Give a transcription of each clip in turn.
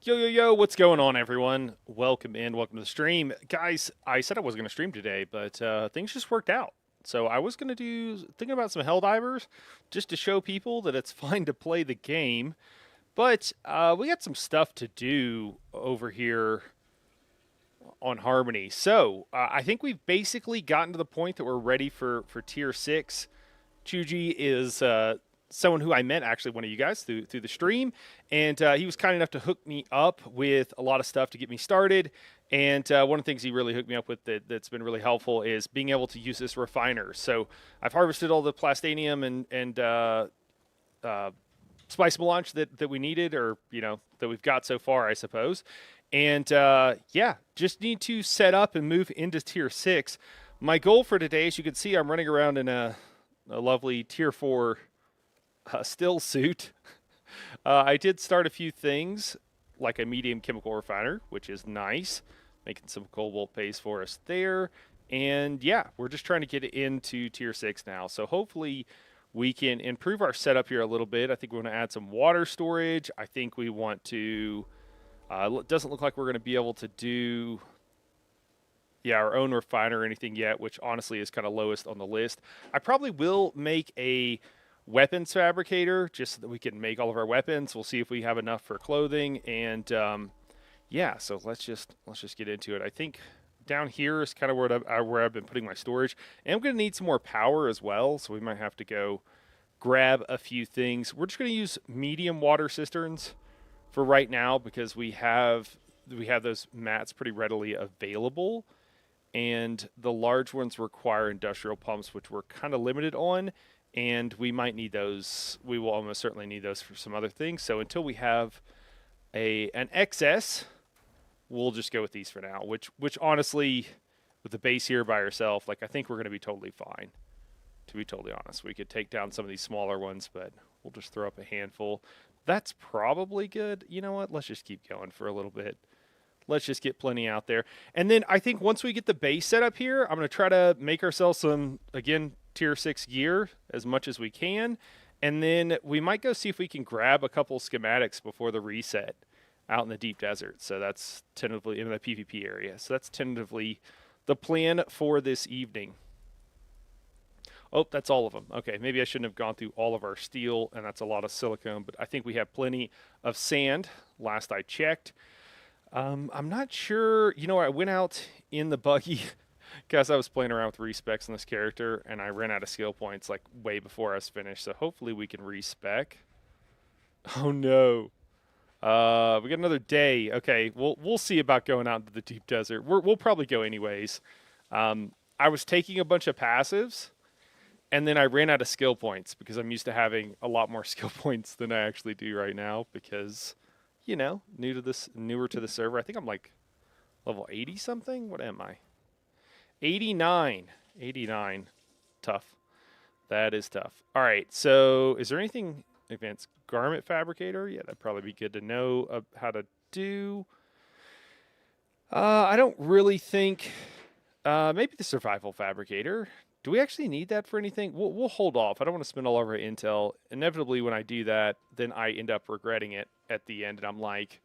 Yo, yo, yo, what's going on, everyone? Welcome in, welcome to the stream. Guys, I said I wasn't going to stream today, but things just worked out. So I was going to thinking about some Helldivers just to show people that it's fine to play the game. But we got some stuff to do over here on Harmony. So I think we've basically gotten to the point that we're ready for Tier 6. Chuji is someone who I met, actually, one of you guys through the stream, and he was kind enough to hook me up with a lot of stuff to get me started. And one of the things he really hooked me up with that's been really helpful is being able to use this refiner. So I've harvested all the plastanium and spice melange that we needed, or that we've got so far, I suppose. And yeah, just need to set up and move into Tier 6. My goal for today, as you can see, I'm running around in a lovely Tier 4 still suit. I did start a few things, like a medium chemical refiner, which is nice, making some cobalt paste for us there. And yeah, we're just trying to get it into Tier 6 now. So hopefully we can improve our setup here a little bit. I think we want to add some water storage. I think we want to... it doesn't look like we're going to be able to do our own refiner or anything yet, which honestly is kind of lowest on the list. I probably will make a weapons fabricator just so that we can make all of our weapons. We'll see if we have enough for clothing, and yeah, so let's just get into it. I think down here is kind of where I've been putting my storage, and I'm going to need some more power as well, so we might have to go grab a few things. We're just going to use medium water cisterns for right now because we have those mats pretty readily available, and the large ones require industrial pumps, which we're kind of limited on, and we might need those. We will almost certainly need those for some other things. So until we have an excess, we'll just go with these for now. Which honestly, with the base here by herself, like I think we're going to be totally fine. To be totally honest, we could take down some of these smaller ones, but we'll just throw up a handful. That's probably good. You know what? Let's just keep going for a little bit. Let's just get plenty out there. And then I think once we get the base set up here, I'm going to try to make ourselves some, again, Tier 6 gear as much as we can. And then we might go see if we can grab a couple schematics before the reset out in the deep desert. So that's tentatively in the PvP area. So that's tentatively the plan for this evening. Oh, that's all of them. Okay, maybe I shouldn't have gone through all of our steel, and that's a lot of silicone, but I think we have plenty of sand, last I checked. I'm not sure. I went out in the buggy because I was playing around with respecs on this character, and I ran out of skill points like way before I was finished. So hopefully we can respec. Oh no. We got another day. Okay, we'll see about going out into the deep desert. We'll probably go anyways. I was taking a bunch of passives, and then I ran out of skill points because I'm used to having a lot more skill points than I actually do right now because, newer to the server. I think I'm like level 80 something. What am I? 89. 89. Tough. That is tough. All right. So is there anything advanced garment fabricator? Yeah, that'd probably be good to know how to do. I don't really think. Maybe the survival fabricator. Do we actually need that for anything? We'll hold off. I don't want to spend all of our intel. Inevitably, when I do that, then I end up regretting it at the end, and I'm like,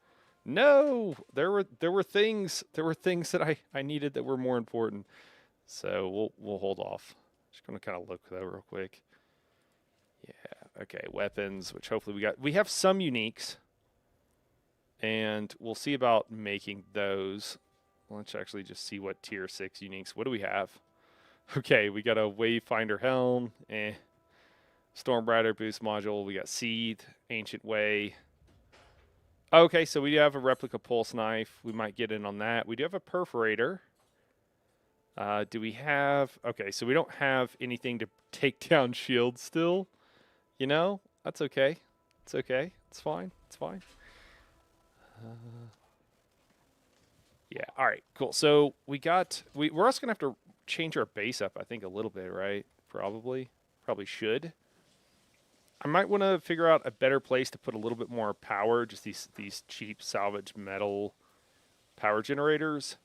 no, there were things that I needed that were more important. So we'll hold off. Just gonna kind of look though real quick. Yeah, okay, weapons, which hopefully we have some uniques, and we'll see about making those. Let's actually just see what tier 6 uniques. What do we have? Okay, we got a Wayfinder helm, Stormbrider boost module. We got Seed, Ancient Way. Okay, so we do have a replica pulse knife. We might get in on that. We do have a perforator. Do we have... Okay, so we don't have anything to take down shields still. That's okay. It's okay. It's fine. It's fine. Yeah, all right, cool. So we're also going to have to change our base up, I think, a little bit, right? Probably should. I might want to figure out a better place to put a little bit more power, just these cheap salvage metal power generators.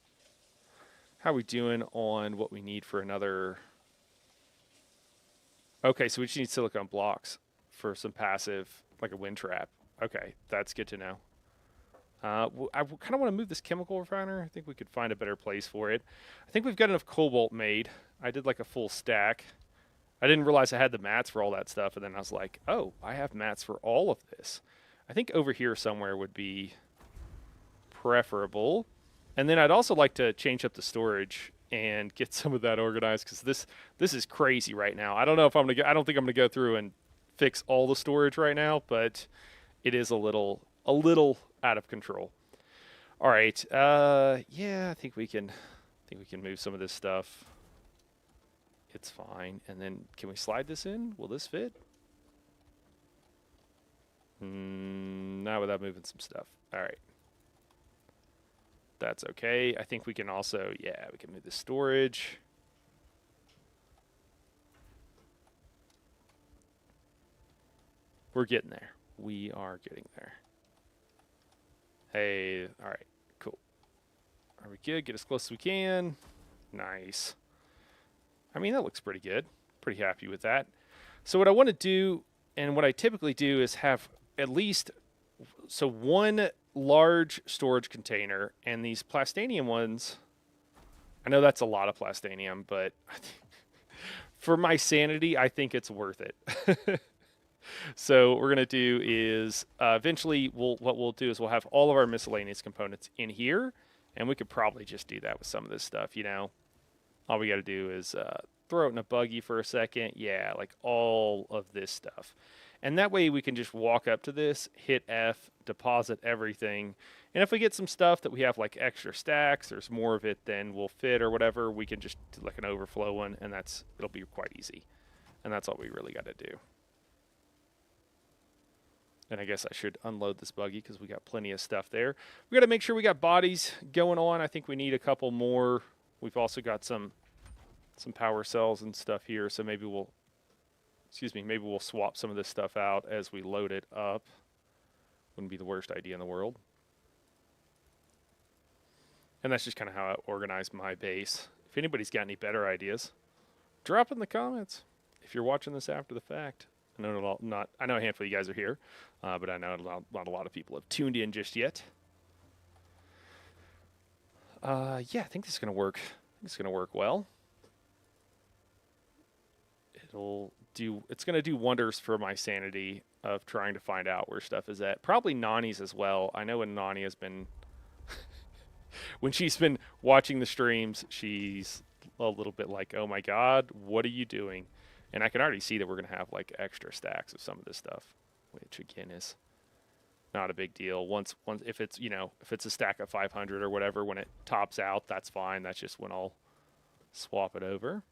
How are we doing on what we need for another... Okay, so we just need silicone blocks for some passive, like a wind trap. Okay, that's good to know. I kind of want to move this chemical refiner. I think we could find a better place for it. I think we've got enough cobalt made. I did like a full stack. I didn't realize I had the mats for all that stuff, and then I was like, oh, I have mats for all of this. I think over here somewhere would be preferable. And then I'd also like to change up the storage and get some of that organized because this is crazy right now. I don't know if I'm gonna go, I don't think I'm gonna go through and fix all the storage right now, but it is a little out of control. All right, yeah, I think we can move some of this stuff. It's fine. And then can we slide this in? Will this fit? Not without moving some stuff. All right. That's okay. I think we can also, yeah, we can move the storage. We're getting there. We are getting there. Hey, all right, cool. Are we good? Get as close as we can. Nice. I mean, that looks pretty good. Pretty happy with that. So what I want to do, and what I typically do, is have at least, so one large storage container, and these plastanium ones, I know that's a lot of plastanium, but for my sanity, I think it's worth it. So what we're going to do is eventually what we'll do is we'll have all of our miscellaneous components in here, and we could probably just do that with some of this stuff, you know. All we got to do is throw it in a buggy for a second. Yeah, like all of this stuff. And that way we can just walk up to this, hit F, deposit everything. And if we get some stuff that we have like extra stacks, there's more of it than will fit or whatever, we can just do like an overflow one, and it'll be quite easy. And that's all we really got to do. And I guess I should unload this buggy because we got plenty of stuff there. We got to make sure we got bodies going on. I think we need a couple more. We've also got some power cells and stuff here, so maybe we'll swap some of this stuff out as we load it up. Wouldn't be the worst idea in the world. And that's just kind of how I organize my base. If anybody's got any better ideas, drop in the comments. If you're watching this after the fact, I know a handful of you guys are here, but I know not a lot of people have tuned in just yet. Yeah, I think this is gonna work. It's gonna work well. It's gonna do wonders for my sanity of trying to find out where stuff is at. Probably Nani's as well. I know when Nani has been, when she's been watching the streams, she's a little bit like, oh my God, what are you doing? And I can already see that we're gonna have like extra stacks of some of this stuff, which again is not a big deal. Once if it's, you know, if it's a stack of 500 or whatever, when it tops out, that's fine. That's just when I'll swap it over.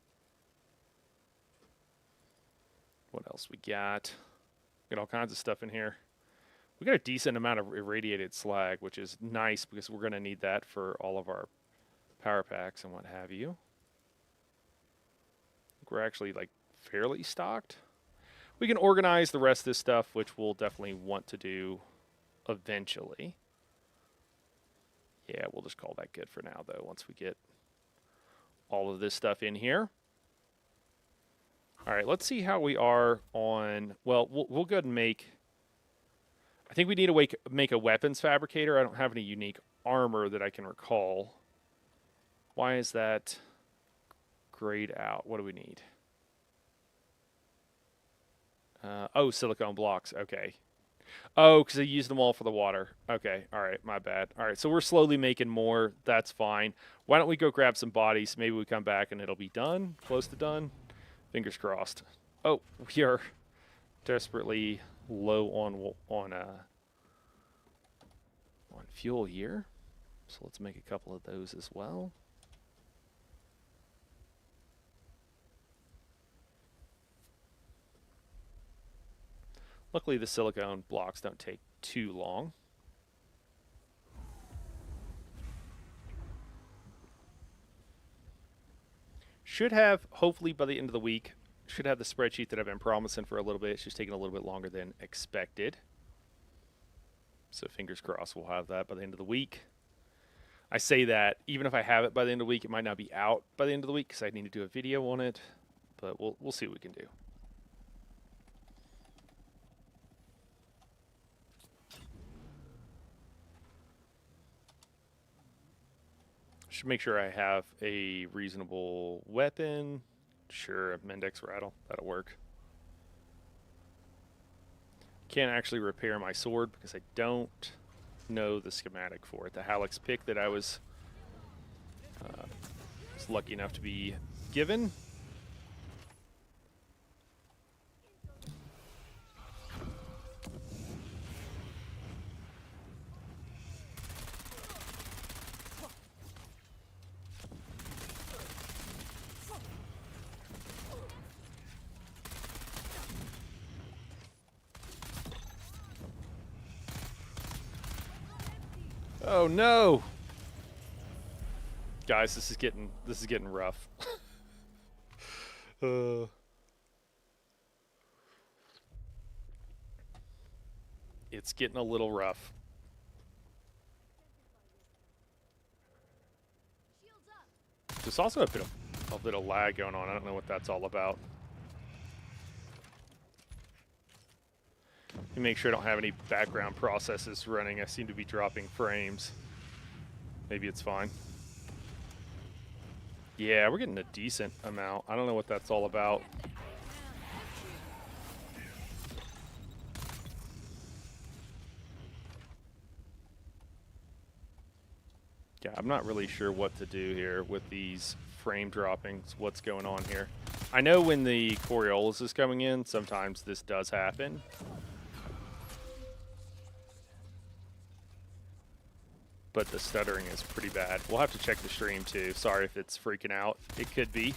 What else we got? We got all kinds of stuff in here. We got a decent amount of irradiated slag, which is nice because we're going to need that for all of our power packs and what have you. We're actually like fairly stocked. We can organize the rest of this stuff, which we'll definitely want to do eventually. Yeah, we'll just call that good for now, though, once we get all of this stuff in here. All right, let's see how we are on, well, we'll go ahead and make, I think we need to make a weapons fabricator. I don't have any unique armor that I can recall. Why is that grayed out? What do we need? Oh, silicone blocks. Okay. Oh, because I used them all for the water. Okay. All right. My bad. All right. So we're slowly making more. That's fine. Why don't we go grab some bodies? Maybe we come back and it'll be done. Close to done. Fingers crossed. Oh, we are desperately low on fuel here. So let's make a couple of those as well. Luckily, the silicone blocks don't take too long. Should have, hopefully by the end of the week, should have the spreadsheet that I've been promising for a little bit. It's just taking a little bit longer than expected. So fingers crossed we'll have that by the end of the week. I say that, even if I have it by the end of the week, it might not be out by the end of the week because I need to do a video on it. But we'll see what we can do. Should make sure I have a reasonable weapon. Sure, a Mendex rattle. That'll work. Can't actually repair my sword because I don't know the schematic for it. The Hallex pick that I was lucky enough to be given. Oh no! Guys, this is getting rough. It's getting a little rough. There's also a bit of lag going on. I don't know what that's all about. Let me make sure I don't have any background processes running. I seem to be dropping frames. Maybe it's fine. Yeah, we're getting a decent amount. I don't know what that's all about. Yeah, I'm not really sure what to do here with these frame droppings, what's going on here. I know when the Coriolis is coming in, sometimes this does happen. But the stuttering is pretty bad. We'll have to check the stream too. Sorry if it's freaking out. It could be.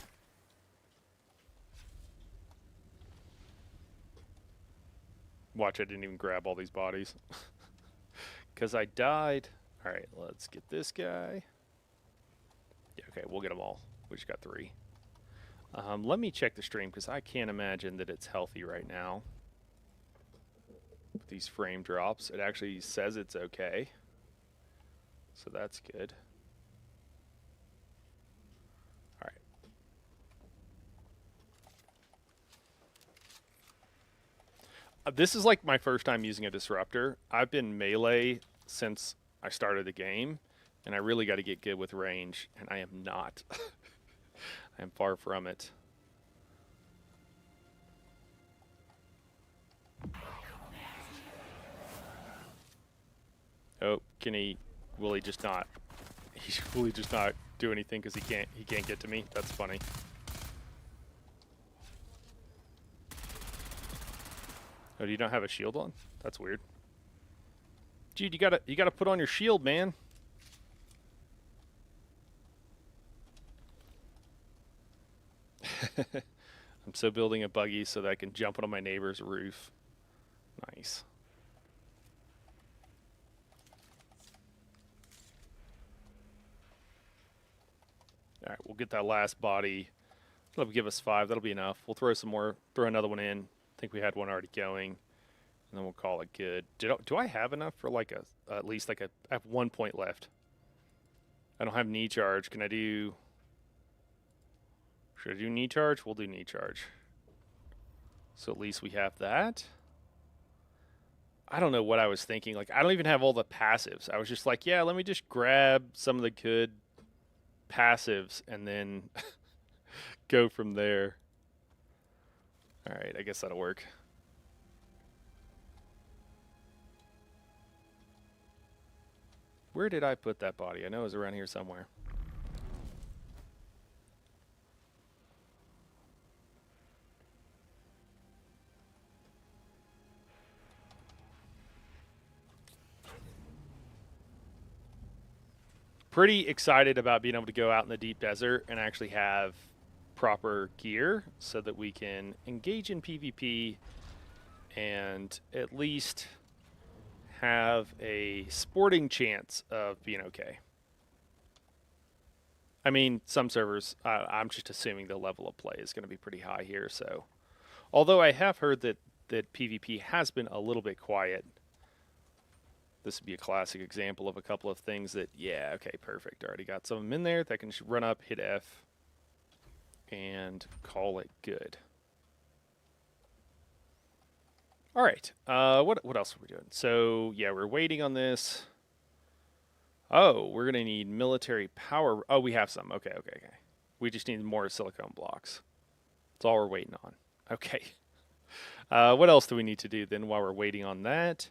Watch, I didn't even grab all these bodies. Because I died. Alright, let's get this guy. Yeah, okay, we'll get them all. We just got 3. Let me check the stream because I can't imagine that it's healthy right now. With these frame drops. It actually says it's okay. So that's good. All right. This is like my first time using a disruptor. I've been melee since I started the game, and I really got to get good with range, and I am not. I am far from it. Oh, will he just not? Will he just not do anything because he can't get to me? That's funny. Oh, do you not have a shield on? That's weird. Dude, you gotta put on your shield, man. I'm so building a buggy so that I can jump on my neighbor's roof. Nice. All right, we'll get that last body. That'll give us 5. That'll be enough. We'll throw some more. Throw another one in. I think we had one already going, and then we'll call it good. Do I have enough for like at least like I have 1 point left. I don't have knee charge. Can I do? Should I do knee charge? We'll do knee charge. So at least we have that. I don't know what I was thinking. Like, I don't even have all the passives. I was just like, yeah, let me just grab some of the good passives and then go from there. All right, I guess that'll work. Where did I put that body? I know it was around here somewhere. Pretty excited about being able to go out in the deep desert and actually have proper gear so that we can engage in PvP and at least have a sporting chance of being okay. I mean, some servers, I'm just assuming the level of play is going to be pretty high here. So, although I have heard that PvP has been a little bit quiet, this would be a classic example of a couple of things that, yeah, okay, perfect. Already got some of them in there that can run up, hit F, and call it good. All right, what else are we doing? So, yeah, we're waiting on this. Oh, we're going to need military power. Oh, we have some. Okay, okay, okay. We just need more silicone blocks. That's all we're waiting on. Okay. What else do we need to do then while we're waiting on that?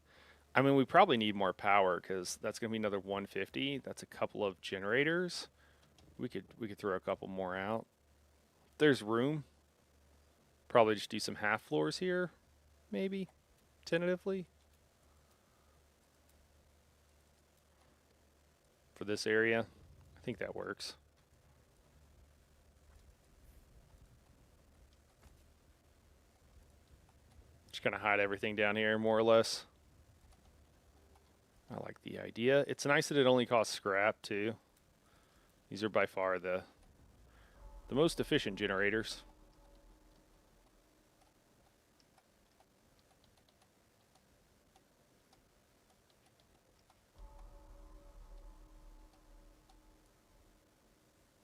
I mean, we probably need more power because that's going to be another 150. That's a couple of generators. We could throw a couple more out. There's room. Probably just do some half floors here, maybe, tentatively. For this area. I think that works. Just gonna hide everything down here, more or less. I like the idea. It's nice that it only costs scrap, too. These are by far the most efficient generators.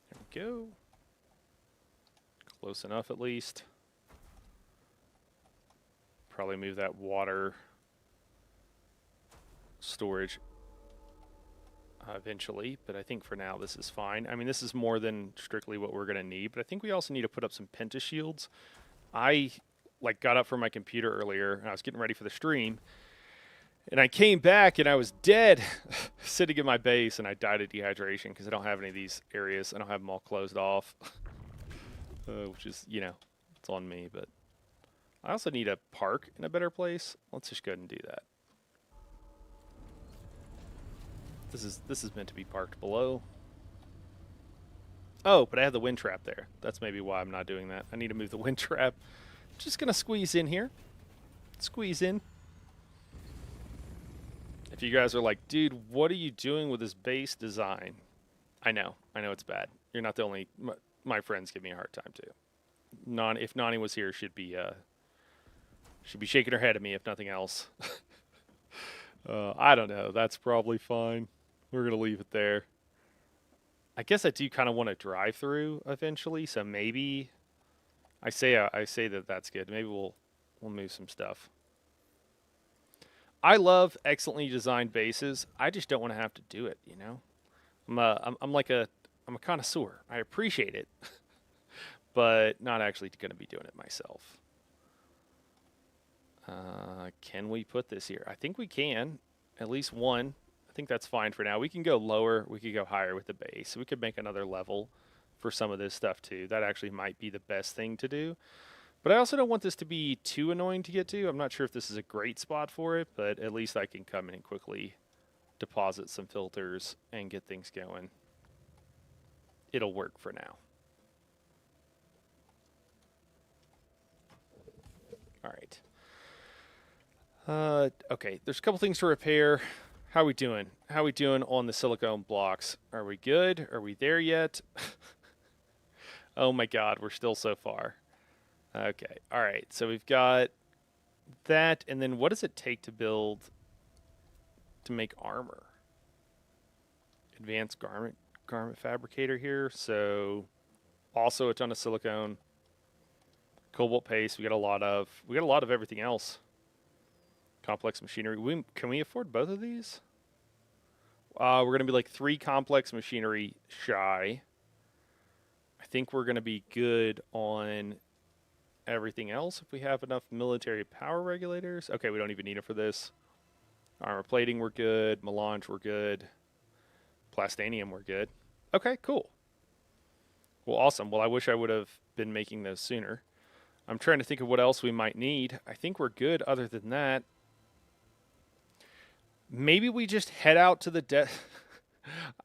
There we go. Close enough, at least. Probably move that water storage eventually, but I think for now this is fine. I mean, this is more than strictly what we're going to need, but I think we also need to put up some penta shields. I got up from my computer earlier and I was getting ready for the stream, and I came back and I was dead sitting in my base, and I died of dehydration because I don't have any of these areas. I don't have them all closed off, which is, it's on me, but I also need a park in a better place. Let's just go ahead and do that. This is meant to be parked below. Oh, but I have the wind trap there. That's maybe why I'm not doing that. I need to move the wind trap. Just gonna squeeze in here. Squeeze in. If you guys are like, dude, what are you doing with this base design? I know it's bad. You're not the only. My friends give me a hard time too. If Nani was here, she'd be shaking her head at me if nothing else. I don't know. That's probably fine. We're gonna leave it there. I guess I do kind of want to drive through eventually, so maybe I say that that's good. Maybe we'll move some stuff. I love excellently designed bases. I just don't want to have to do it. I'm a connoisseur. I appreciate it, but not actually going to be doing it myself. Can we put this here? I think we can. At least one. I think that's fine for now. We can go lower. We could go higher with the base. We could make another level for some of this stuff too. That actually might be the best thing to do. But I also don't want this to be too annoying to get to. I'm not sure if this is a great spot for it, but at least I can come in and quickly deposit some filters and get things going. It'll work for now. All right. Okay, there's a couple things to repair. How are we doing? How are we doing on the silicone blocks? Are we good? Are we there yet? Oh my god, we're still so far. Okay, all right, so we've got that, and then what does it take to make armor? Advanced garment fabricator here, so also a ton of silicone. Cobalt paste, we got a lot of everything else. Complex machinery. Can we afford both of these? We're going to be like 3 complex machinery shy. I think we're going to be good on everything else if we have enough military power regulators. Okay, we don't even need it for this. Armor plating, we're good. Melange, we're good. Plastanium, we're good. Okay, cool. Well, awesome. Well, I wish I would have been making those sooner. I'm trying to think of what else we might need. I think we're good other than that. Maybe we just head out to the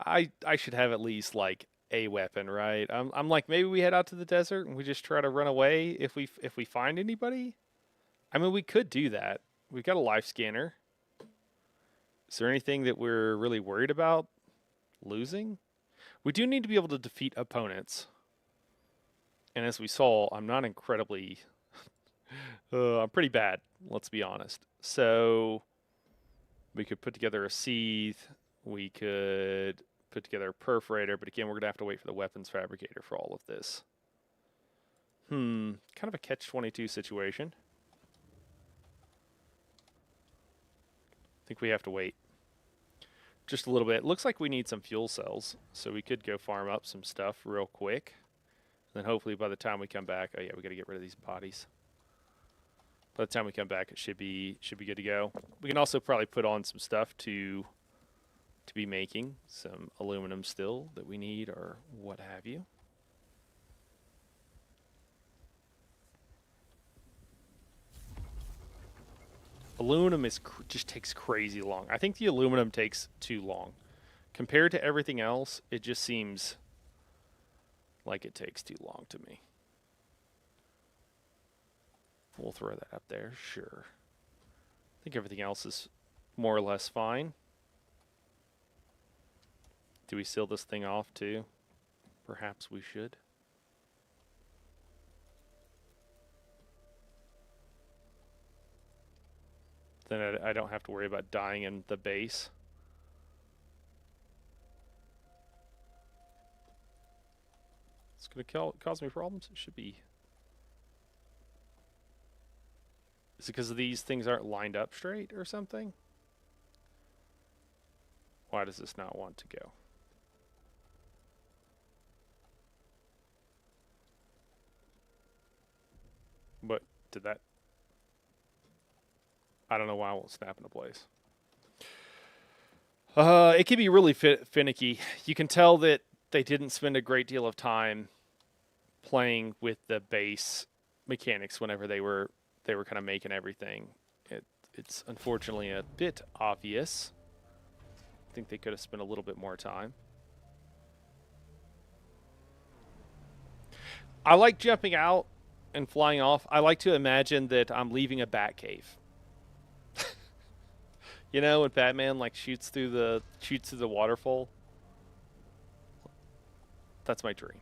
I should have at least like a weapon, right? I'm like, maybe we head out to the desert and we just try to run away if we find anybody. I mean, we could do that. We've got a life scanner. Is there anything that we're really worried about losing? We do need to be able to defeat opponents. And as we saw, I'm not incredibly I'm pretty bad, let's be honest. So we could put together a seethe. We could put together a perforator, but again, we're going to have to wait for the weapons fabricator for all of this. Kind of a catch-22 situation. I think we have to wait. Just a little bit. Looks like we need some fuel cells, so we could go farm up some stuff real quick. And then hopefully by the time we come back, oh yeah, we got to get rid of these bodies. By the time we come back, it should be good to go. We can also probably put on some stuff to be making some aluminum still that we need or what have you. Aluminum just takes crazy long. I think the aluminum takes too long. Compared to everything else, it just seems like it takes too long to me. We'll throw that up there, sure. I think everything else is more or less fine. Do we seal this thing off too? Perhaps we should. Then I don't have to worry about dying in the base. It's going to cause me problems? It should be. Is it because these things aren't lined up straight or something? Why does this not want to go? But did that... I don't know why it won't snap into place. It can be really finicky. You can tell that they didn't spend a great deal of time playing with the base mechanics whenever they were kind of making everything. It's unfortunately a bit obvious. I think they could have spent a little bit more time. I like jumping out and flying off. I like to imagine that I'm leaving a bat cave. You know, when Batman like shoots through the waterfall. That's my dream.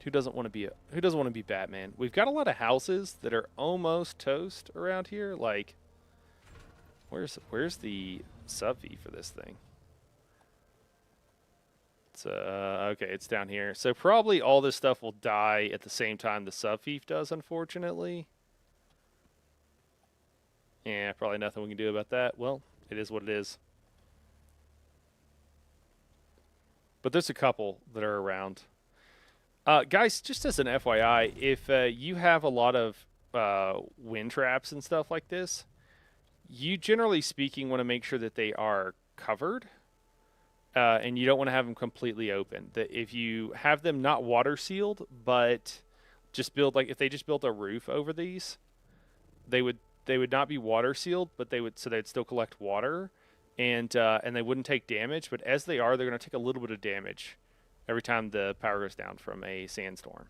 Who doesn't want to be Batman? We've got a lot of houses that are almost toast around here. Like, where's the sub fee for this thing? It's okay, it's down here. So probably all this stuff will die at the same time the sub fee does, unfortunately. Yeah, probably nothing we can do about that. Well, it is what it is. But there's a couple that are around. Guys, just as an FYI, if you have a lot of wind traps and stuff like this, you generally speaking want to make sure that they are covered, and you don't want to have them completely open. That if you have them not water sealed, but just build if they just built a roof over these, they would not be water sealed, but they'd still collect water, and they wouldn't take damage. But as they are, they're going to take a little bit of damage every time the power goes down from a sandstorm.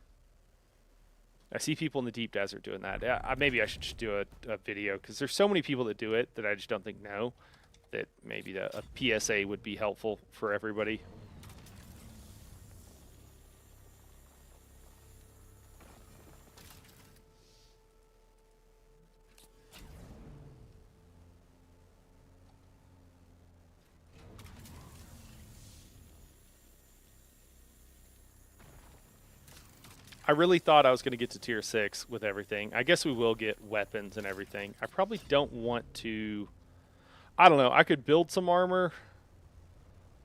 I see people in the deep desert doing that. Maybe I should just do a video, because there's so many people that do it that I just don't think know that maybe a PSA would be helpful for everybody. I really thought I was going to get to tier 6 with everything. I guess we will get weapons and everything. I probably don't want to... I don't know. I could build some armor.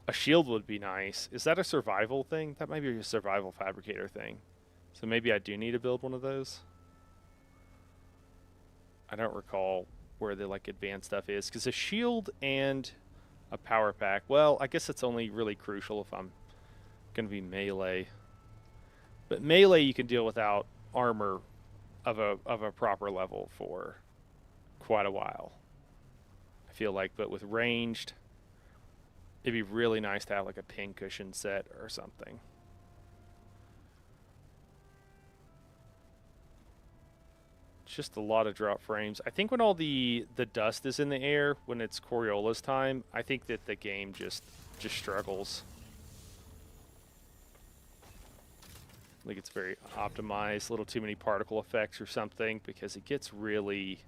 A shield would be nice. Is that a survival thing? That might be a survival fabricator thing. So maybe I do need to build one of those. I don't recall where the advanced stuff is. Because a shield and a power pack... Well, I guess it's only really crucial if I'm going to be melee. But melee you can deal without armor of a proper level for quite a while, I feel like. But with ranged, it'd be really nice to have a pin cushion set or something. It's just a lot of drop frames. I think when all the dust is in the air, when it's Coriola's time, I think that the game just struggles. Like it's very optimized, a little too many particle effects or something, because it gets really,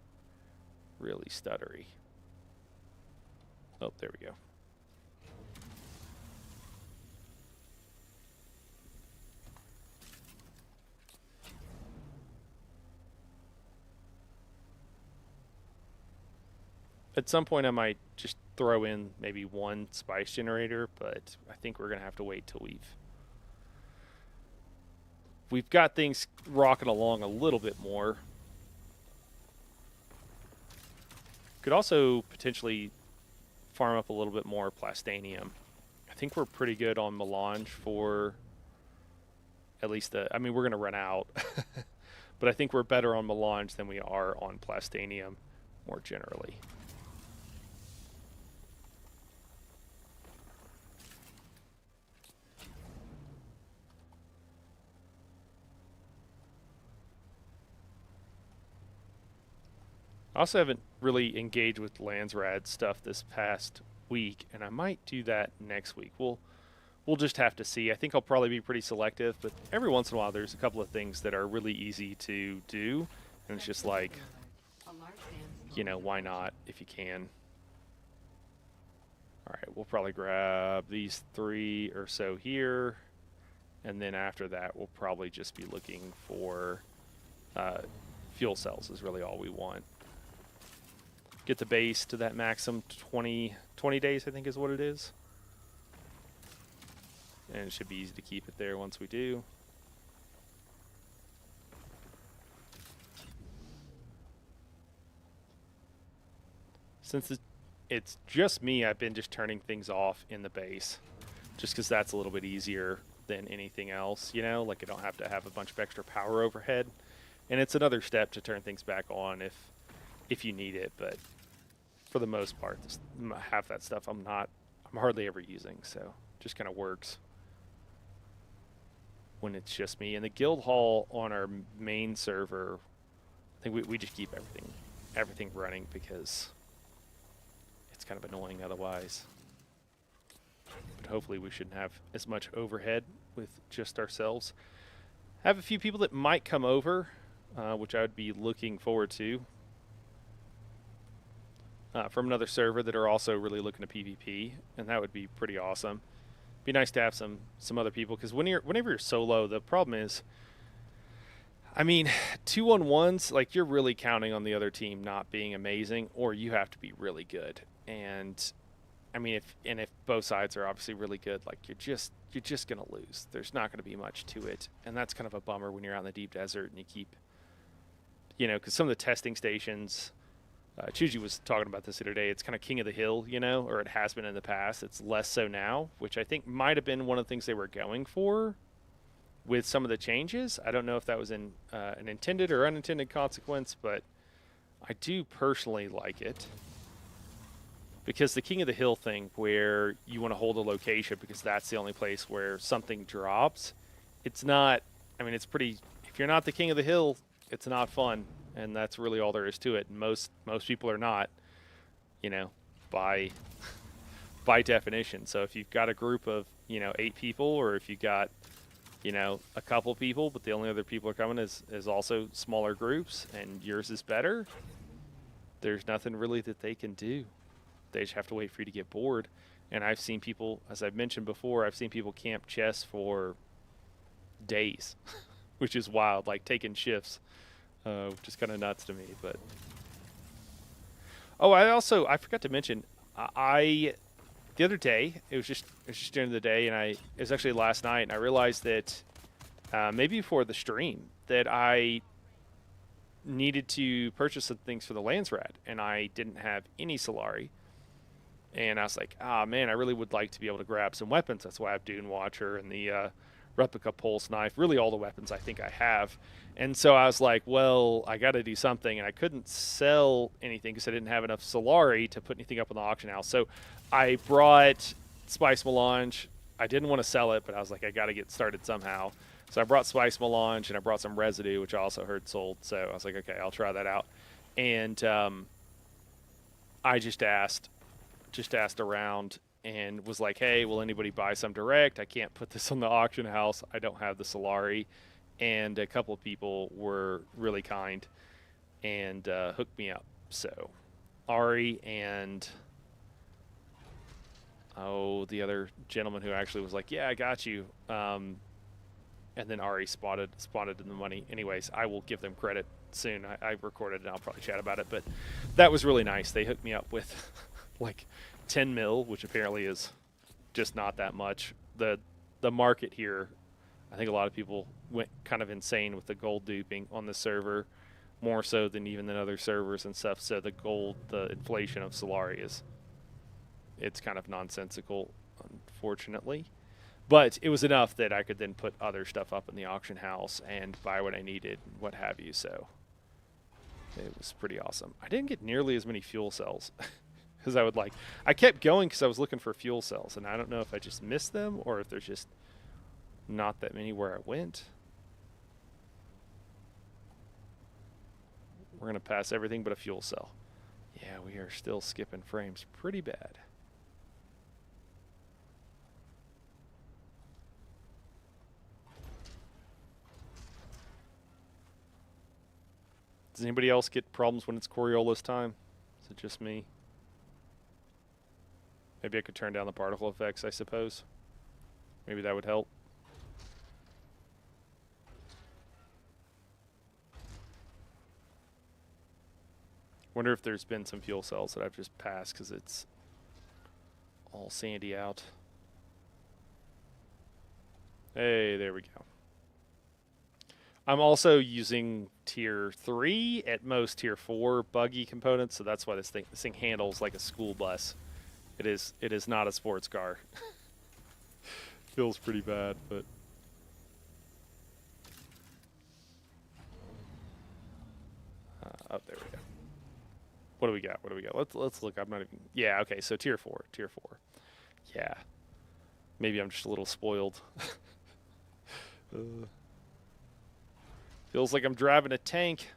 really stuttery. Oh, there we go. At some point, I might just throw in maybe one spice generator, but I think we're gonna have to wait till we've got things rocking along a little bit more. Could also potentially farm up a little bit more plastanium. I think we're pretty good on melange for at least the. I mean, we're gonna run out, but I think we're better on melange than we are on plastanium more generally. I also haven't really engaged with Landsrad stuff this past week, and I might do that next week. We'll just have to see. I think I'll probably be pretty selective, but every once in a while there's a couple of things that are really easy to do, and it's just like, why not if you can. All right, we'll probably grab these 3 or so here, and then after that we'll probably just be looking for fuel cells is really all we want. Get the base to that maximum 20 days, I think is what it is. And it should be easy to keep it there once we do. Since it's just me, I've been just turning things off in the base. Just because that's a little bit easier than anything else, Like I don't have to have a bunch of extra power overhead. And it's another step to turn things back on if you need it, but for the most part, half that stuff I'm hardly ever using, so just kind of works when it's just me. And the guild hall on our main server, I think we just keep everything running because it's kind of annoying otherwise. But hopefully we shouldn't have as much overhead with just ourselves. I have a few people that might come over, which I would be looking forward to. From another server that are also really looking to PvP, and that would be pretty awesome. Be nice to have some other people, because whenever you're solo, the problem is, I mean, 2-on-1s, like you're really counting on the other team not being amazing, or you have to be really good. And I mean, if both sides are obviously really good, like you're just gonna lose. There's not gonna be much to it, and that's kind of a bummer when you're out in the deep desert and you keep, because some of the testing stations. Chuji was talking about this the other day. It's kind of king of the hill, or it has been in the past. It's less so now, which I think might have been one of the things they were going for with some of the changes. I don't know if that was an intended or unintended consequence, but I do personally like it. Because the king of the hill thing, where you want to hold a location because that's the only place where something drops, it's not, I mean, it's pretty, if you're not the king of the hill, it's not fun. And that's really all there is to it. And most people are not, by definition. So if you've got a group of 8 people, or if you've got a couple people, but the only other people are coming is also smaller groups, and yours is better, there's nothing really that they can do. They just have to wait for you to get bored. And I've seen people, as I've mentioned before, I've seen people camp chests for days, which is wild, like taking shifts. Which is kind of nuts to me, but I forgot to mention, the other day it was just during the day, and it was actually last night, and I realized that maybe before the stream that I needed to purchase some things for the Landsrad, and I didn't have any Solari, and I was like, man, I really would like to be able to grab some weapons. That's why I have Dune Watcher and the replica pulse knife, really all the weapons I think I have. And so I was like, well, I got to do something, and I couldn't sell anything because I didn't have enough Solari to put anything up on the auction house. So I brought Spice Melange. I didn't want to sell it, but I was like, I got to get started somehow. So I brought Spice Melange, and I brought some Residue, which I also heard sold. So I was like, okay, I'll try that out. And I just asked around and was like, hey, will anybody buy some direct? I can't put this on the auction house. I don't have the Solari. And a couple of people were really kind and hooked me up. So Ari and the other gentleman who actually was like, yeah, I got you. And then Ari spotted in the money. Anyways, I will give them credit soon. I recorded it and I'll probably chat about it. But that was really nice. They hooked me up with like 10 mil, which apparently is just not that much. The market here, I think a lot of people went kind of insane with the gold duping on the server, more so than even than other servers and stuff. So the inflation of Solari it's kind of nonsensical, unfortunately. But it was enough that I could then put other stuff up in the auction house and buy what I needed, what have you. So it was pretty awesome. I didn't get nearly as many fuel cells as I would like. I kept going because I was looking for fuel cells, and I don't know if I just missed them or if there's just not that many where I went. We're going to pass everything but a fuel cell. Yeah, we are still skipping frames pretty bad. Does anybody else get problems when it's Coriolis time? Is it just me? Maybe I could turn down the particle effects, I suppose. Maybe that would help. Wonder if there's been some fuel cells that I've just passed because it's all sandy out. Hey, there we go. I'm also using tier 3, at most tier 4 buggy components, so that's why this thing handles like a school bus. It is not a sports car. Feels pretty bad, but oh, there we go. What do we got? What do we got? Let's look. I'm not even. Yeah, okay. So tier 4, tier 4. Yeah. Maybe I'm just a little spoiled. Feels like I'm driving a tank.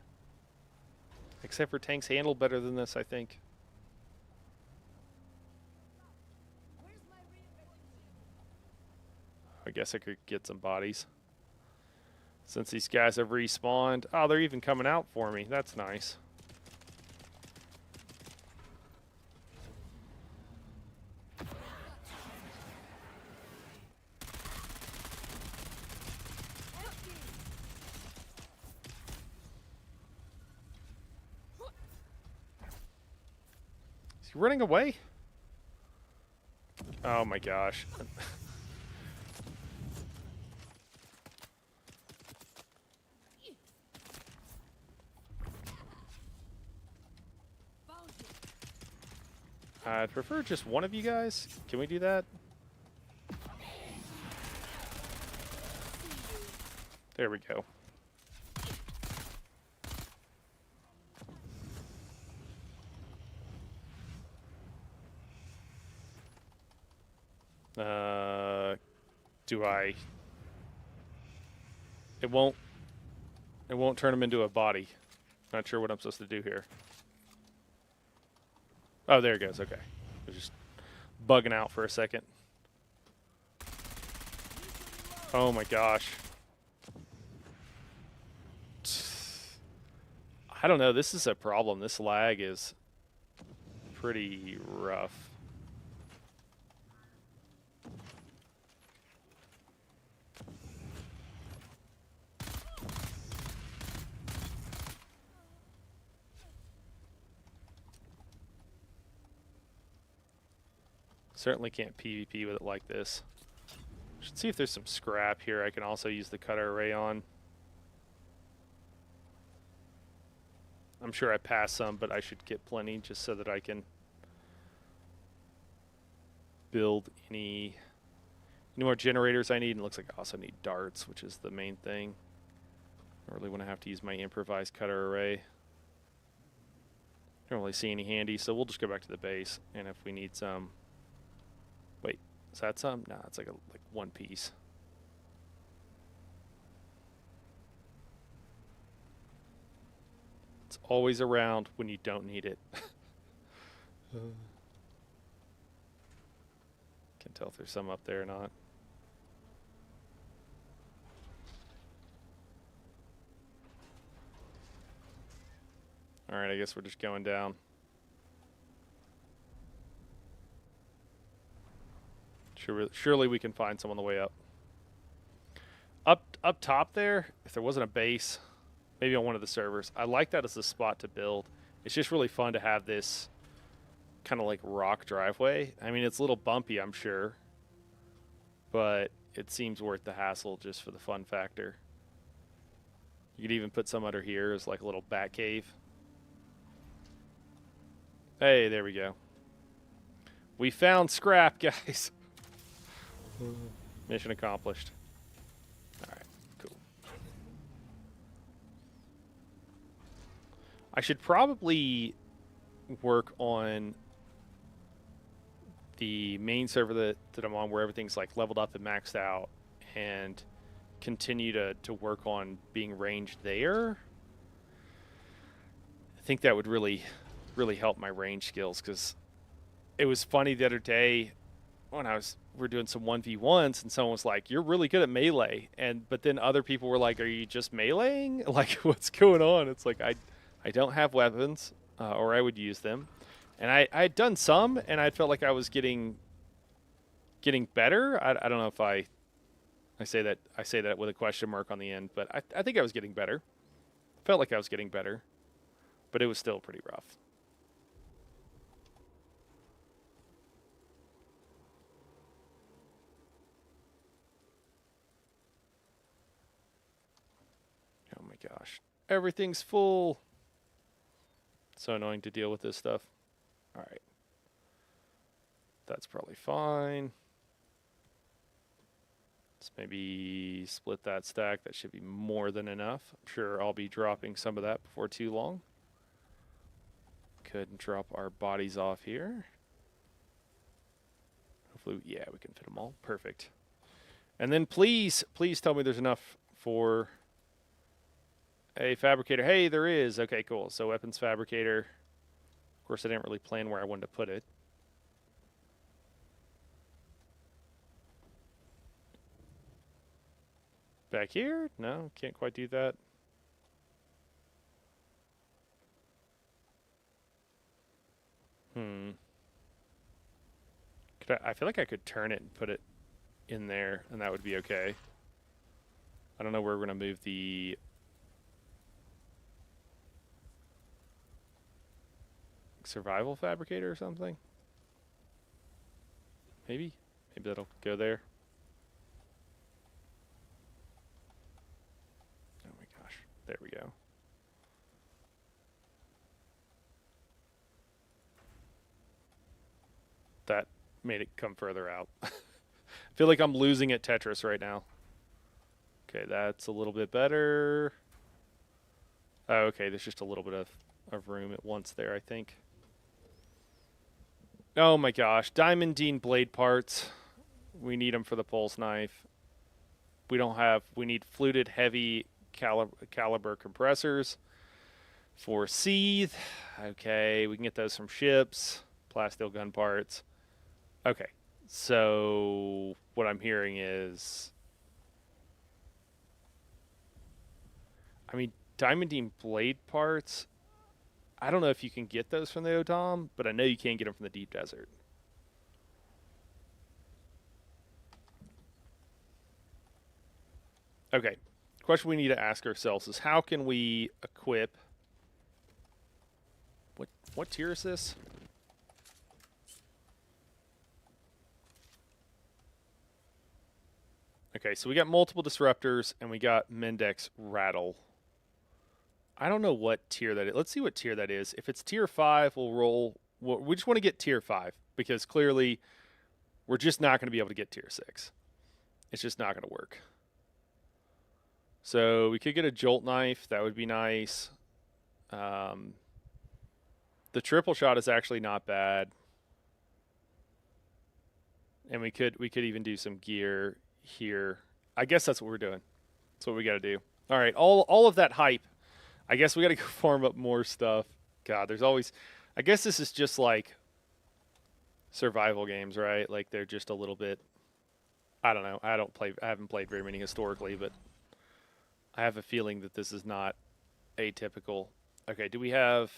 Except for tanks handle better than this, I think. I guess I could get some bodies. Since these guys have respawned. Oh, they're even coming out for me. That's nice. Is he running away? Oh my gosh. I'd prefer just one of you guys. Can we do that? There we go. Do I? It won't turn him into a body. Not sure what I'm supposed to do here. Oh, there it goes. Okay. I was just bugging out for a second. Oh my gosh. I don't know. This is a problem. This lag is pretty rough. Certainly can't PvP with it like this. Should see if there's some scrap here I can also use the cutter array on. I'm sure I passed some, but I should get plenty just so that I can build any more generators I need. And it looks like I also need darts, which is the main thing. I really want to have to use my improvised cutter array. Don't really see any handy, so we'll just go back to the base. And if we need some... Wait, is that some? Nah, it's like one piece. It's always around when you don't need it. Can't tell if there's some up there or not. Alright, I guess we're just going down. Surely we can find some on the way up. Up top there, if there wasn't a base, maybe on one of the servers. I like that as a spot to build. It's just really fun to have this kind of like rock driveway. I mean, it's a little bumpy, I'm sure, but it seems worth the hassle just for the fun factor. You could even put some under here as like a little bat cave. Hey, there we go. We found scrap, guys. Mission accomplished. All right, cool. I should probably work on the main server that I'm on where everything's like leveled up and maxed out and continue to work on being ranged there. I think that would really help my range skills, because it was funny the other day when we're doing some 1v1s and someone was like, "You're really good at melee," but then other people were like, "Are you just meleeing? Like, what's going on?" It's like I don't have weapons, or I would use them, and I had done some, and I felt like I was getting better. I don't know if I say that with a question mark on the end, but I think I was getting better. Felt like I was getting better, but it was still pretty rough. Oh my gosh. Everything's full. So annoying to deal with this stuff. All right. That's probably fine. Let's maybe split that stack. That should be more than enough. I'm sure I'll be dropping some of that before too long. Could drop our bodies off here. Hopefully, yeah, we can fit them all. Perfect. And then please tell me there's enough for a fabricator. Hey, there is. Okay, cool. So weapons fabricator. Of course, I didn't really plan where I wanted to put it. Back here? No, can't quite do that. I feel like I could turn it and put it in there, and that would be okay. I don't know where we're going to move the survival fabricator or something. Maybe that'll go there. Oh my gosh, there we go. That made it come further out. I feel like I'm losing at Tetris right now. Okay, that's a little bit better. Oh, okay, there's just a little bit of room at once there, I think. Oh my gosh, diamondine blade parts. We need them for the pulse knife. We need fluted heavy caliber compressors for seethe. Okay, we can get those from ships. Plasteel gun parts. Okay, so what I'm hearing is, I mean, diamondine blade parts, I don't know if you can get those from the ODOM, but I know you can get them from the deep desert. Okay, question we need to ask ourselves is, how can we equip, what tier is this? Okay, so we got multiple disruptors and we got Mendex rattle. I don't know what tier that is. Let's see what tier that is. If it's tier 5, we'll roll. We just want to get tier 5 because clearly we're just not going to be able to get tier 6. It's just not going to work. So we could get a jolt knife. That would be nice. The triple shot is actually not bad. And we could even do some gear here. I guess that's what we're doing. That's what we got to do. All right, all of that hype. I guess we got to go farm up more stuff. God, there's always, I guess this is just like survival games, right? Like they're just a little bit, I don't know. I haven't played very many historically, but I have a feeling that this is not atypical. Okay, we got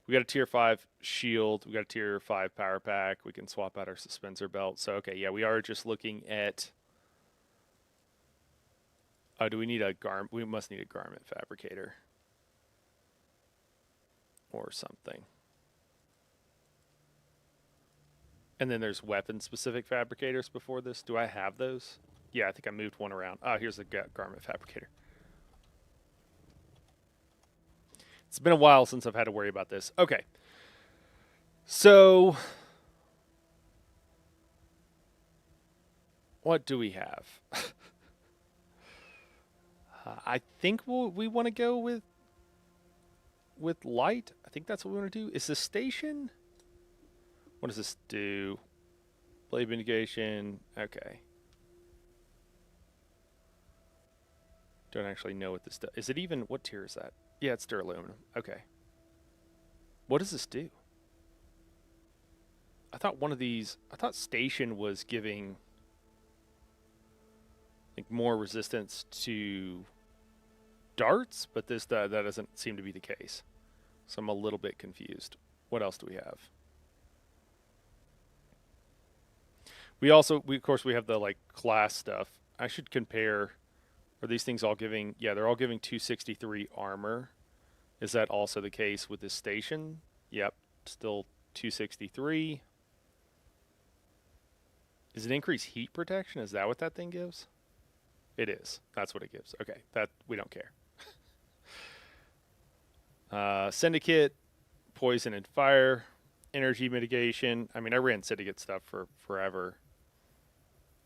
a tier 5 shield. We got a tier 5 power pack. We can swap out our suspensor belt. So, okay, yeah, we are just looking at Do we need a garment? We must need a garment fabricator or something. And then there's weapon-specific fabricators before this. Do I have those? Yeah, I think I moved one around. Oh, here's the garment fabricator. It's been a while since I've had to worry about this. Okay. So, what do we have? I think we want to go with light. I think that's what we want to do. Is the station? What does this do? Blade mitigation. Okay. Don't actually know what this does. Is it even, what tier is that? Yeah, it's duraluminum. Okay. What does this do? I thought station was giving like more resistance to darts, but that doesn't seem to be the case. So I'm a little bit confused. What else do we have? We of course we have the like class stuff. I should compare. Are these things all giving? Yeah, they're all giving 263 armor. Is that also the case with this station? Yep, still 263. Is it increased heat protection? Is that what that thing gives? It is. That's what it gives. Okay, that we don't care. Syndicate, poison and fire, energy mitigation. I mean, I ran syndicate stuff for forever.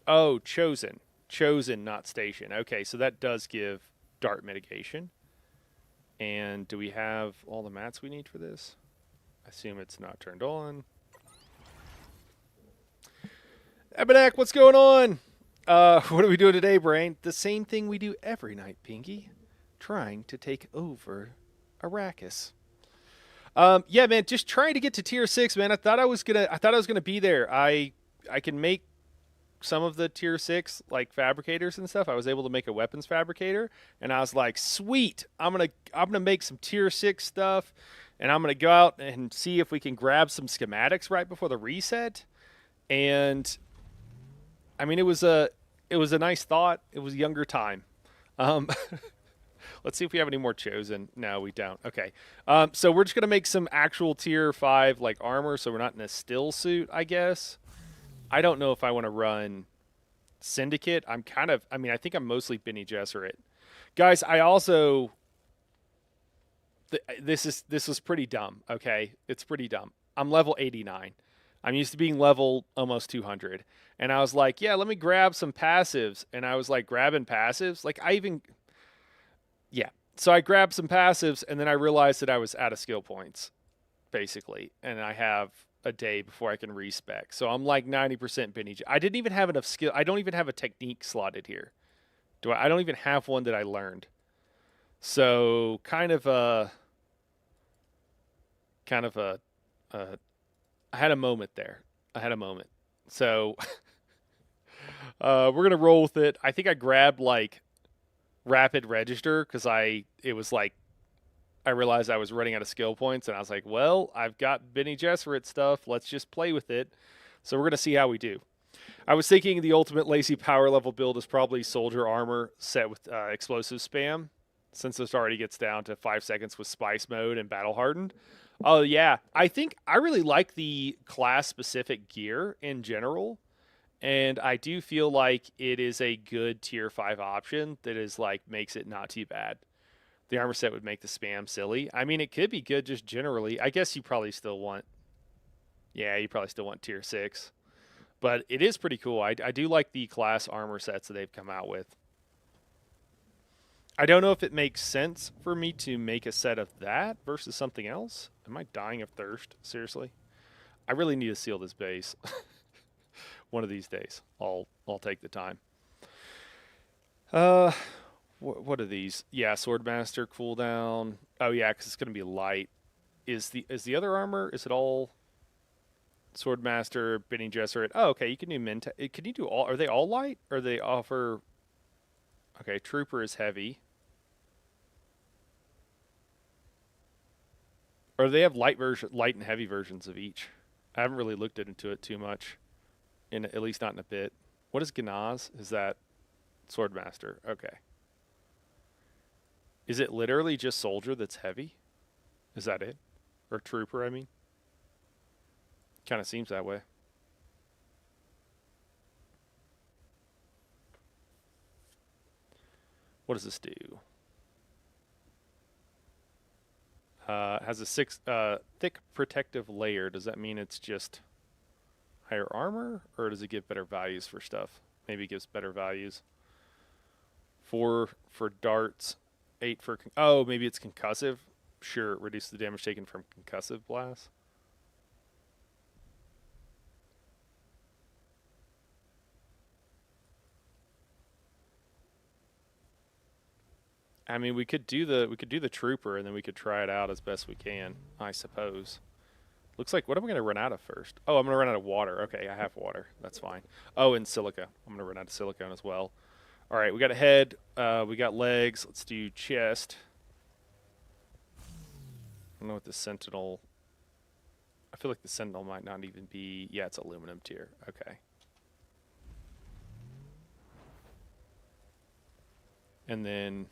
Oh, chosen. Chosen, not station. Okay, so that does give dart mitigation. And do we have all the mats we need for this? I assume it's not turned on. Abadak, what's going on? What are we doing today, Brain? The same thing we do every night, Pinky. Trying to take over Arrakis. Yeah, man, just trying to get to tier 6, man. I thought I was gonna be there. I can make some of the tier 6 like fabricators and stuff. I was able to make a weapons fabricator, and I was like, sweet, I'm gonna make some tier 6 stuff, and I'm gonna go out and see if we can grab some schematics right before the reset. And I mean, it was a nice thought. It was a younger time. Let's see if we have any more chosen. No, we don't. Okay. So we're just gonna make some actual tier 5 like armor, so we're not in a still suit, I guess. I don't know if I want to run Syndicate. I think I'm mostly Bene Gesserit. Guys, I also this was pretty dumb, okay? It's pretty dumb. I'm level 89. I'm used to being level almost 200. And I was like, yeah, let me grab some passives. And I was like grabbing passives. So I grabbed some passives, and then I realized that I was out of skill points, basically. And I have a day before I can respec. So I'm like 90% Bene Gesserit. I didn't even have enough skill. I don't even have a technique slotted here. I don't even have one that I learned. So kind of a I had a moment there. So we're going to roll with it. I think I grabbed like rapid register because I realized I was running out of skill points, and I was like, well, I've got Bene Gesserit stuff. Let's just play with it. So we're going to see how we do. I was thinking the ultimate lazy power level build is probably soldier armor set with explosive spam, since this already gets down to 5 seconds with spice mode and battle hardened. Oh, yeah. I think I really like the class-specific gear in general. And I do feel like it is a good tier 5 option that is like makes it not too bad. The armor set would make the spam silly. I mean, it could be good just generally. I guess you probably still want tier 6. But it is pretty cool. I do like the class armor sets that they've come out with. I don't know if it makes sense for me to make a set of that versus something else. Am I dying of thirst? Seriously? I really need to seal this base. One of these days. I'll take the time. What are these? Yeah, Swordmaster cooldown. Oh yeah, because it's going to be light. Is the other armor? Is it all Swordmaster, Bene Gesserit? Oh, okay. You can do Can you do all? Are they all light? Or they offer? Okay, Trooper is heavy. Or do they have light and heavy versions of each? I haven't really looked into it too much. At least not in a bit. What is Ganaz? Is that Swordmaster? Okay. Is it literally just soldier that's heavy? Is that it? Or trooper, I mean? Kind of seems that way. What does this do? Has a thick protective layer. Does that mean it's just higher armor, or does it give better values for stuff? Maybe it gives better values. 4 for darts, 8 for oh, maybe it's concussive. Sure, reduce the damage taken from concussive blasts. I mean, we could do the trooper, and then we could try it out as best we can, I suppose. Looks like, what am I going to run out of first? Oh, I'm going to run out of water. Okay, I have water. That's fine. Oh, and silica. I'm going to run out of silicone as well. All right, we got a head. We got legs. Let's do chest. I don't know what the sentinel... I feel like the sentinel might not even be... Yeah, it's aluminum tier. Okay. And then...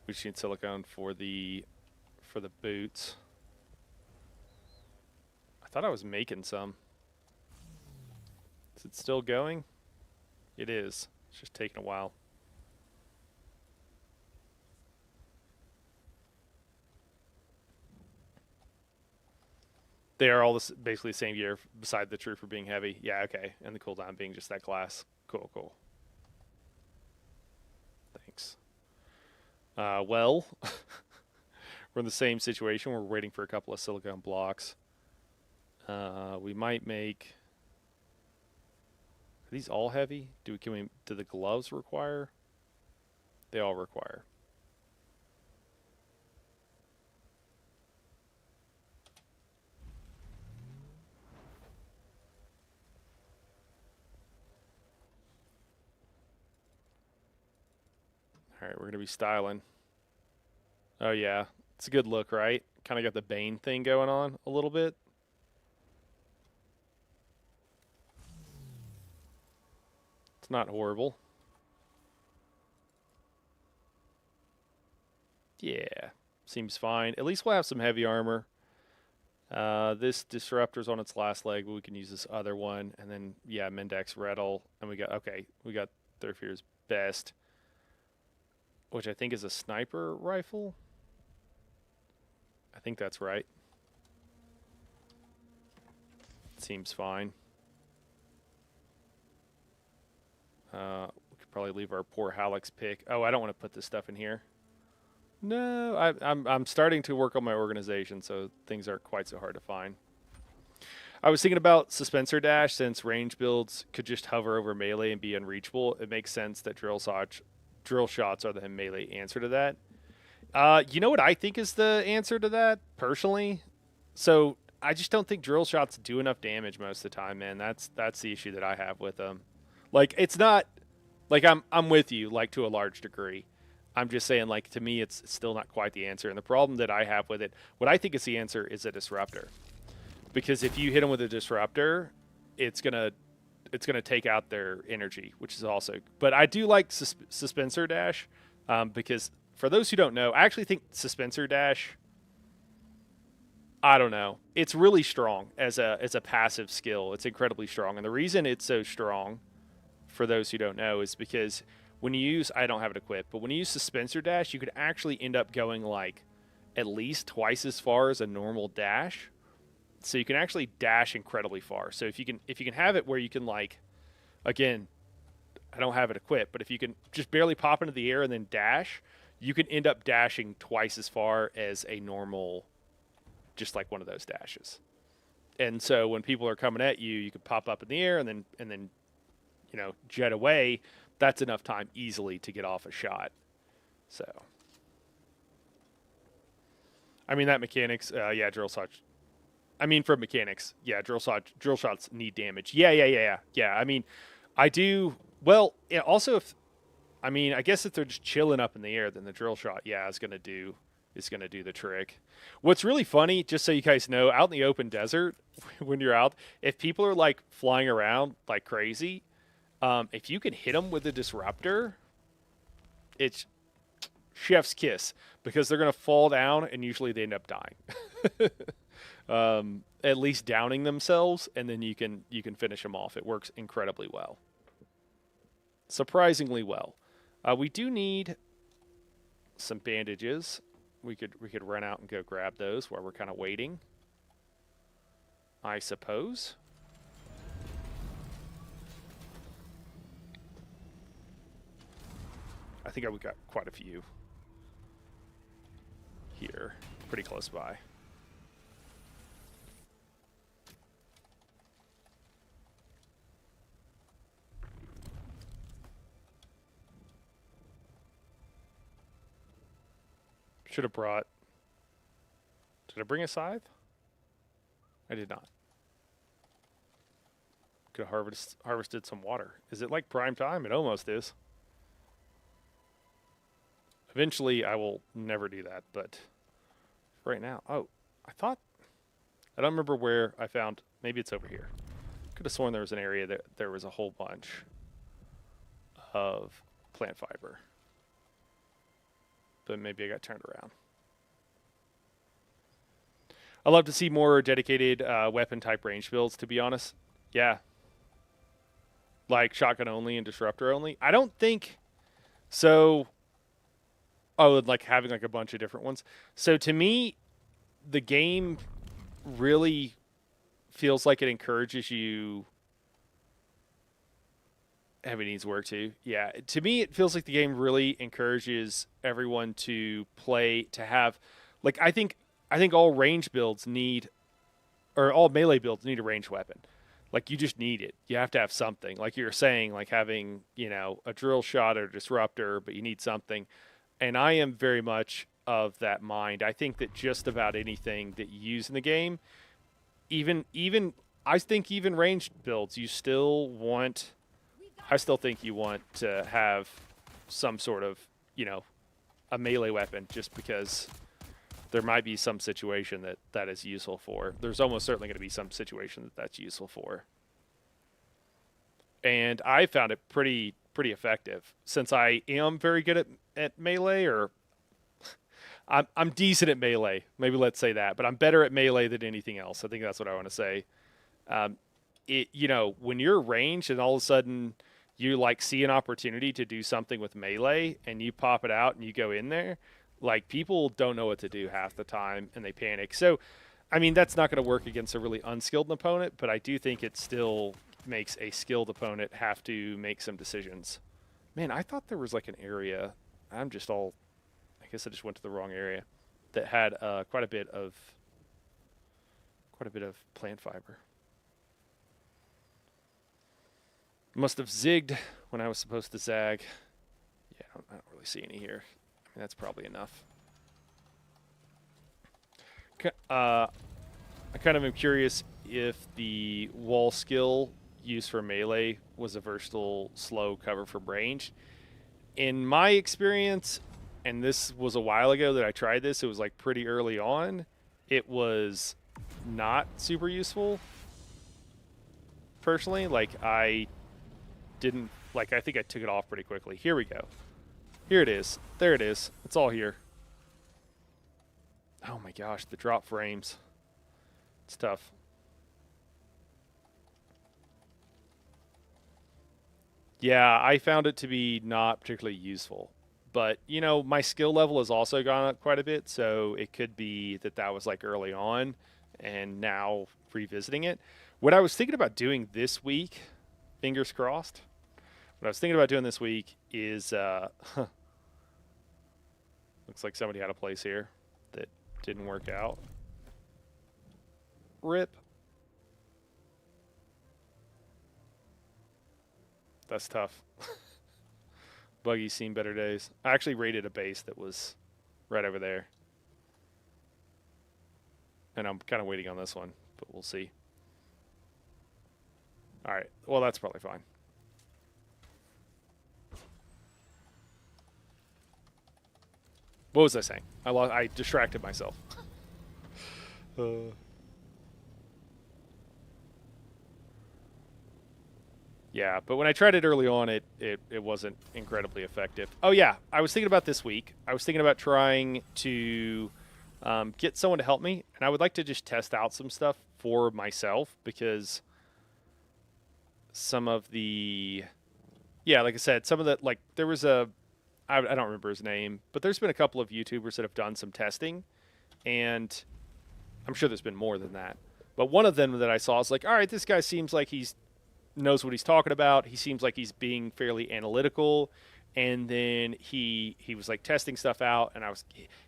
we just need silicone for the boots. I thought I was making some. Is it still going? It is. It's just taking a while. They are all basically the same gear, beside the trooper being heavy. Yeah, okay. And the cooldown being just that glass. Cool, cool. Thanks. Well, we're in the same situation. We're waiting for a couple of silicone blocks. We might make... Are these all heavy? Do the gloves require? They all require. All right, we're going to be styling. Oh, yeah. It's a good look, right? Kind of got the Bane thing going on a little bit. It's not horrible. Yeah, seems fine. At least we'll have some heavy armor. This disruptor's on its last leg, but we can use this other one. And then, yeah, Mendax Rettle. And we got Thurfear's Best, which I think is a sniper rifle. I think that's right. Seems fine. We could probably leave our poor Halleck's pick. Oh, I don't want to put this stuff in here. No, I'm starting to work on my organization, so things aren't quite so hard to find. I was thinking about Suspensor Dash, since range builds could just hover over melee and be unreachable. It makes sense that drill shots are the melee answer to that. You know what I think is the answer to that, personally? So I just don't think drill shots do enough damage most of the time, man. That's the issue that I have with them. Like, it's not like I'm with you, like, to a large degree. I'm just saying, like, to me, it's still not quite the answer. And the problem that I have with it, what I think is the answer, is a disruptor. Because if you hit them with a disruptor, it's gonna take out their energy, which is also. But I do like Suspensor Dash, because for those who don't know, I actually think Suspensor Dash, I don't know, it's really strong as a passive skill. It's incredibly strong, and the reason it's so strong, for those who don't know, is because when you use, I don't have it equipped, but when you use Suspensor Dash, you could actually end up going like at least twice as far as a normal dash. So you can actually dash incredibly far. So if you can have it where you can, like, again, I don't have it equipped, but if you can just barely pop into the air and then dash, you can end up dashing twice as far as a normal, just like one of those dashes. And so when people are coming at you, you can pop up in the air and then jet away. That's enough time easily to get off a shot. So, I mean, that mechanics, yeah, drill shots. I mean, for mechanics, yeah, drill shots need damage. Yeah. I mean, I do. Well, yeah, also, I guess if they're just chilling up in the air, then the drill shot, yeah, is gonna do the trick. What's really funny, just so you guys know, out in the open desert, when you're out, if people are like flying around like crazy, if you can hit them with a disruptor, it's chef's kiss because they're going to fall down and usually they end up dying. At least downing themselves, and then you can finish them off. It works incredibly well, surprisingly well. We do need some bandages. We could run out and go grab those while we're kind of waiting, I suppose. I think we got quite a few here, pretty close by. Should have brought... Did I bring a scythe? I did not. Could have harvested some water. Is it like prime time? It almost is. Eventually, I will never do that, but right now... Oh, I thought... I don't remember where I found... Maybe it's over here. Could have sworn there was an area that there was a whole bunch of plant fiber. But maybe I got turned around. I'd love to see more dedicated weapon type range builds, to be honest. Yeah. Like shotgun only and disruptor only. I don't think so. Oh, like having like a bunch of different ones. So to me, the game really feels like it encourages you. Heavy needs work too. Yeah, to me, it feels like the game really encourages everyone to play, to have, like, I think all range builds need, or all melee builds need a ranged weapon. Like, you just need it. You have to have something. Like you were saying, like having, a drill shot or disruptor, but you need something. And I am very much of that mind. I think that just about anything that you use in the game, even I think even ranged builds, I still think you want to have some sort of, a melee weapon, just because there might be some situation that is useful for. There's almost certainly going to be some situation that's useful for. And I found it pretty effective, since I am very good at melee, or I'm decent at melee. Maybe let's say that, but I'm better at melee than anything else. I think that's what I want to say. When you're ranged and all of a sudden you like see an opportunity to do something with melee and you pop it out and you go in there, like, people don't know what to do half the time and they panic. So, I mean, that's not going to work against a really unskilled opponent, but I do think it still makes a skilled opponent have to make some decisions. Man, I thought there was like an area. I guess I just went to the wrong area that had quite a bit of plant fiber. Must have zigged when I was supposed to zag. Yeah, I don't really see any here. I mean, that's probably enough. I kind of am curious if the wall skill used for melee was a versatile slow cover from range. In my experience, and this was a while ago that I tried this, it was like pretty early on, it was not super useful. Personally, I think I took it off pretty quickly. Here we go. Here it is. There it is. It's all here. Oh my gosh, the drop frames. It's tough. Yeah, I found it to be not particularly useful. But, my skill level has also gone up quite a bit, so it could be that was like early on, and now revisiting it. What I was thinking about doing this week, fingers crossed, what I was thinking about doing this week is, looks like somebody had a place here that didn't work out. RIP. That's tough. Buggy's seen better days. I actually raided a base that was right over there. And I'm kind of waiting on this one, but we'll see. All right. Well, that's probably fine. What was I saying? I distracted myself. Yeah, but when I tried it early on, it wasn't incredibly effective. Oh yeah, I was thinking about this week. I was thinking about trying to get someone to help me, and I would like to just test out some stuff for myself because some of the yeah, like I said, some of the like there was a I don't remember his name, but there's been a couple of YouTubers that have done some testing, and I'm sure there's been more than that. But one of them that I saw is like, all right, this guy seems like he's knows what he's talking about. He seems like he's being fairly analytical. And then he was like testing stuff out, and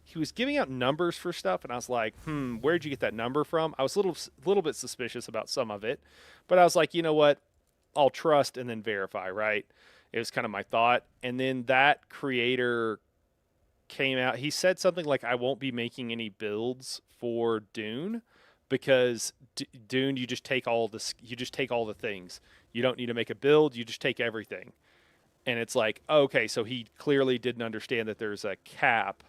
he was giving out numbers for stuff, and I was like, where'd you get that number from? I was a little bit suspicious about some of it, but I was like, you know what? I'll trust and then verify, right? It was kind of my thought. And then that creator came out. He said something like, "I won't be making any builds for Dune because Dune, you just take all this, you just take all the things. You don't need to make a build. You just take everything." And it's like, okay, so he clearly didn't understand that there's a cap,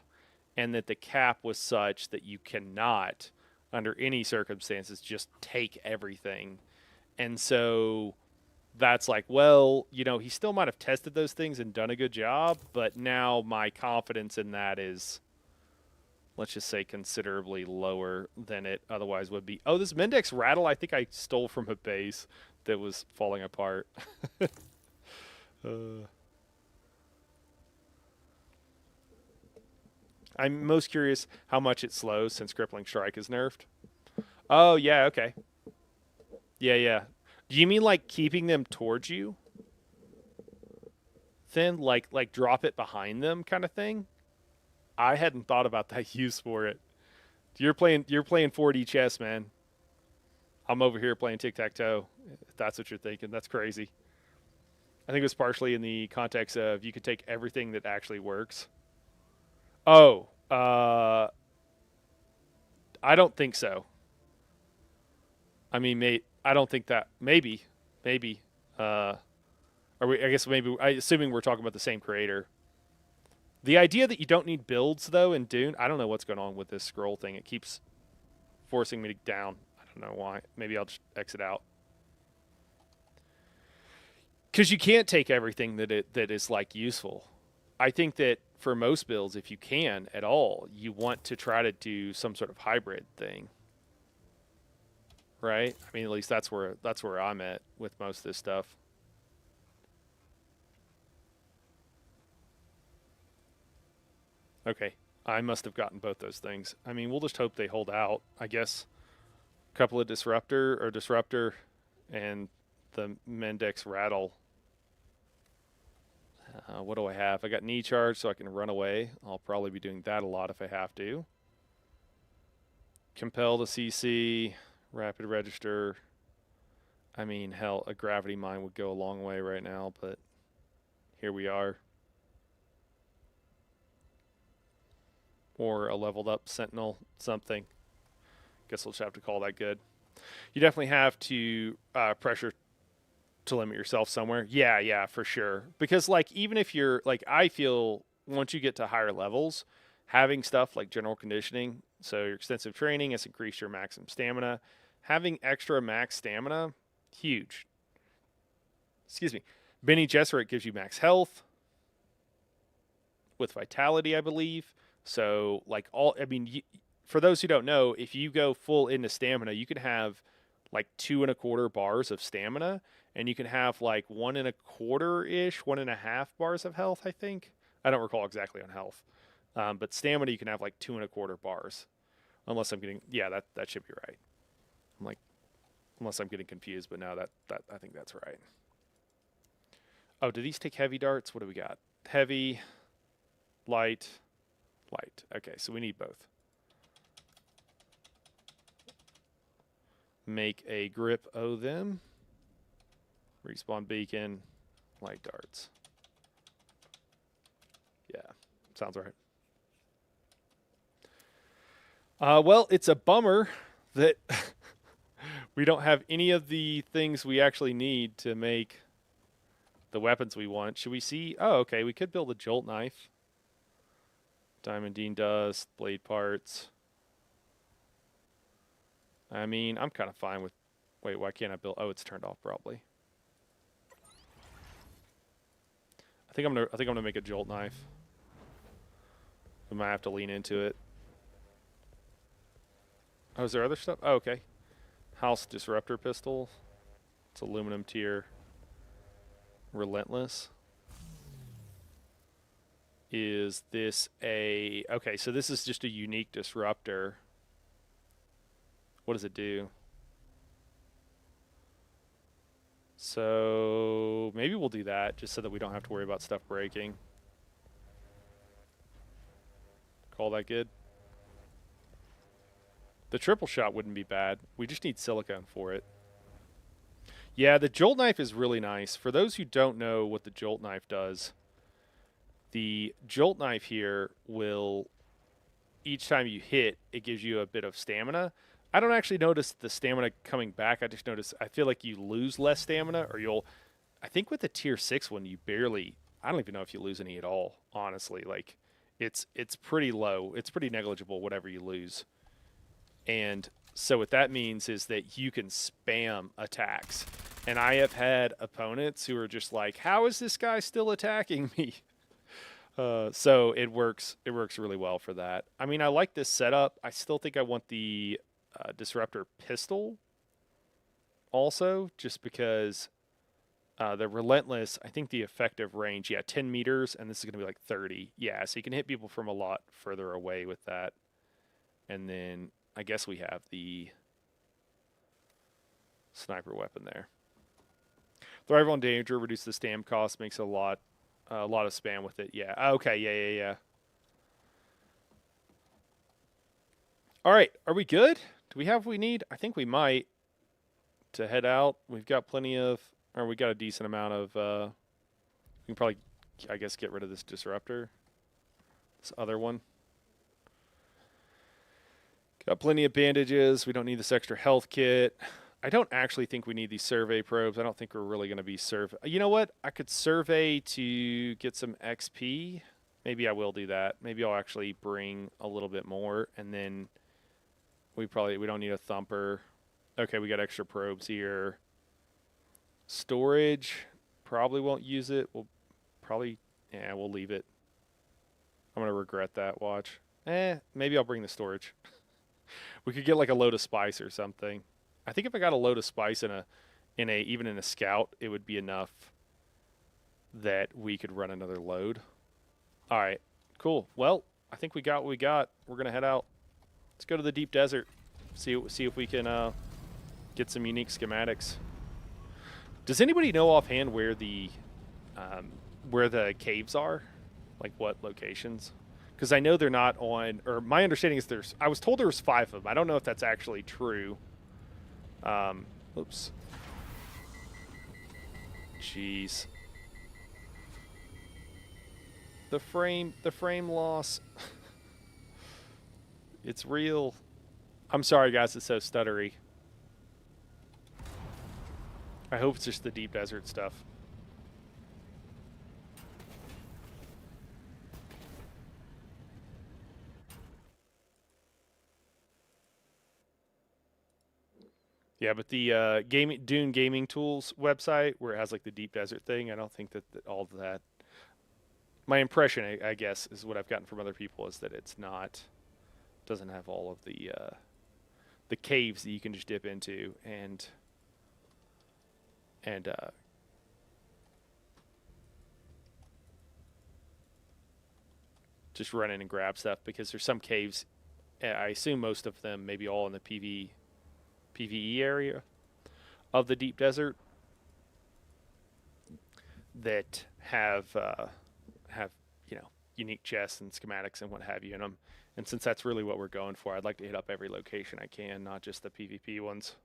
and that the cap was such that you cannot, under any circumstances, just take everything. And so that's like, well, he still might have tested those things and done a good job, but now my confidence in that is, let's just say, considerably lower than it otherwise would be. Oh, this Mendex rattle, I think I stole from a base that was falling apart. uh, I'm most curious how much it slows since Crippling Strike is nerfed. Oh, yeah, okay. Yeah, yeah. Do you mean like keeping them towards you? Then like drop it behind them kind of thing? I hadn't thought about that use for it. You're playing 4D chess, man. I'm over here playing tic tac toe. If that's what you're thinking, that's crazy. I think it was partially in the context of you could take everything that actually works. Oh, I don't think so. I mean, mate, I don't think that. Maybe. Uh, are we? I guess maybe. Assuming we're talking about the same creator. The idea that you don't need builds though in Dune, I don't know what's going on with this scroll thing. It keeps forcing me down. I don't know why. Maybe I'll just exit out. Because you can't take everything that is like useful. I think that for most builds, if you can at all, you want to try to do some sort of hybrid thing, right? I mean, at least that's where I'm at with most of this stuff. Okay, I must have gotten both those things. I mean, we'll just hope they hold out. I guess a couple of disruptor, and the Mendex rattle. What do I have? I got knee charge, so I can run away. I'll probably be doing that a lot if I have to. Compel the CC, rapid register. I mean, hell, a gravity mine would go a long way right now, but here we are. Or a leveled up sentinel, something. Guess we'll just have to call that good. You definitely have to pressure to limit yourself somewhere. Yeah, yeah, for sure. Because like even if you're like I feel once you get to higher levels, having stuff like general conditioning, so your extensive training has increased your maximum stamina. Having extra max stamina, huge. Excuse me. Benny Gesserit gives you max health with vitality, I believe. So like I mean, for those who don't know, if you go full into stamina, you can have like 2.25 bars of stamina, and you can have like 1.25 ish, 1.5 bars of health. I think I don't recall exactly on health, but stamina you can have like 2.25 bars, unless I'm getting that should be right. I'm like unless I'm getting confused, but no, that I think that's right. Oh, do these take heavy darts? What do we got? Heavy, light, light. Okay, so we need both. Make a grip O them. Respawn beacon, light darts. Yeah, sounds right. Well, it's a bummer that we don't have any of the things we actually need to make the weapons we want. Should we see? Oh, okay, we could build a jolt knife. Diamondine dust, blade parts. I mean, I'm kind of fine with. Wait, why can't I build? Oh, it's turned off probably. I think I'm gonna make a jolt knife. We might have to lean into it. Oh, is there other stuff? Oh, okay. House disruptor pistol. It's aluminum tier. Relentless. Is this a... Okay, so this is just a unique disruptor. What does it do? So maybe we'll do that just so that we don't have to worry about stuff breaking. Call that good? The triple shot wouldn't be bad. We just need silicone for it. Yeah, the jolt knife is really nice. For those who don't know what the jolt knife does, the jolt knife here will, each time you hit, it gives you a bit of stamina. I don't actually notice the stamina coming back. I just notice, I feel like you lose less stamina, or you'll, I think with the tier 6 one, you barely, I don't even know if you lose any at all, honestly. Like, it's pretty low. It's pretty negligible, whatever you lose. And so what that means is that you can spam attacks. And I have had opponents who are just like, how is this guy still attacking me? So it works really well for that. I mean, I like this setup. I still think I want the disruptor pistol also, just because the relentless, I think the effective range, 10 meters, and this is going to be like 30. Yeah, so you can hit people from a lot further away with that. And then I guess we have the sniper weapon there. Thrive on danger, reduce the stam cost, makes a lot of spam with it. Yeah. Okay. Yeah. All right. Are we good? Do we have what we need? I think we might to head out. We've got plenty of, or we got a decent amount of, we can probably, I guess, get rid of this disruptor. This other one. Got plenty of bandages. We don't need this extra health kit. I don't actually think we need these survey probes. I don't think we're really going to be You know what? I could survey to get some XP. Maybe I will do that. Maybe I'll actually bring a little bit more, and then we don't need a thumper. Okay, we got extra probes here. Storage, probably won't use it. We'll leave it. I'm going to regret that, watch. Maybe I'll bring the storage. We could get like a load of spice or something. I think if I got a load of spice even in a scout, it would be enough that we could run another load. All right, cool. Well, I think we got what we got. We're gonna head out. Let's go to the deep desert. See if we can get some unique schematics. Does anybody know offhand where the caves are? Like what locations? Because I know they're not on, or my understanding is I was told there was 5 of them. I don't know if that's actually true. Oops. Jeez. The frame loss. It's real. I'm sorry, guys. It's so stuttery. I hope it's just the deep desert stuff. Yeah, but the Dune Gaming Tools website, where it has like the deep desert thing, I don't think that all of that. My impression, I guess, is what I've gotten from other people is that it's doesn't have all of the caves that you can just dip into and just run in and grab stuff, because there's some caves. I assume most of them, maybe all in the PvE area of the deep desert, that have unique chests and schematics and what have you in them. And since that's really what we're going for, I'd like to hit up every location I can, not just the PvP ones.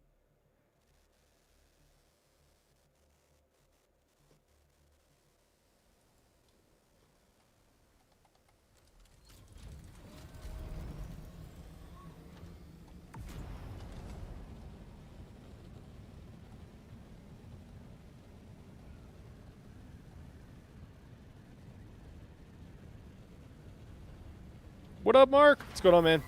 What up, Mark? What's going on, man?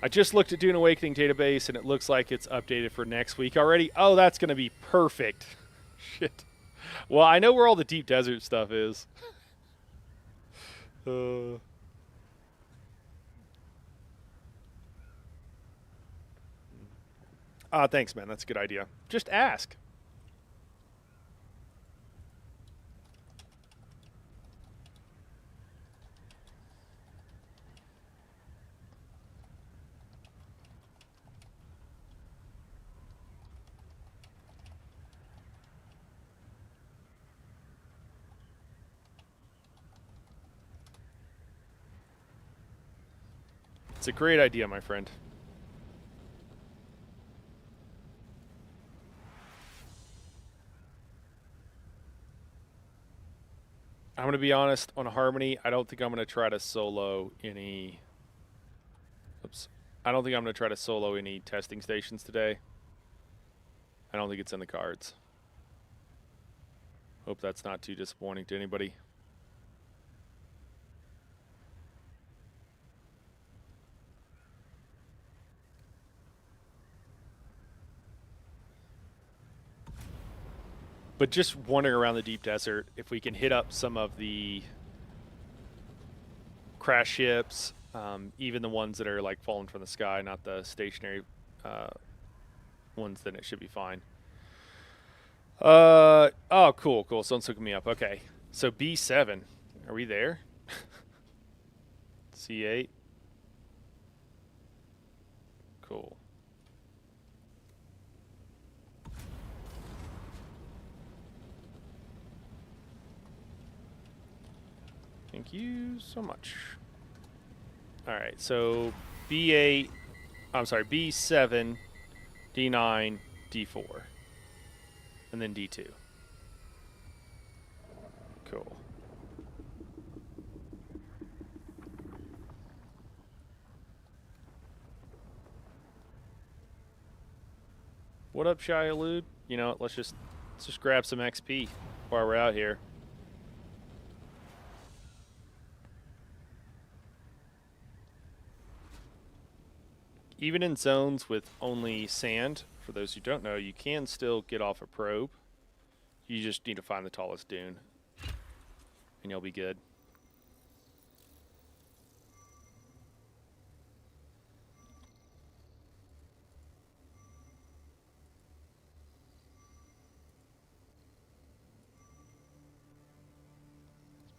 I just looked at Dune Awakening database, and it looks like it's updated for next week already. Oh, that's going to be perfect. Shit. Well, I know where all the deep desert stuff is. Uh, thanks, man. That's a good idea. Just ask. It's a great idea, my friend. I'm going to be honest on Harmony. I don't think I'm going to try to solo any. Oops. I don't think I'm going to try to solo any testing stations today. I don't think it's in the cards. Hope that's not too disappointing to anybody. But just wandering around the deep desert, if we can hit up some of the crash ships, even the ones that are like falling from the sky, not the stationary ones, then it should be fine. Oh, cool. Someone's hooking me up. Okay, so B7, are we there? C8, cool. Thank you so much. All right, so B8, I'm sorry, B7, D9, D4, and then D2. Cool. What up, Shy Elude? You know, let's just grab some XP while we're out here. Even in zones with only sand, for those who don't know, you can still get off a probe. You just need to find the tallest dune, and you'll be good.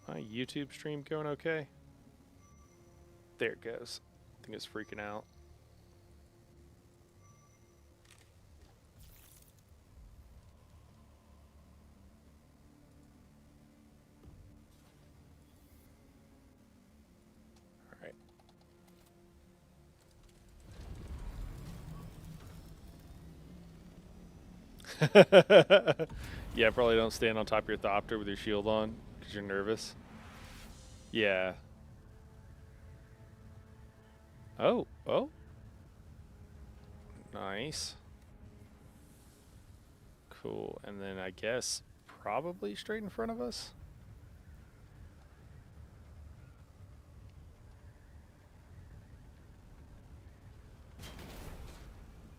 My YouTube stream going okay? There it goes. I think it's freaking out. Yeah, probably don't stand on top of your thopter with your shield on because you're nervous. Yeah. Oh. Nice. Cool. And then I guess probably straight in front of us.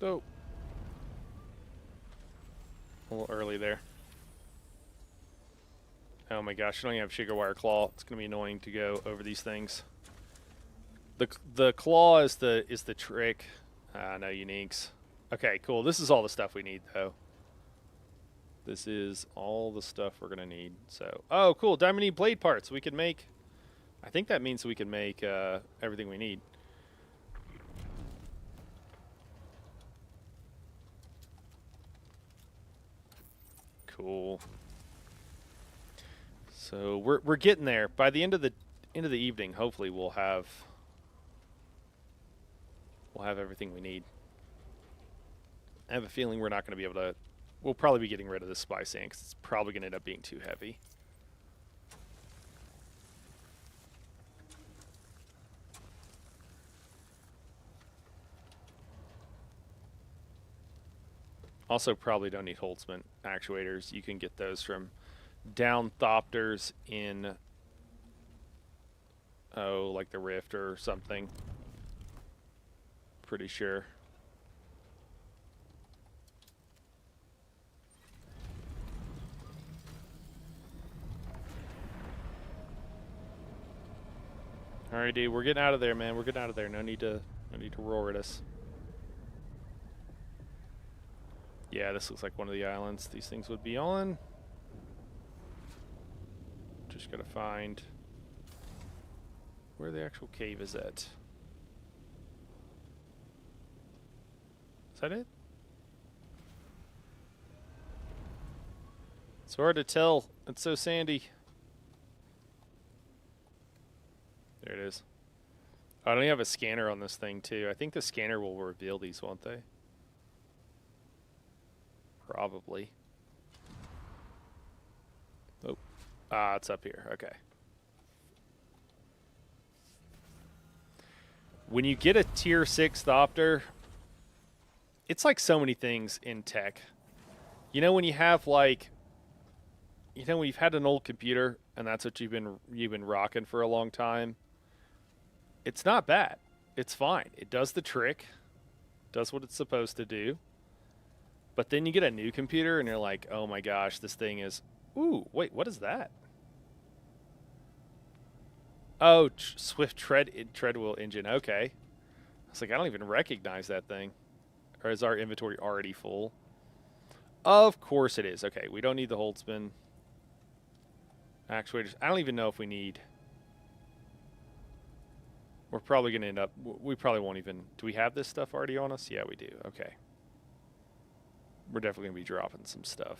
Oh. A little early there. Oh my gosh, I don't even have Sugar Wire Claw. It's gonna be annoying to go over these things. The claw is the trick. No uniques. Okay, cool. This is all the stuff we need though. This is all the stuff we're gonna need. So, oh, cool. Diamond blade parts. We can make. I think that means we can make everything we need. Cool. So we're getting there. By the end of the evening, hopefully we'll have everything we need. I have a feeling we're not going to be able to. We'll probably be getting rid of this spy sand because it's probably going to end up being too heavy. Also, probably don't need Holtzman actuators. You can get those from down thopters in, like the Rift or something. Pretty sure. All right, dude, we're getting out of there, man. We're getting out of there. No need to roar at us. Yeah, this looks like one of the islands these things would be on. Just gotta find where the actual cave is at. Is that it? It's hard to tell. It's so sandy. There it is. I don't even have a scanner on this thing, too. I think the scanner will reveal these, won't they? Probably. Oh. Ah, it's up here. Okay. When you get a tier 6 Thopter, it's like so many things in tech. You know when you have like, you know when you've had an old computer and that's what you've been rocking for a long time, it's not bad. It's fine. It does the trick, does what it's supposed to do. But then you get a new computer and you're like, oh my gosh, this thing is, ooh, wait, what is that? Oh, Swift treadwheel engine. Okay. I was like, I don't even recognize that thing. Or is our inventory already full? Of course it is. Okay, we don't need the Holtzman. Actuators. I don't even know if we need. We're probably going to end up. We probably won't even. Do we have this stuff already on us? Yeah, we do. Okay. We're definitely going to be dropping some stuff.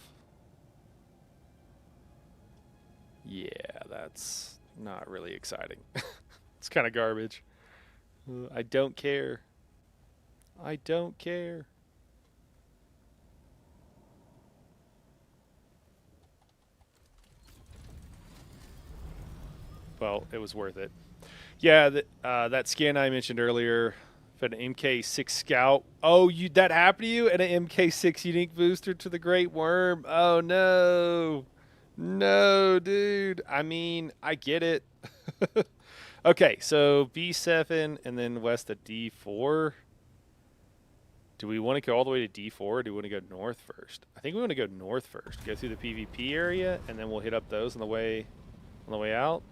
Yeah, that's not really exciting. It's kind of garbage. I don't care. I don't care. Well, it was worth it. Yeah, that skin I mentioned earlier, an MK6 Scout. Oh, that happened to you? And an MK6 unique booster to the Great Worm. Oh, no. No, dude. I mean, I get it. Okay, so B7 and then west of D4. Do we want to go all the way to D4 or do we want to go north first? I think we want to go north first. Go through the PvP area and then we'll hit up those on the way out.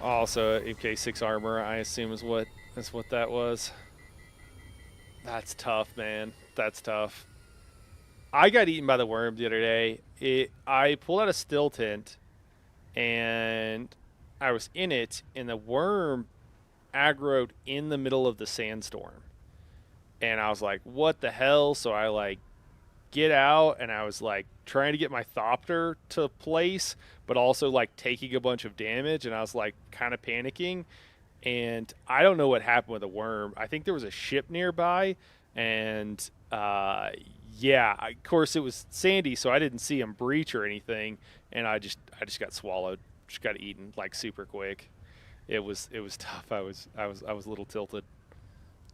Also, MK6 armor, I assume is what that was. That's tough, man. That's tough. I got eaten by the worm the other day. I pulled out a still tent, and I was in it, and the worm aggroed in the middle of the sandstorm. And I was like, what the hell? So I, like, get out, and I was, like, trying to get my Thopter to place, but also, like, taking a bunch of damage, and I was, like, kind of panicking. And I don't know what happened with the worm. I think there was a ship nearby, and yeah, of course it was sandy, so I didn't see him breach or anything, and I just got swallowed, just got eaten like super quick. It was tough. I was a little tilted.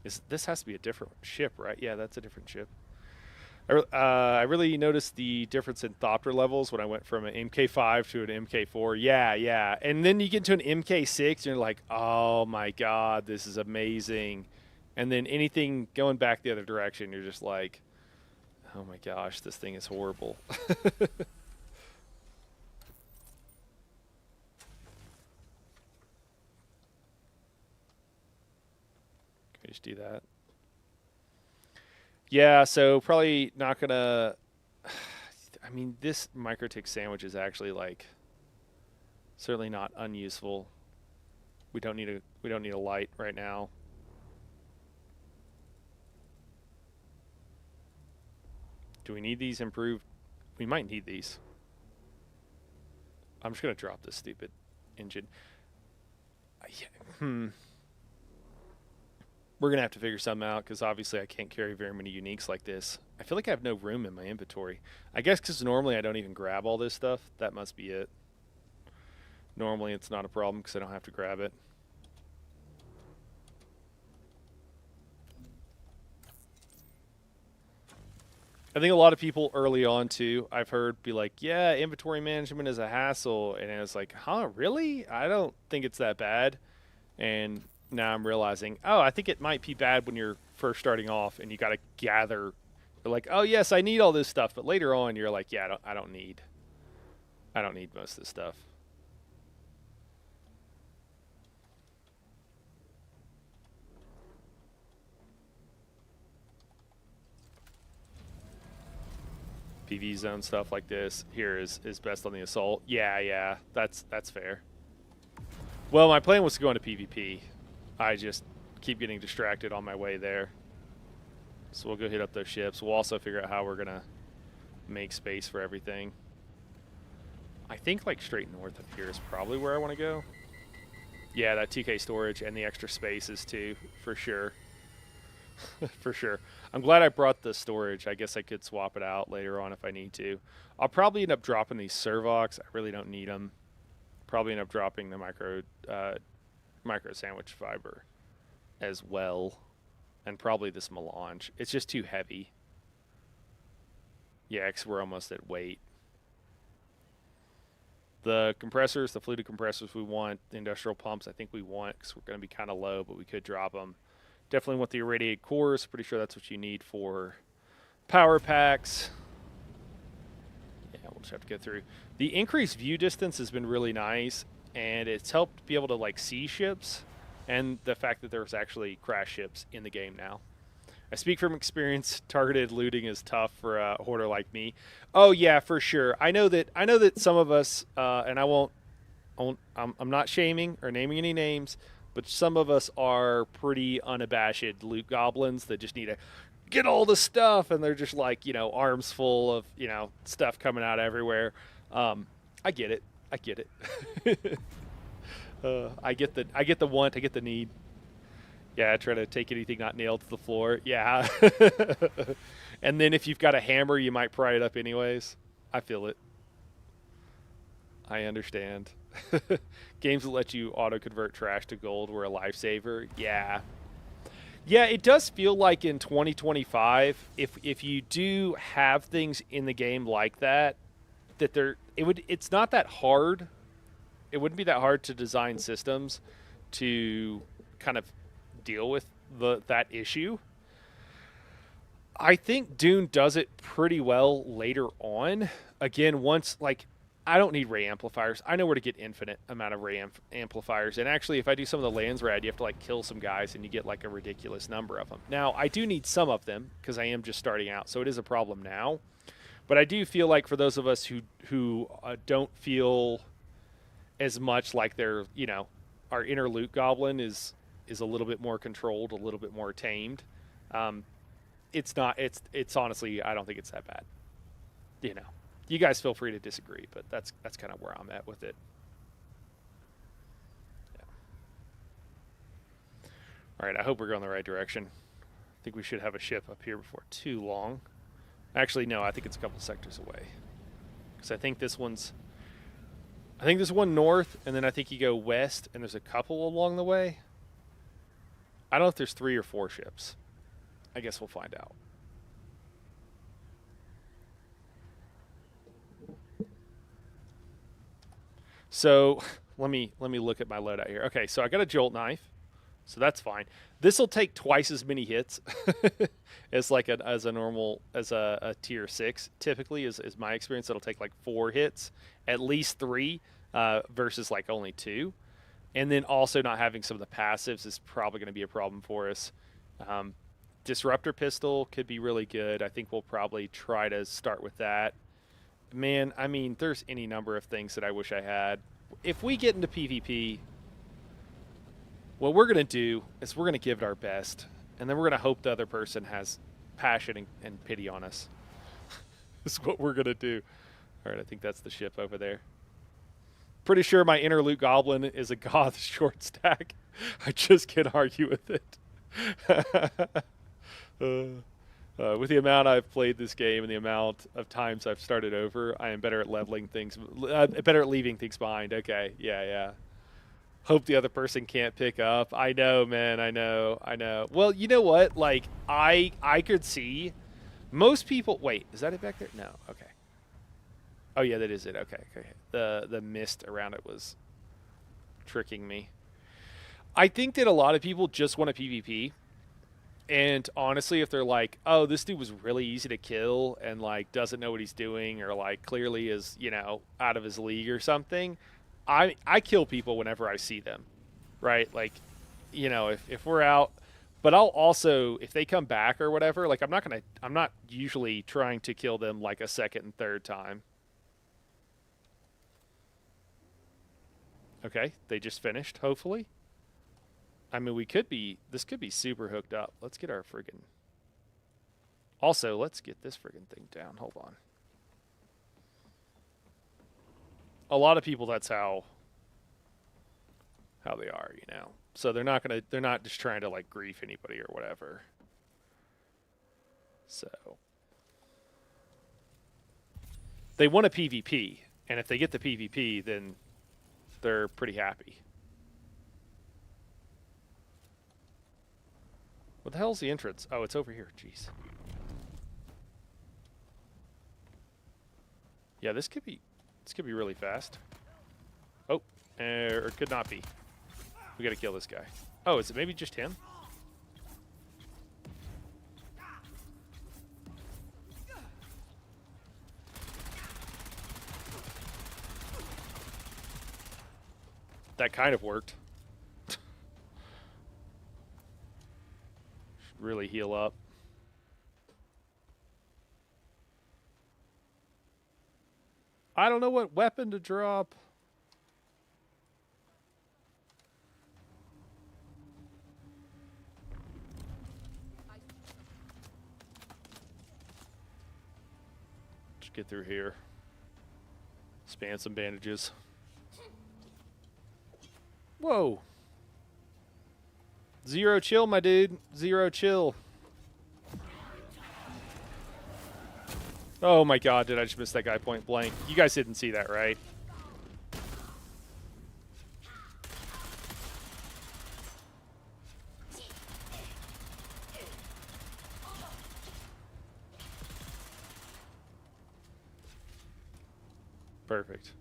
This has to be a different ship, right? Yeah, that's a different ship. I really noticed the difference in Thopter levels when I went from an MK5 to an MK4. Yeah. And then you get to an MK6 and you're like, oh my God, this is amazing. And then anything going back the other direction, you're just like, oh my gosh, this thing is horrible. Can we just do that? Yeah, so probably not gonna. I mean, this microtick sandwich is actually like certainly not unuseful. We don't need a light right now. Do we need these improved? We might need these. I'm just gonna drop this stupid engine. Yeah, We're going to have to figure something out because obviously I can't carry very many uniques like this. I feel like I have no room in my inventory. I guess because normally I don't even grab all this stuff. That must be it. Normally it's not a problem because I don't have to grab it. I think a lot of people early on too, I've heard be like, yeah, inventory management is a hassle. And I was like, huh, really? I don't think it's that bad. And now I'm realizing, oh, I think it might be bad when you're first starting off and you got to gather. You're like, oh, yes, I need all this stuff. But later on, you're like, yeah, I don't need. I don't need most of this stuff. PV zone stuff like this here is best on the assault. Yeah, that's fair. Well, my plan was to go into PvP. I just keep getting distracted on my way there. So we'll go hit up those ships. We'll also figure out how we're gonna make space for everything. I think like straight north of here is probably where I want to go. Yeah, that TK storage and the extra spaces too, for sure. For sure. I'm glad I brought the storage. I guess I could swap it out later on if I need to. I'll probably end up dropping these Servox. I really don't need them. Probably end up dropping the micro sandwich fiber as well. And probably this melange. It's just too heavy. Yeah, because we're almost at weight. The compressors, the fluted compressors we want. The industrial pumps I think we want because we're going to be kind of low, but we could drop them. Definitely want the irradiated cores. Pretty sure that's what you need for power packs. Yeah, we'll just have to go through. The increased view distance has been really nice, and it's helped be able to like see ships, and the fact that there's actually crash ships in the game now. I speak from experience. Targeted looting is tough for a hoarder like me. Oh yeah, for sure. I know that some of us, and I'm not shaming or naming any names, but some of us are pretty unabashed loot goblins that just need to get all the stuff, and they're just like, arms full of, stuff coming out everywhere. I get it. I get it. I get the want. I get the need. Yeah, try to take anything not nailed to the floor. Yeah. And then if you've got a hammer, you might pry it up anyways. I feel it. I understand. Games that let you auto-convert trash to gold were a lifesaver. Yeah. Yeah, it does feel like in 2025, if you do have things in the game like that, it's not that hard. It wouldn't be that hard to design systems to kind of deal with that issue. I think Dune does it pretty well later on. Again, once I don't need ray amplifiers. I know where to get infinite amount of ray amplifiers. And actually, if I do some of the lands rad, you have to kill some guys and you get a ridiculous number of them. Now, I do need some of them because I am just starting out, so it is a problem now. But I do feel like for those of us who don't feel as much like they're, our inner loot goblin is a little bit more controlled, a little bit more tamed. It's honestly, I don't think it's that bad. You guys feel free to disagree, but that's kind of where I'm at with it. Yeah. All right, I hope we're going the right direction. I think we should have a ship up here before too long. Actually, no, I think it's a couple sectors away. Because I think this one north, and then I think you go west, and there's a couple along the way. I don't know if there's 3 or 4 ships. I guess we'll find out. So let me look at my loadout here. Okay, so I got a jolt knife, so that's fine. This will take twice as many hits as a tier 6. Typically, is my experience. It'll take 4 hits, at least 3, versus only 2. And then also not having some of the passives is probably going to be a problem for us. Disruptor pistol could be really good. I think we'll probably try to start with that. Man, I mean, there's any number of things that I wish I had. If we get into PvP, what we're going to do is we're going to give it our best, and then we're going to hope the other person has passion and pity on us. That's what we're going to do. All right, I think that's the ship over there. Pretty sure my inner loot goblin is a goth short stack. I just can't argue with it. With the amount I've played this game and the amount of times I've started over, I am better at leveling things, better at leaving things behind. Okay, yeah. Hope the other person can't pick up. I know, man. I know. Well, you know what? I could see most people. Wait, is that it back there? No. Okay. Oh yeah, that is it. Okay. The mist around it was tricking me. I think that a lot of people just want a PvP. And honestly, if they're like, "Oh, this dude was really easy to kill and like doesn't know what he's doing or like clearly is, out of his league or something," I kill people whenever I see them, right? Like, if we're out, but I'll also if they come back or whatever, like I'm not usually trying to kill them like a second and third time. Okay, they just finished, hopefully. I mean, this could be super hooked up. Let's get our friggin' Also, let's get this friggin' thing down. Hold on. A lot of people, that's how they are, So they're not just trying to like grief anybody or whatever. So they want a PvP, and if they get the PvP, then they're pretty happy. What the hell's the entrance? Oh, it's over here. Jeez. Yeah, this could be really fast. Oh, or it could not be. We gotta kill this guy. Oh, is it maybe just him? That kind of worked. Should really heal up. I don't know what weapon to drop. Just get through here. Span some bandages. Whoa. Zero chill, my dude. Zero chill. Oh my god, did I just miss that guy point blank? You guys didn't see that, right? Perfect.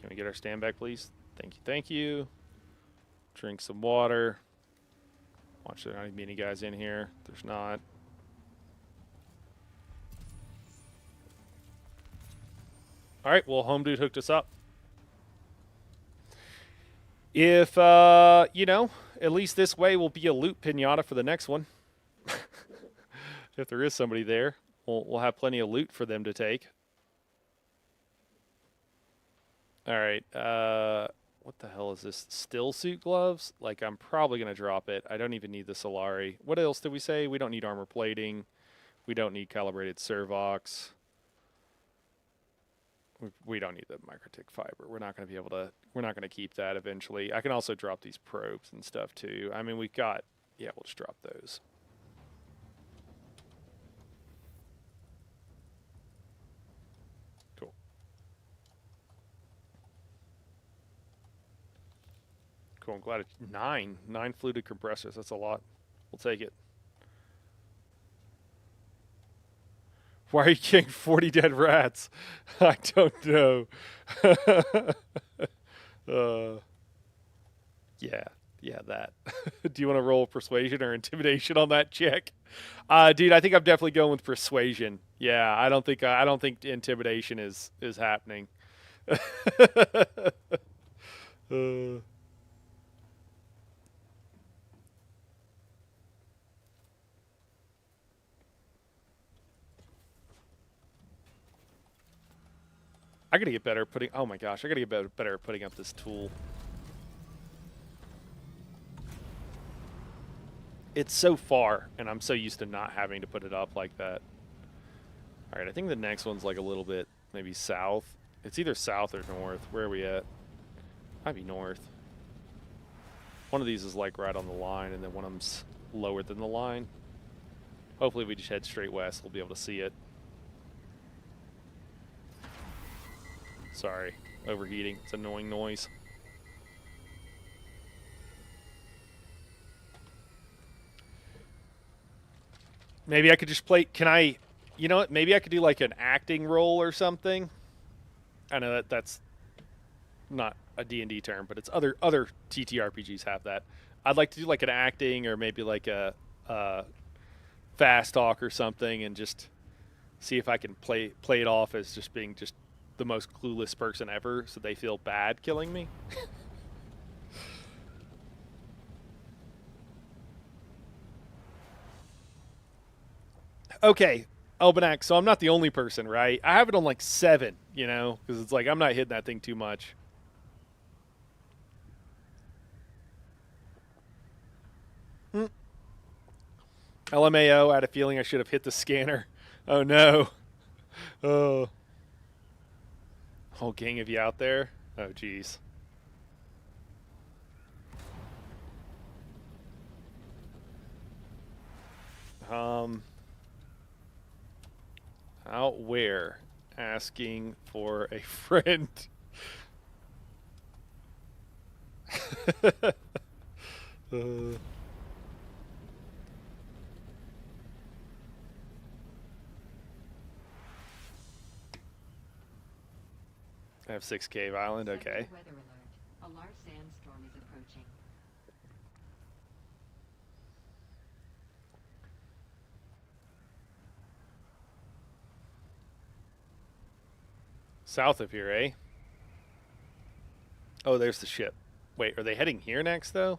Can we get our stand back, please? Thank you, thank you. Drink some water. Watch there not even be any guys in here. There's not. All right, well, home dude hooked us up. If, at least this way will be a loot pinata for the next one. If there is somebody there, we'll have plenty of loot for them to take. All right, what the hell is this? Still suit gloves? Like, I'm probably going to drop it. I don't even need the Solari. What else did we say? We don't need armor plating. We don't need calibrated servox. We don't need the microtic fiber. We're not going to be able to, we're not going to keep that eventually. I can also drop these probes and stuff too. I mean, we've got, yeah, we'll just drop those. Cool. Cool, I'm glad it's nine fluted compressors. That's a lot. We'll take it. Why are you killing 40 dead rats? I don't know. Yeah, that. Do you want to roll persuasion or intimidation on that check? Dude, I think I'm definitely going with persuasion. Yeah, I don't think intimidation is happening. I gotta get better at putting. Oh my gosh, I gotta get better at putting up this tool. It's so far, and I'm so used to not having to put it up like that. All right, I think the next one's like a little bit maybe south. It's either south or north. Where are we at? Might be north. One of these is like right on the line, and then one of them's lower than the line. Hopefully, we just head straight west. We'll be able to see it. Sorry, overheating. It's annoying noise. Maybe I could just play. Can I? You know what? Maybe I could do like an acting role or something. I know that's not a D&D term, but it's other TTRPGs have that. I'd like to do like an acting or maybe like a fast talk or something, and just see if I can play it off as just being just the most clueless person ever, so they feel bad killing me. Okay, Albanak. So I'm not the only person, right? I have it on like 7, because it's like I'm not hitting that thing too much. Hmm. LMAO. I had a feeling I should have hit the scanner. Oh no. Oh, whole gang of you out there. Oh geez. Um, out where? Asking for a friend. uh, I have 6 Cave Island. Okay. Weather alert. A large sandstorm is approaching. South of here, eh? Oh, there's the ship. Wait, are they heading here next, though?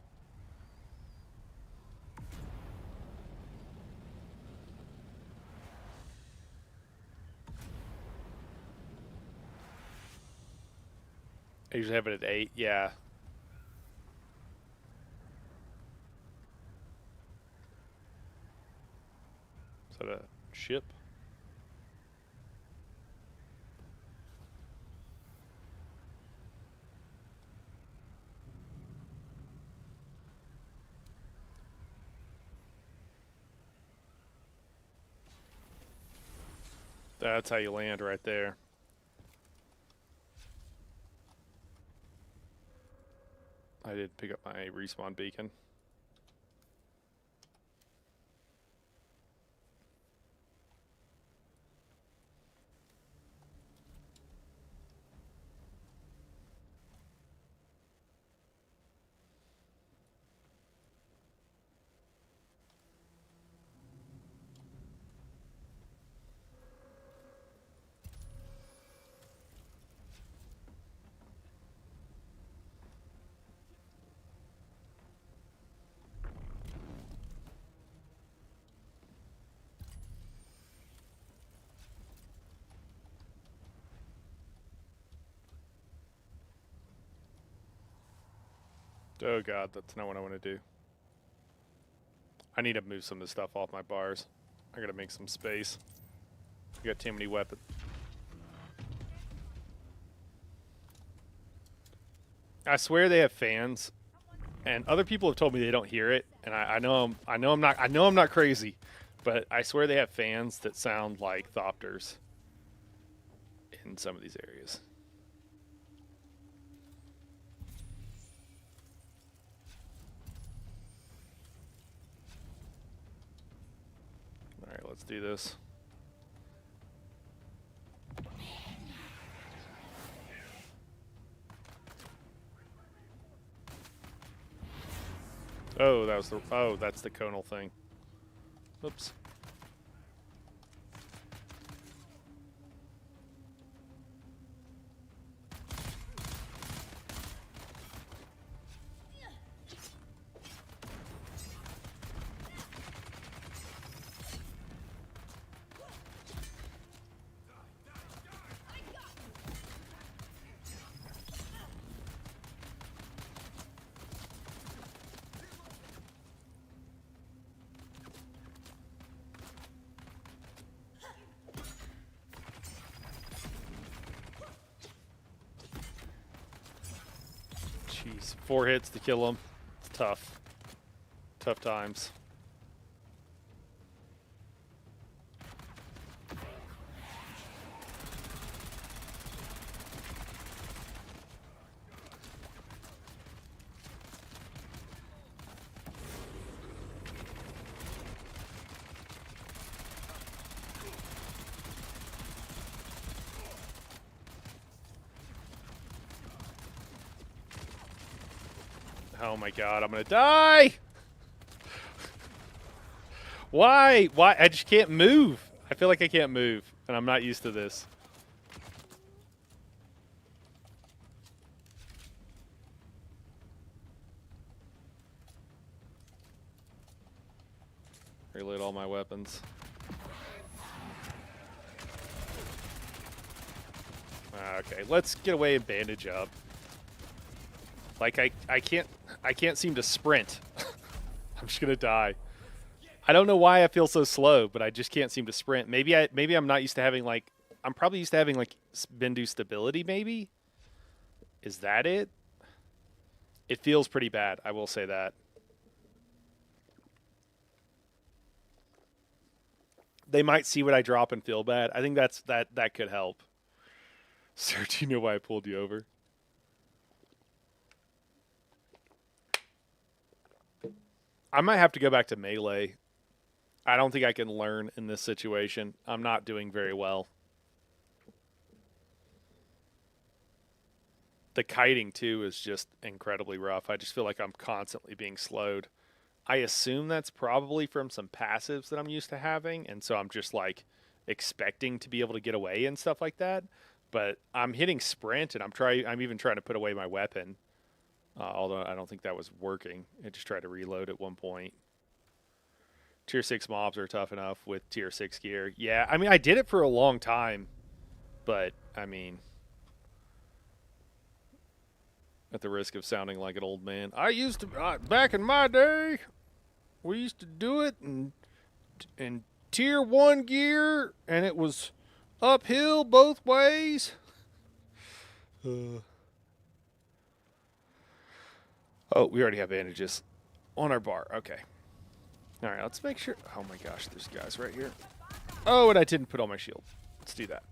I usually have it at 8. Yeah. Is that a ship? That's how you land right there. I did pick up my respawn beacon. Oh god, that's not what I want to do. I need to move some of the stuff off my bars. I gotta make some space. I got too many weapons. I swear they have fans, and other people have told me they don't hear it. And I know I'm not crazy, but I swear they have fans that sound like Thopters in some of these areas. All right, let's do this. Oh, that's the conal thing. Oops. Jeez, 4 hits to kill him. It's tough. Tough times. Oh my god, I'm gonna die! Why? Why? I just can't move. I feel like I can't move, and I'm not used to this. Reload all my weapons. Okay, let's get away and bandage up. Like I can't seem to sprint. I'm just gonna die. I don't know why I feel so slow, but I just can't seem to sprint. Maybe I'm not used to having like I'm probably used to having like Bendu stability. Maybe is that it? It feels pretty bad. I will say that. They might see what I drop and feel bad. I think that could help. Sir, do you know why I pulled you over? I might have to go back to melee. I don't think I can learn in this situation. I'm not doing very well. The kiting, too, is just incredibly rough. I just feel like I'm constantly being slowed. I assume that's probably from some passives that I'm used to having, and so I'm just, like, expecting to be able to get away and stuff like that. But I'm hitting sprint, and I'm even trying to put away my weapon. Although I don't think that was working. I just tried to reload at one point. Tier 6 mobs are tough enough with Tier 6 gear. Yeah, I mean, I did it for a long time. But, I mean, at the risk of sounding like an old man, I used to, back in my day, we used to do it in Tier 1 gear, and it was uphill both ways. Oh, we already have bandages on our bar. Okay. All right, let's make sure. Oh my gosh, there's guys right here. Oh, and I didn't put on my shield. Let's do that.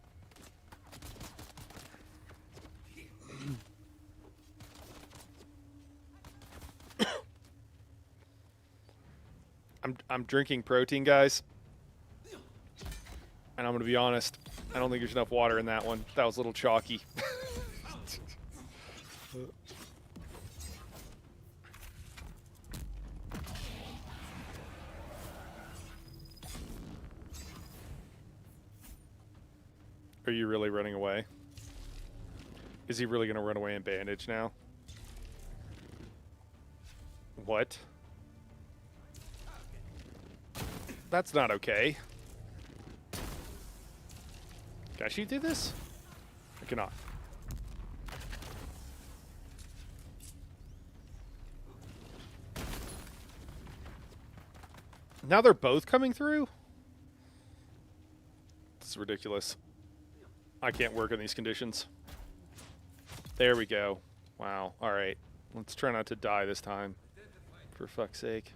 I'm drinking protein, guys. And I'm going to be honest, I don't think there's enough water in that one. That was a little chalky. Are you really running away? Is he really going to run away and bandage now? What? That's not okay. Can I shoot through this? I cannot. Now they're both coming through? This is ridiculous. I can't work in these conditions. There we go. Wow. All right. Let's try not to die this time. For fuck's sake.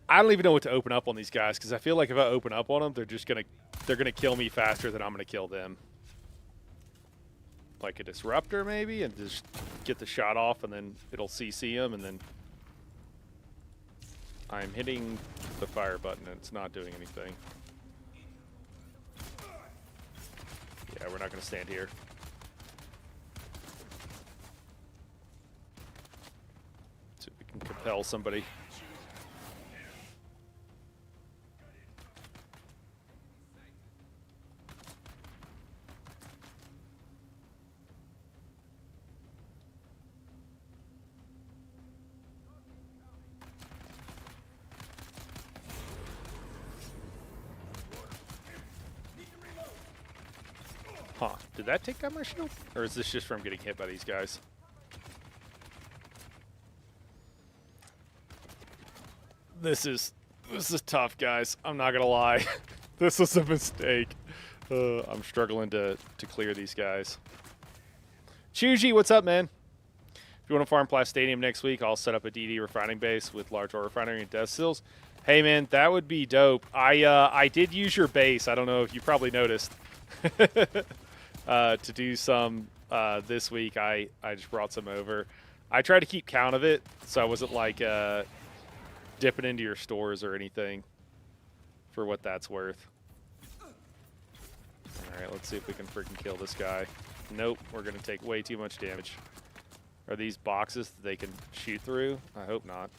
I don't even know what to open up on these guys because I feel like if I open up on them, they're gonna kill me faster than I'm gonna kill them. Like a disruptor maybe, and just get the shot off, and then it'll CC them, and then I'm hitting the fire button and it's not doing anything. Yeah, we're not gonna stand here. See if we can compel somebody. Huh. Did that take down my shield? Or is this just from getting hit by these guys? This is tough, guys. I'm not gonna lie. This was a mistake. I'm struggling to clear these guys. Chuji, what's up, man? If you want to farm Blast Stadium next week, I'll set up a DD refining base with large ore refinery and death seals. Hey, man, that would be dope. I did use your base. I don't know if you probably noticed. To do some this week. I just brought some over. I tried to keep count of it, so I wasn't like dipping into your stores or anything for what that's worth. Alright, let's see if we can freaking kill this guy. Nope, we're going to take way too much damage. Are these boxes that they can shoot through? I hope not.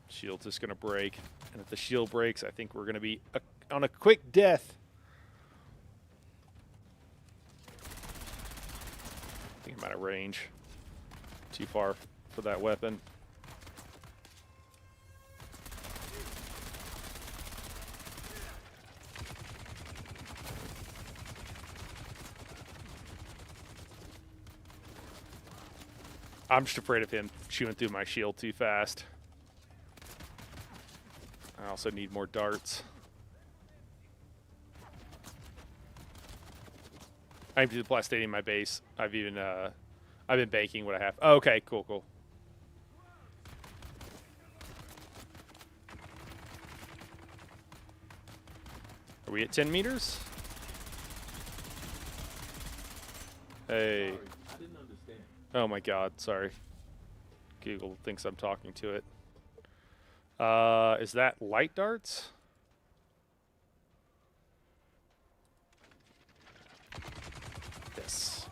Shield's just going to break. And if the shield breaks, I think we're going to be on a quick death. I think I'm out of range. Too far for that weapon. I'm just afraid of him chewing through my shield too fast. I also need more darts. I emptied the plastadium in my base. I've been banking what I have. Oh, okay, cool, cool. Are we at 10 meters? Hey. Sorry, I didn't understand. Oh my god, sorry. Google thinks I'm talking to it. Is that light darts? Yes.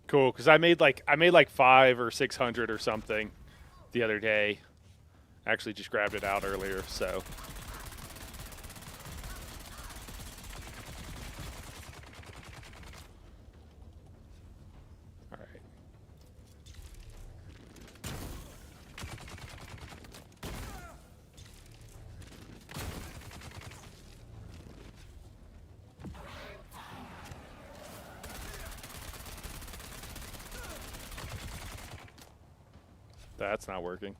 Cool, because I made like 500 or 600 or something the other day. Actually just grabbed it out earlier, so. All right. That's not working.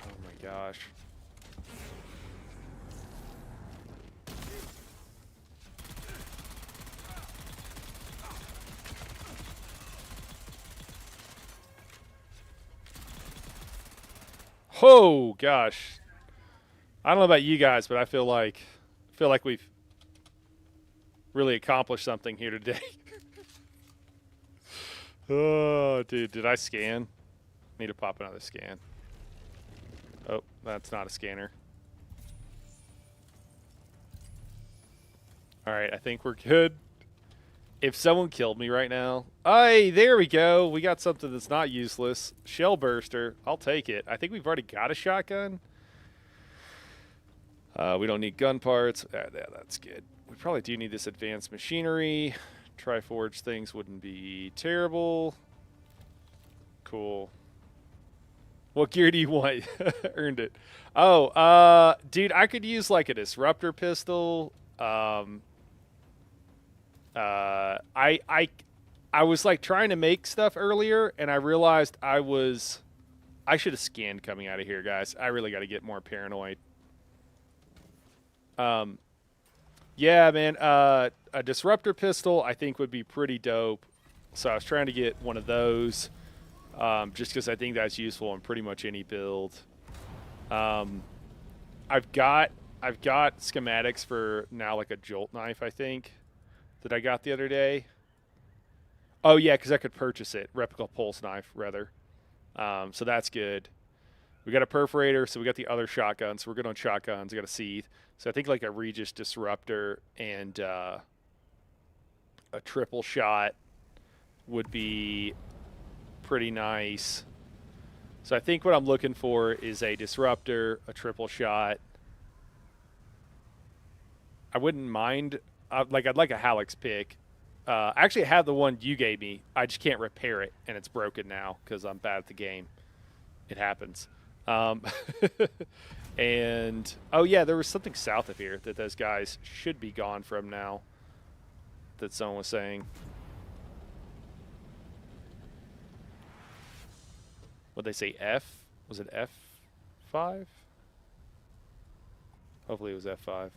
Oh my gosh. Oh gosh. I don't know about you guys, but I feel like we've really accomplished something here today. Oh, dude, did I scan? Need to pop another scan. Oh, that's not a scanner. All right, I think we're good. If someone killed me right now, hey, there we go. We got something that's not useless. Shell burster. I'll take it. I think we've already got a shotgun. We don't need gun parts. Yeah, that's good. We probably do need this advanced machinery. Triforge things wouldn't be terrible. Cool. What gear do you want? Earned it. Oh, dude, I could use like a disruptor pistol. I was like trying to make stuff earlier, and I realized I should have scanned coming out of here, guys. I really got to get more paranoid. Yeah, man. A disruptor pistol I think would be pretty dope. So I was trying to get one of those, just because I think that's useful in pretty much any build. I've got schematics for now, like a jolt knife, I think, that I got the other day. Oh yeah, because I could purchase it, replica pulse knife rather. So that's good. We got a perforator, so we got the other shotguns. So we're good on shotguns. We got a seethe. So I think like a Regis disruptor and a triple shot would be pretty nice. So I think what I'm looking for is a disruptor, a triple shot. I wouldn't mind. I'd like a Hallex pick. I actually have the one you gave me. I just can't repair it, and it's broken now because I'm bad at the game. It happens. And, oh yeah, there was something south of here that those guys should be gone from now that someone was saying. What they say, F? Was it F5? Hopefully it was F5.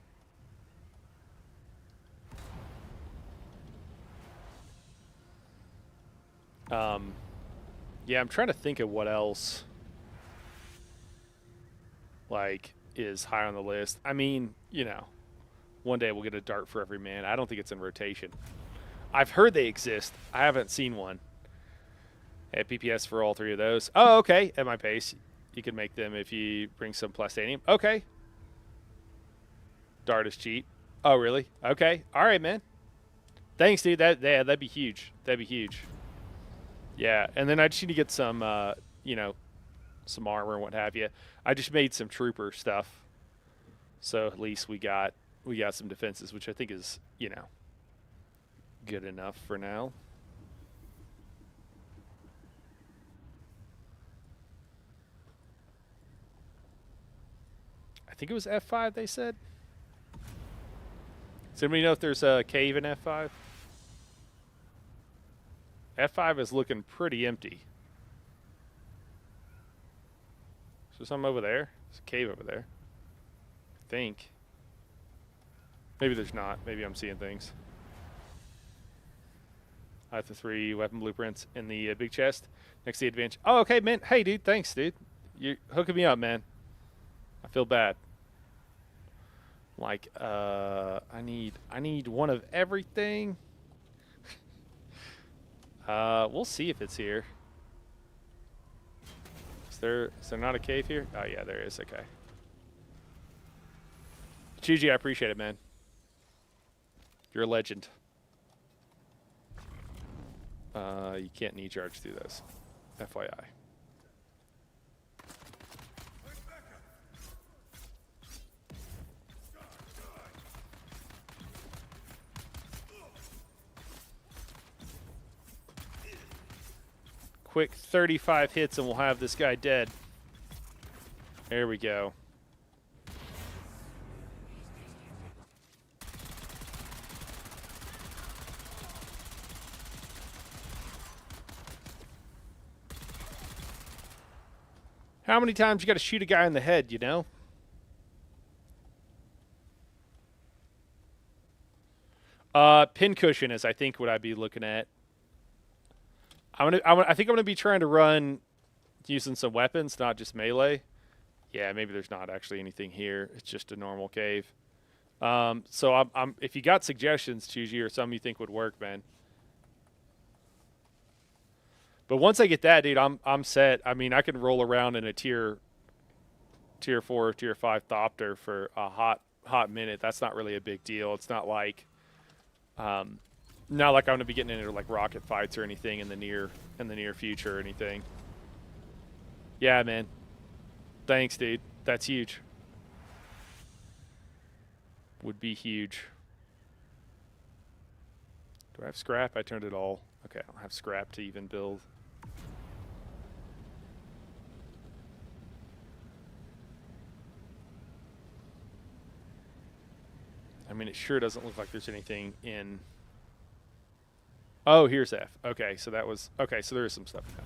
Yeah, I'm trying to think of what else, like, is high on the list. I mean, one day we'll get a dart for every man. I don't think it's in rotation. I've heard they exist. I haven't seen one. At PPS for all three of those. Oh, okay. At my pace, you can make them if you bring some plastanium. Okay. Dart is cheap. Oh, really? Okay. All right, man. Thanks, dude. That'd be huge. That'd be huge. Yeah, and then I just need to get some, some armor and what have you. I just made some trooper stuff, so at least we got some defenses, which I think is good enough for now. I think it was F5. They said. Does anybody know if there's a cave in F5? F5 is looking pretty empty. Is there something over there? There's a cave over there. I think. Maybe there's not. Maybe I'm seeing things. I have the 3 weapon blueprints in the big chest next to the advantage. Oh, okay, man. Hey, dude. Thanks, dude. You're hooking me up, man. I feel bad. Like, I need one of everything. We'll see if it's here. Is there not a cave here? Oh yeah, there is. Okay. Chuji, I appreciate it, man. You're a legend. You can't knee charge through this. FYI. Quick 35 hits and we'll have this guy dead. There we go. How many times you got to shoot a guy in the head, you know? Pincushion is, I think, what I'd be looking at. I think I'm gonna be trying to run using some weapons, not just melee. Yeah, maybe there's not actually anything here. It's just a normal cave. So I'm if you got suggestions, Chuji, or some you think would work, man. But once I get that, dude, I'm set. I mean, I can roll around in a tier 4 or tier 5 Thopter for a hot minute. That's not really a big deal. It's not like not like I'm gonna be getting into like rocket fights or anything in the near future or anything. Yeah, man. Thanks, dude. That's huge. Would be huge. Do I have scrap? I turned it all. Okay, I don't have scrap to even build. I mean, it sure doesn't look like there's anything in... Oh, here's F. Okay, so that was... Okay, so there is some stuff in that.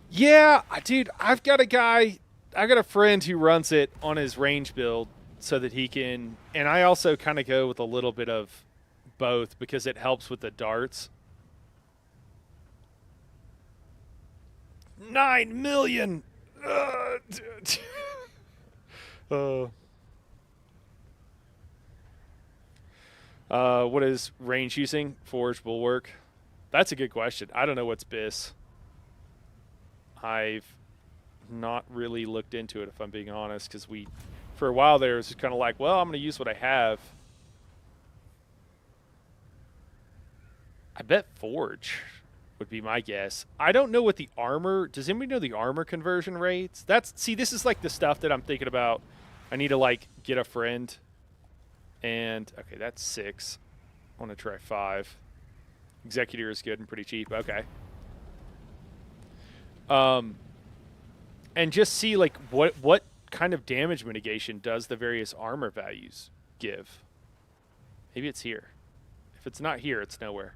Yeah, dude, I've got a friend who runs it on his range build so that he can... And I also kind of go with a little bit of both because it helps with the darts. 9 million! What is range using? Forge Bulwark? That's a good question. I don't know what's BIS. I've not really looked into it, if I'm being honest, because for a while there, it was kind of like, well, I'm going to use what I have. I bet Forge would be my guess. I don't know what the armor... Does anybody know the armor conversion rates? See, this is like the stuff that I'm thinking about. I need to, like, get a friend. And, okay, that's 6. I want to try 5. Executor is good and pretty cheap. Okay. And just see, like, what kind of damage mitigation does the various armor values give. Maybe it's here. If it's not here, it's nowhere.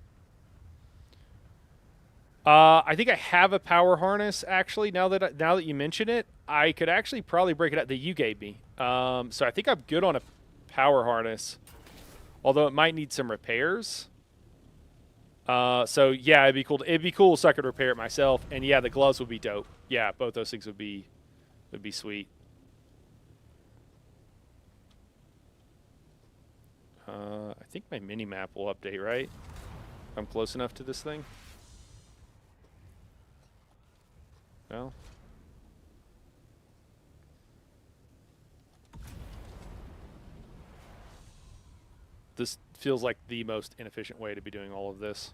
I think I have a power harness actually. Now that you mention it, I could actually probably break it out that you gave me. So I think I'm good on a power harness, although it might need some repairs. So yeah, it'd be cool. It'd be cool so I could repair it myself. And yeah, the gloves would be dope. Yeah, both those things would be sweet. I think my mini map will update, right? I'm close enough to this thing. No. This feels like the most inefficient way to be doing all of this.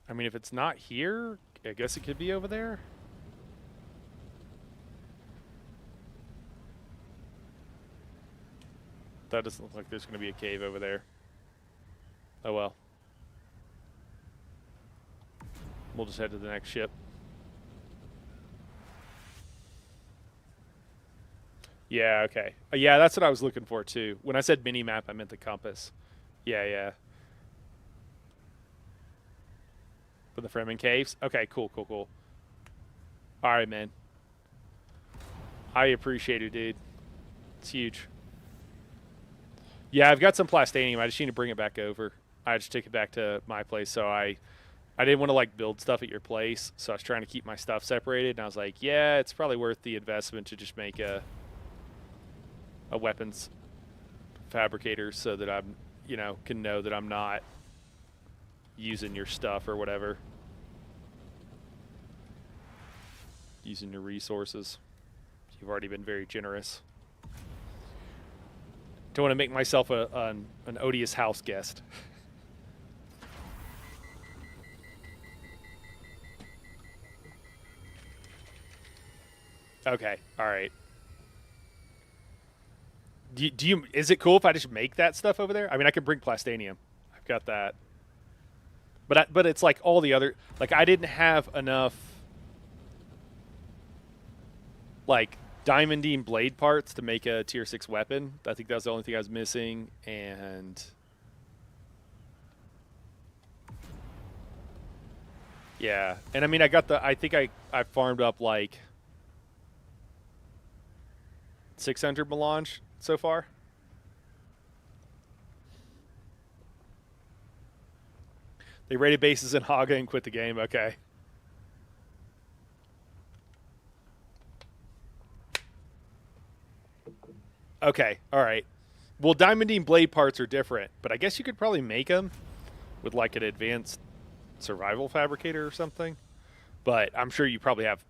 I mean, if it's not here, I guess it could be over there. That doesn't look like there's going to be a cave over there. Oh well. We'll just head to the next ship. Yeah, okay. Yeah, that's what I was looking for too. When I said mini map, I meant the compass. Yeah, yeah. For the Fremen caves. Okay, cool, cool, cool. All right, man. I appreciate it, dude. It's huge. Yeah, I've got some plastanium. I just need to bring it back over. I just take it back to my place. So I didn't want to like build stuff at your place, so I was trying to keep my stuff separated. And I was like, yeah, it's probably worth the investment to just make a weapons fabricator so that I'm, can know that I'm not using your stuff or whatever, using your resources. You've already been very generous. Don't want to make myself an odious house guest. Okay, all right. Do you? Is it cool if I just make that stuff over there? I mean, I can bring plastanium. I've got that. But it's like all the other, like I didn't have enough like diamondine blade parts to make a tier 6 weapon. I think that was the only thing I was missing. And yeah, and I mean, I think I farmed up like 600 melange so far. They raided bases in Haga and quit the game. Okay. Okay. All right. Well, diamondine blade parts are different, but I guess you could probably make them with like an advanced survival fabricator or something. But I'm sure you probably have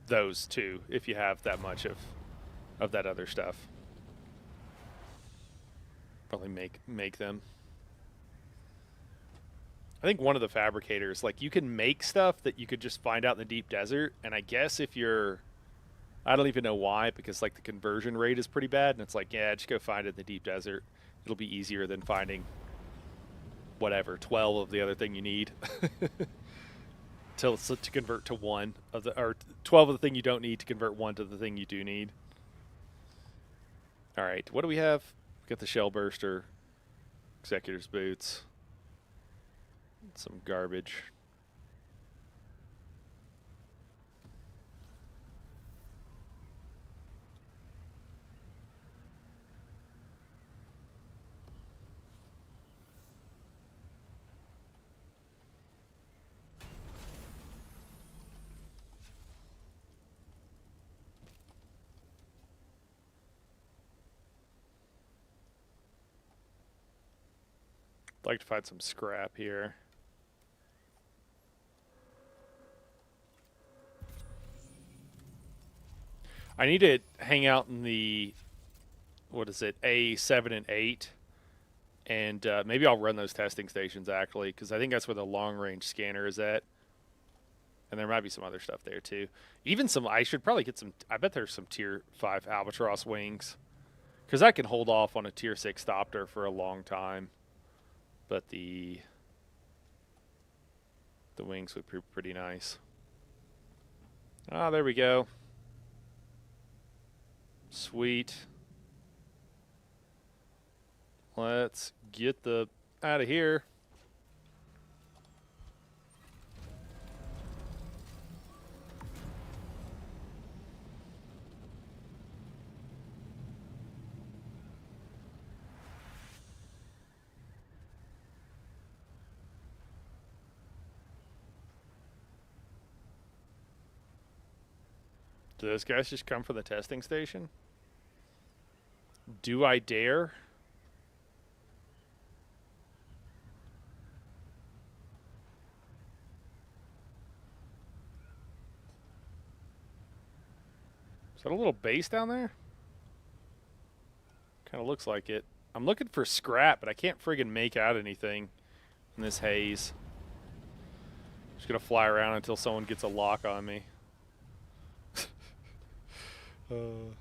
those too if you have that much of that other stuff. Probably make them. I think one of the fabricators, like you can make stuff that you could just find out in the deep desert, and I guess if you're, I don't even know why, because like the conversion rate is pretty bad, and it's like, yeah, just go find it in the deep desert. It'll be easier than finding whatever 12 of the other thing you need to convert to one of the, or 12 of the thing you don't need to convert one to the thing you do need. All right, what do we have? We got the shell burster, executor's boots, some garbage. I'd like to find some scrap here. I need to hang out in the, what is it, A7 and 8, and maybe I'll run those testing stations actually, because I think that's where the long range scanner is at. And there might be some other stuff there too. Even some, I should probably get some, I bet there's some tier 5 albatross wings, because I can hold off on a tier 6 Thopter for a long time. But the The wings would be pretty nice. Ah, there we go. Sweet. Let's get the out of here. Do those guys just come from the testing station? Do I dare? Is that a little base down there? Kind of looks like it. I'm looking for scrap, but I can't friggin' make out anything in this haze. Just gonna fly around until someone gets a lock on me. The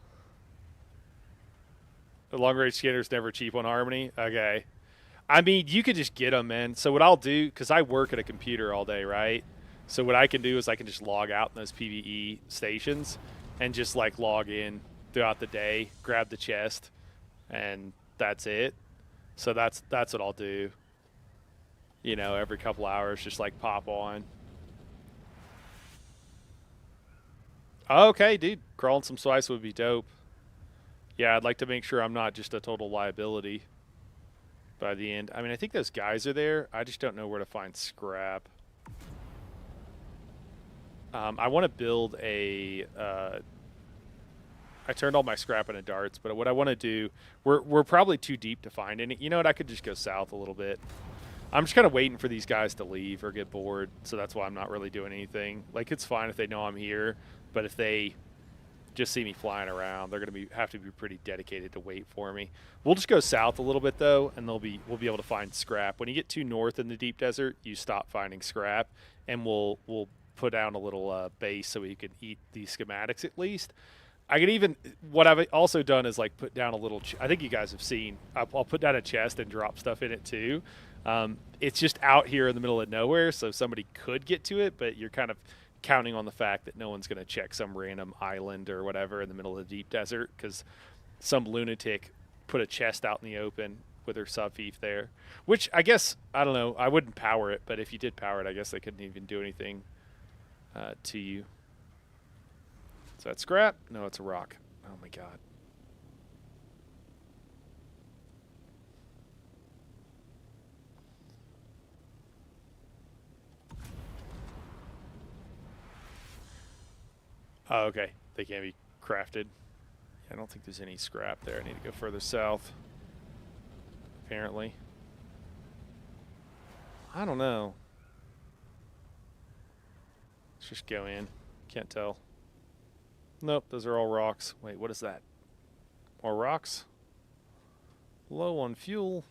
long range scanner's never cheap on Harmony. Okay. I mean, you could just get them, man. So what I'll do, because I work at a computer all day, right? So what I can do is I can just log out in those PvE stations and just like log in throughout the day, grab the chest, and that's it. So that's what I'll do. You know, every couple hours, just like pop on. Okay, dude, crawling some slice would be dope. Yeah, I'd like to make sure I'm not just a total liability by the end. I mean, I think those guys are there. I just don't know where to find scrap. I want to build a. I turned all my scrap into darts, but what I want to do, we're probably too deep to find any. You know what? I could just go south a little bit. I'm just kind of waiting for these guys to leave or get bored, so that's why I'm not really doing anything. Like, it's fine if they know I'm here, but if they just see me flying around, they're gonna have to be pretty dedicated to wait for me. We'll just go south a little bit though, and we'll be able to find scrap. When you get too north in the deep desert, you stop finding scrap, and we'll put down a little base so we can eat these schematics at least. I could even, what I've also done is like put down a little. I think you guys have seen. I'll put down a chest and drop stuff in it too. It's just out here in the middle of nowhere, so somebody could get to it, but you're kind of counting on the fact that no one's going to check some random island or whatever in the middle of the deep desert because some lunatic put a chest out in the open with her subfief there. Which I guess, I don't know, I wouldn't power it, but if you did power it, I guess they couldn't even do anything to you. Is that scrap? No, it's a rock. Oh my god. Oh, okay. They can't be crafted. I don't think there's any scrap there. I need to go further south. Apparently. I don't know. Let's just go in. Can't tell. Nope, those are all rocks. Wait, what is that? More rocks? Low on fuel.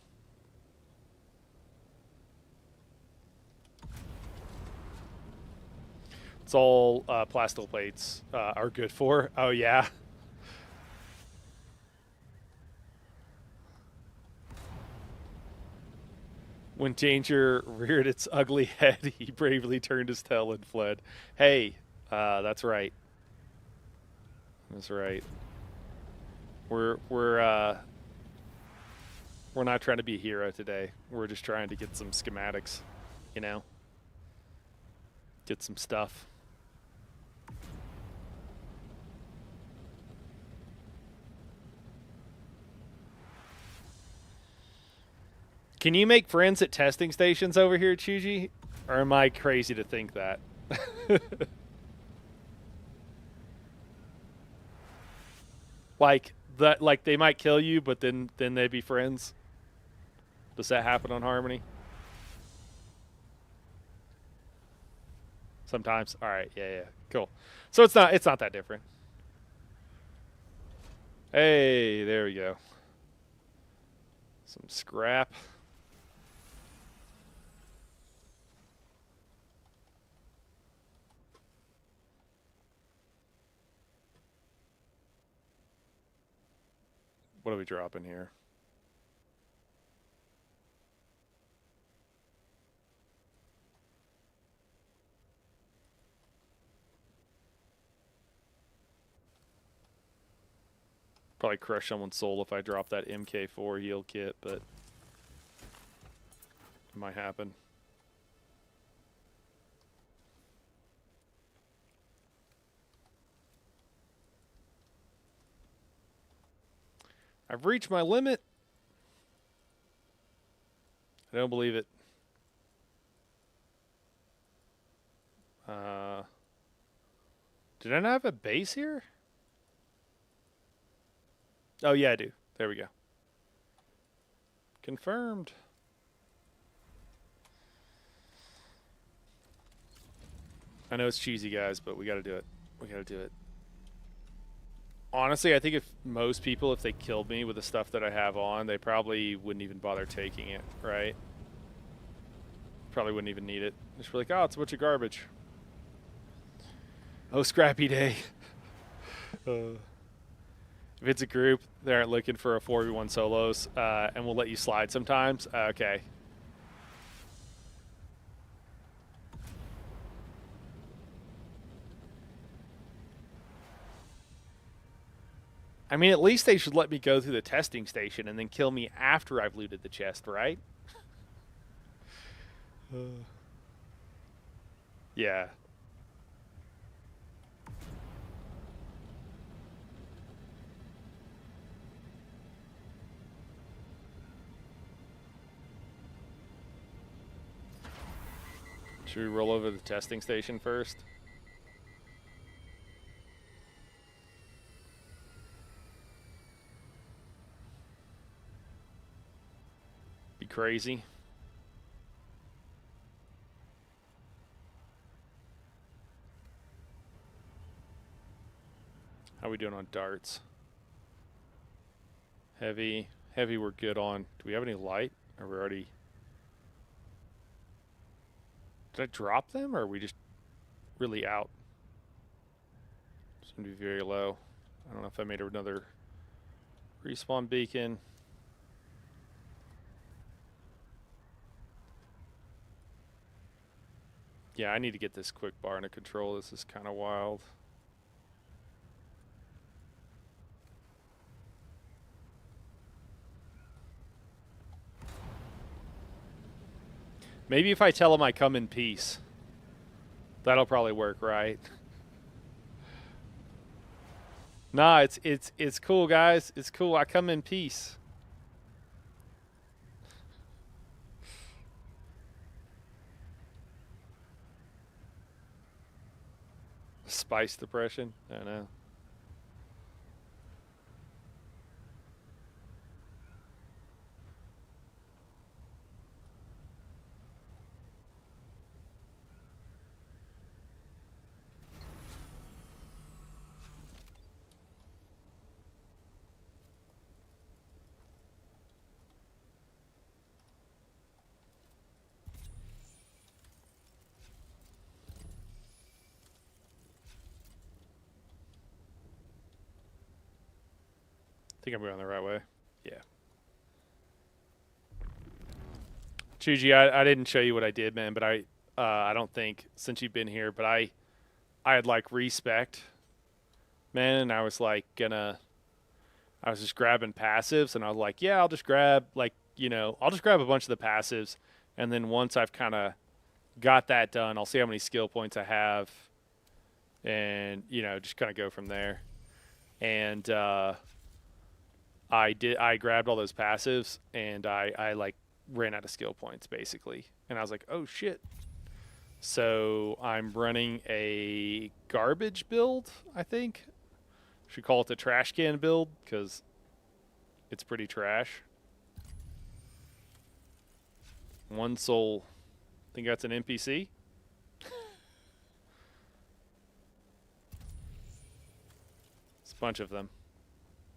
It's all plasteel plates are good for. Oh, yeah. When danger reared its ugly head, he bravely turned his tail and fled. Hey, that's right. That's right. We're not trying to be a hero today. We're just trying to get some schematics, you know, get some stuff. Can you make friends at testing stations over here, Chuji? Or am I crazy to think that? Like that, like they might kill you, but then they'd be friends. Does that happen on Harmony? Sometimes. All right. Yeah. Yeah. Cool. So it's not that different. Hey, there we go. Some scrap. What are we dropping here? Probably crush someone's soul if I drop that MK4 heal kit, but it might happen. I've reached my limit. I don't believe it. Did I not have a base here? Oh, yeah, I do. There we go. Confirmed. I know it's cheesy, guys, but we got to do it. We got to do it. Honestly, I think if most people, if they killed me with the stuff that I have on, they probably wouldn't even bother taking it, right? Probably wouldn't even need it. Just be like, oh, it's a bunch of garbage. Oh, scrappy day. If it's a group, they aren't looking for a 4v1 solos, and we'll let you slide sometimes. Okay. I mean, at least they should let me go through the testing station and then kill me after I've looted the chest, right? Yeah. Should we roll over the testing station first? Be crazy. How are we doing on darts? Heavy. Heavy we're good on. Do we have any light? Are we already... Did I drop them, or are we just really out? It's going to be very low. I don't know if I made another respawn beacon. Yeah, I need to get this quick bar under control. This is kind of wild. Maybe if I tell them I come in peace. That'll probably work, right? Nah, it's cool, guys. It's cool. I come in peace. Spice depression? I don't know. I think I'm going the right way. Yeah. Chuji, I didn't show you what I did, man, but I don't think since you've been here, but I had like respect, man, and I was like I was just grabbing passives, and I was like, yeah, I'll just grab I'll just grab a bunch of the passives, and then once I've kind of got that done, I'll see how many skill points I have, and just kind of go from there. And I grabbed all those passives, and I like ran out of skill points basically, and I was like, oh shit. So I'm running a garbage build, I think. Should call it the trash can build because it's pretty trash. One soul. Think that's an NPC? It's a bunch of them.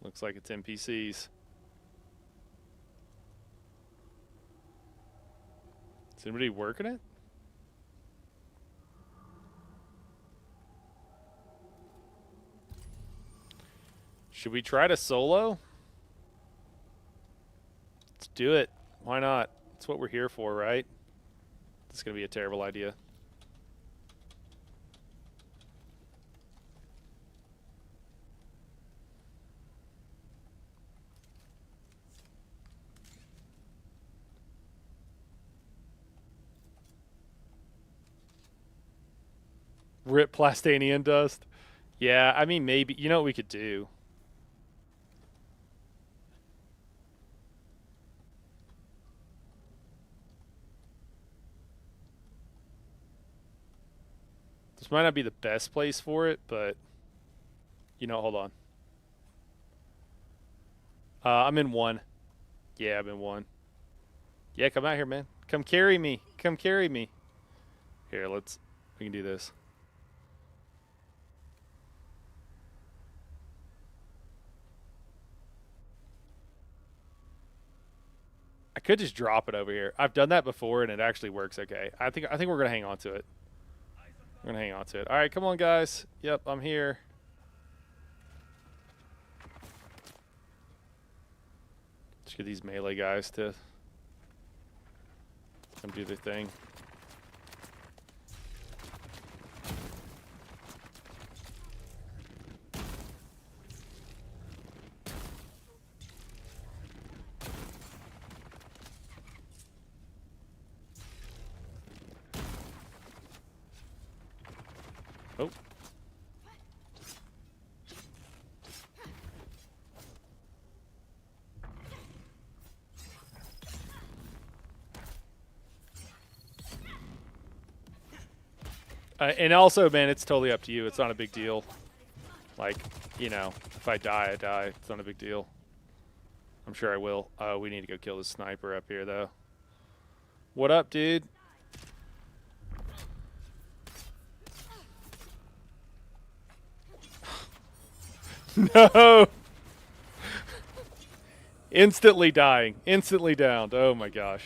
Looks like it's NPCs. Is anybody working it? Should we try to solo? Let's do it. Why not? That's what we're here for, right? This is going to be a terrible idea. Rip Plastanian dust. Yeah, I mean, maybe. You know what we could do? This might not be the best place for it, but hold on. I'm in one. Yeah, I'm in one. Yeah, come out here, man. Come carry me. Come carry me. Here, we can do this. I could just drop it over here. I've done that before and it actually works okay. I think we're gonna hang on to it. We're gonna hang on to it. All right, come on, guys. Yep, I'm here. Just get these melee guys to come do their thing. Oh. And also, man, it's totally up to you. It's not a big deal. Like, if I die, I die. It's not a big deal. I'm sure I will. We need to go kill this sniper up here, though. What up, dude? No! Instantly dying. Instantly downed. Oh my gosh.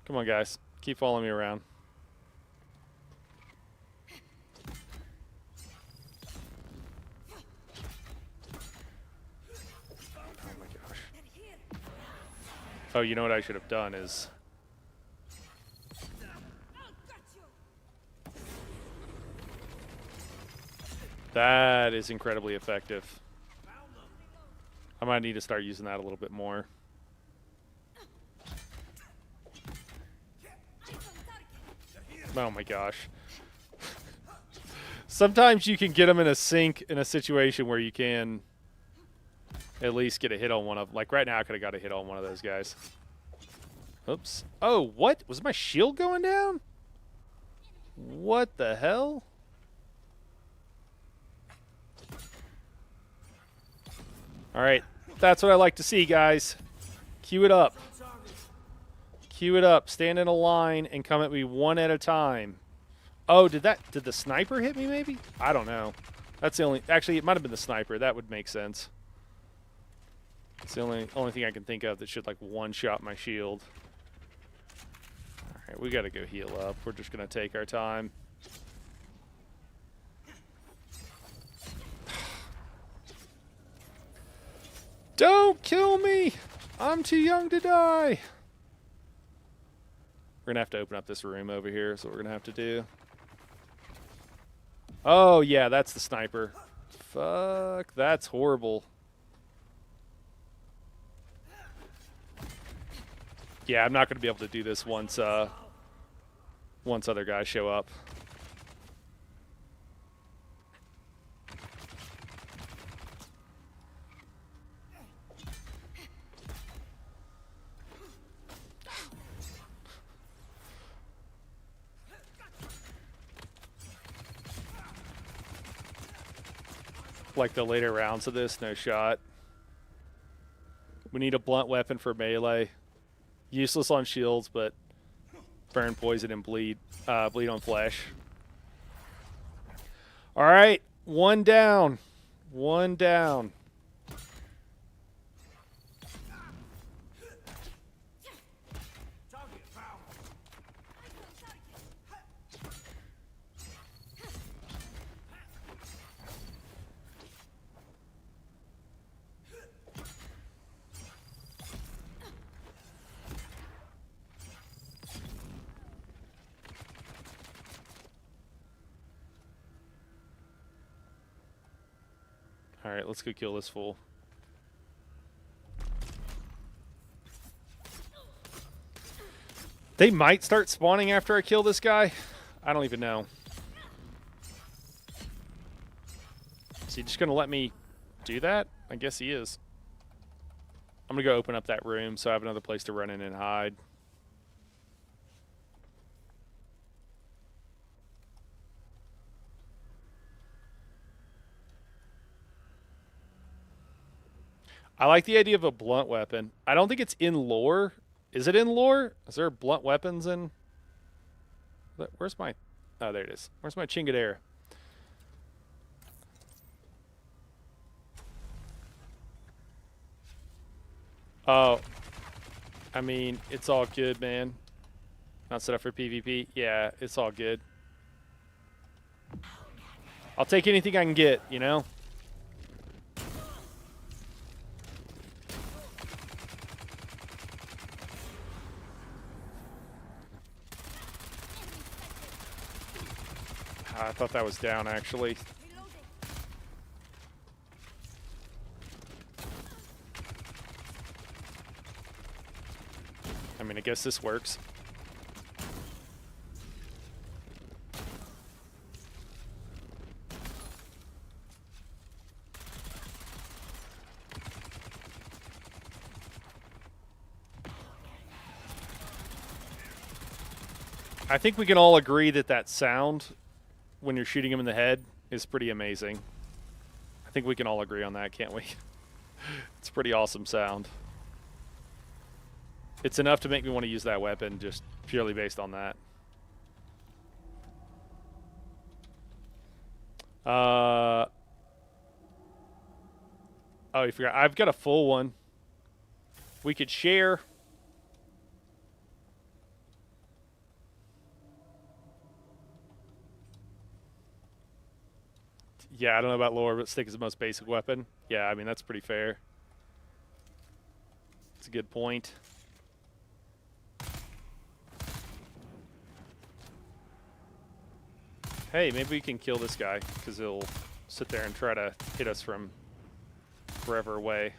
Come on, guys. Keep following me around. Oh my gosh. Oh, you know what I should have done is... That is incredibly effective. I might need to start using that a little bit more. Oh my gosh. Sometimes you can get them in a sync in a situation where you can at least get a hit on one of them. Like right now I could have got a hit on one of those guys. Oops. Oh, what? Was my shield going down? What the hell? Alright. That's what I like to see, guys. Queue it up. Queue it up. Stand in a line and come at me one at a time. Oh, did the sniper hit me maybe? I don't know. That's the only... Actually, it might have been the sniper. That would make sense. It's the only thing I can think of that should, like, one-shot my shield. Alright, we gotta go heal up. We're just gonna take our time. Don't kill me! I'm too young to die! We're gonna have to open up this room over here, is what we're gonna have to do. Oh, yeah, that's the sniper. Fuck, that's horrible. Yeah, I'm not gonna be able to do this once other guys show up. Like the later rounds of this, no shot. We need a blunt weapon for melee. Useless on shields, but burn, poison, and bleed on flesh. All right, one down. One down. Alright, let's go kill this fool. They might start spawning after I kill this guy. I don't even know. Is he just going to let me do that? I guess he is. I'm going to go open up that room so I have another place to run in and hide. I like the idea of a blunt weapon. I don't think it's in lore. Is it in lore? Is there blunt weapons in... Where's my... Oh, there it is. Where's my chingadera? Oh. I mean, it's all good, man. Not set up for PvP. Yeah, it's all good. I'll take anything I can get, you know? I thought that was down, actually. I mean, I guess this works. I think we can all agree that that sound when you're shooting him in the head is pretty amazing. I think we can all agree on that, can't we? It's a pretty awesome sound. It's enough to make me want to use that weapon just purely based on that. Oh, you forgot. I've got a full one. We could share. Yeah, I don't know about lore, but stick is the most basic weapon. Yeah, I mean, that's pretty fair. It's a good point. Hey, maybe we can kill this guy, because he'll sit there and try to hit us from forever away.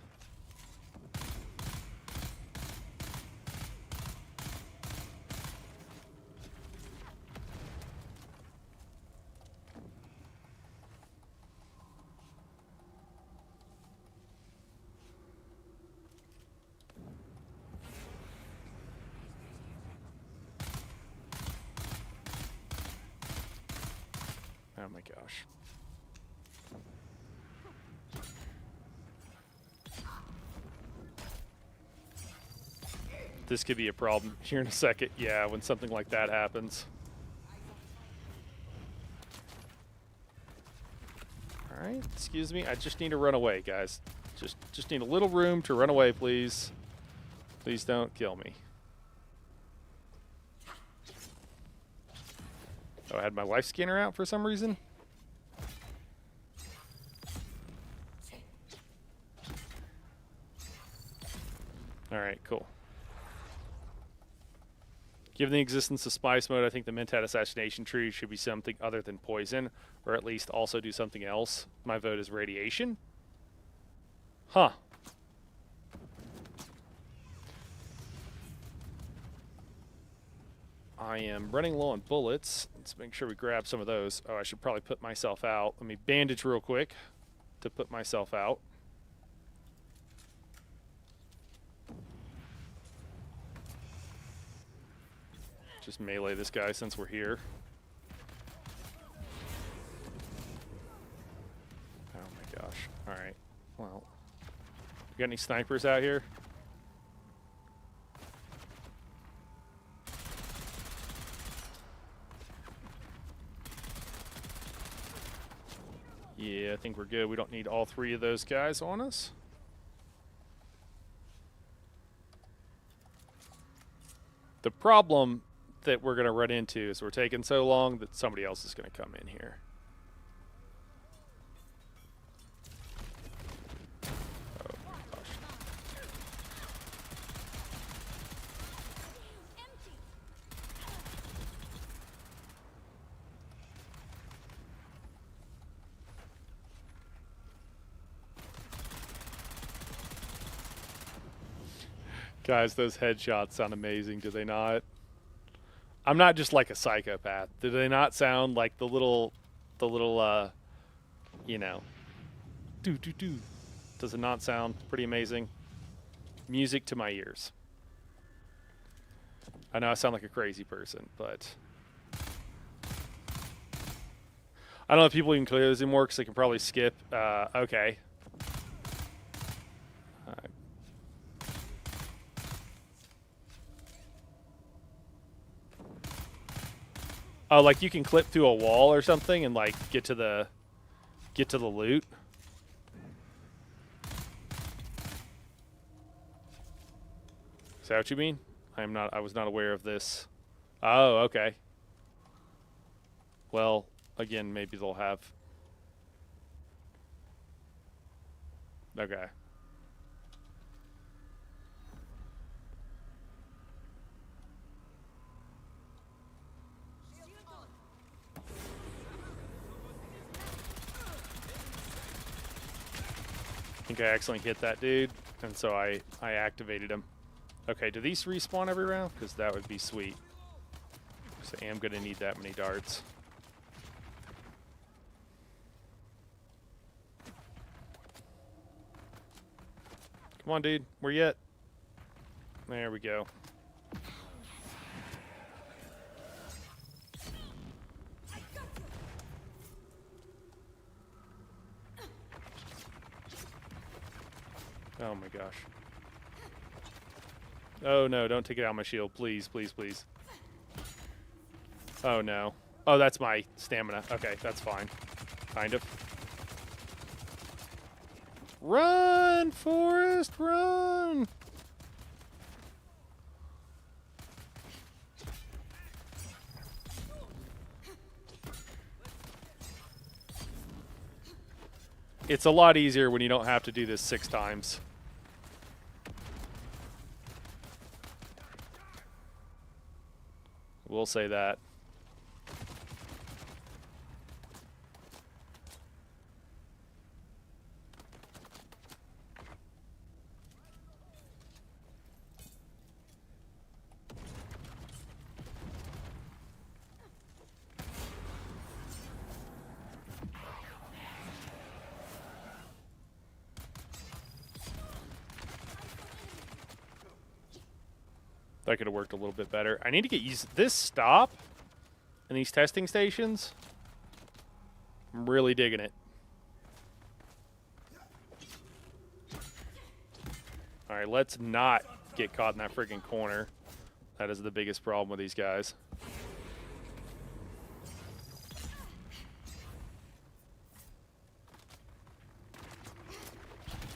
Oh my gosh. This could be a problem here in a second. Yeah, when something like that happens. Alright, excuse me. I just need to run away, guys. Just need a little room to run away, please. Please don't kill me. Oh, I had my life scanner out for some reason. Alright, cool. Given the existence of spice mode, I think the Mentat assassination tree should be something other than poison, or at least also do something else. My vote is radiation. Huh. I am running low on bullets. Let's make sure we grab some of those. Oh, I should probably put myself out. Let me bandage real quick to put myself out. Just melee this guy since we're here. Oh my gosh. Alright. Well. You got any snipers out here? Yeah, I think we're good. We don't need all three of those guys on us. The problem that we're going to run into is we're taking so long that somebody else is going to come in here. Oh, gosh. Guys, those headshots sound amazing, do they not? I'm not just like a psychopath. Do they not sound like the little, you know, do do do? Does it not sound pretty amazing? Music to my ears. I know I sound like a crazy person, but I don't know if people even clear this anymore because they can probably skip. Okay. Oh, like you can clip through a wall or something and like get to the loot. Is that what you mean? I was not aware of this. Oh, okay. Well, again, maybe they'll have. Okay. I think I accidentally hit that dude, and so I activated him. Okay, do these respawn every round? Because that would be sweet. So I am going to need that many darts. Come on, dude. Where you at? There we go. Oh my gosh. Oh no, don't take it out of my shield. Please, please, please. Oh no. Oh, that's my stamina. Okay, that's fine. Kind of. Run, Forrest, run! It's a lot easier when you don't have to do this 6 times. We'll say that. That could have worked a little bit better. I need to get used to this stop in these testing stations. I'm really digging it. All right, let's not get caught in that freaking corner. That is the biggest problem with these guys.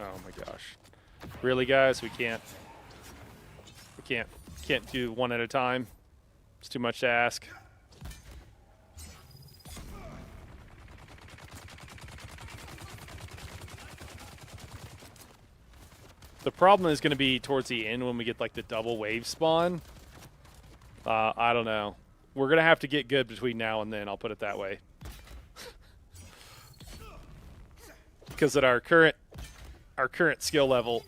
Oh my gosh. Really, guys? We can't do one at a time. It's too much to ask. The problem is going to be towards the end when we get like the double wave spawn. I don't know. We're going to have to get good between now and then, I'll put it that way. Because at our current skill level,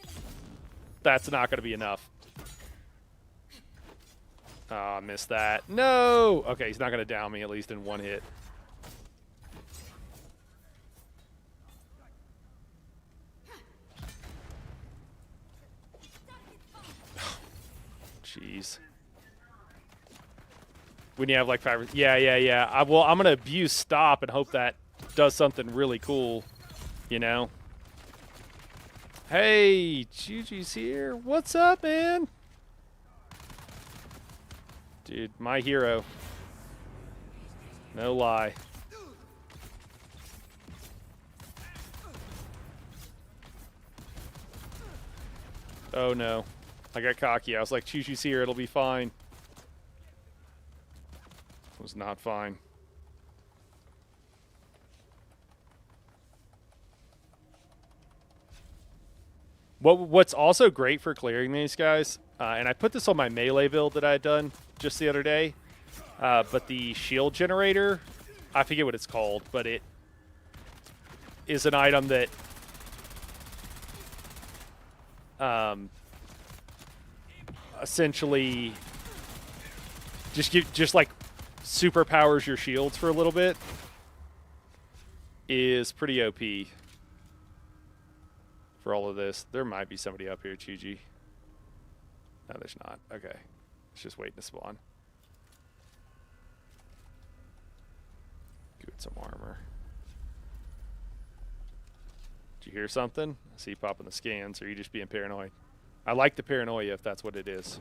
that's not going to be enough. Oh, I missed that. No! Okay, he's not going to down me, at least in one hit. Jeez. When you have like 5... Yeah. I'm going to abuse stop and hope that does something really cool, you know? Hey, Juju's here. What's up, man? Dude, my hero. No lie. Oh no. I got cocky. I was like, Chuchu's here, it'll be fine. It was not fine. What's also great for clearing these guys, and I put this on my melee build that I had done just the other day, but the shield generator, I forget what it's called, but it is an item that essentially just like superpowers your shields for a little bit is pretty OP for all of this. There might be somebody up here, Chuji. No, there's not. Okay. It's just waiting to spawn. Give it some armor. Did you hear something? I see you popping the scans, or are you just being paranoid? I like the paranoia if that's what it is.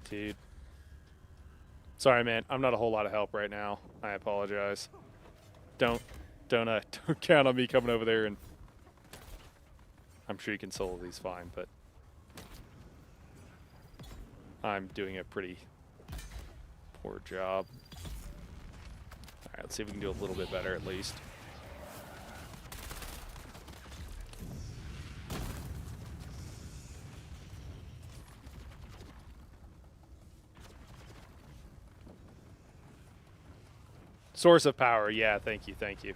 Dude. Sorry, man. I'm not a whole lot of help right now. I apologize. Don't count on me coming over there, and I'm sure you can solo these fine, but I'm doing a pretty poor job. All right, let's see if we can do a little bit better at least. Source of power, yeah, thank you.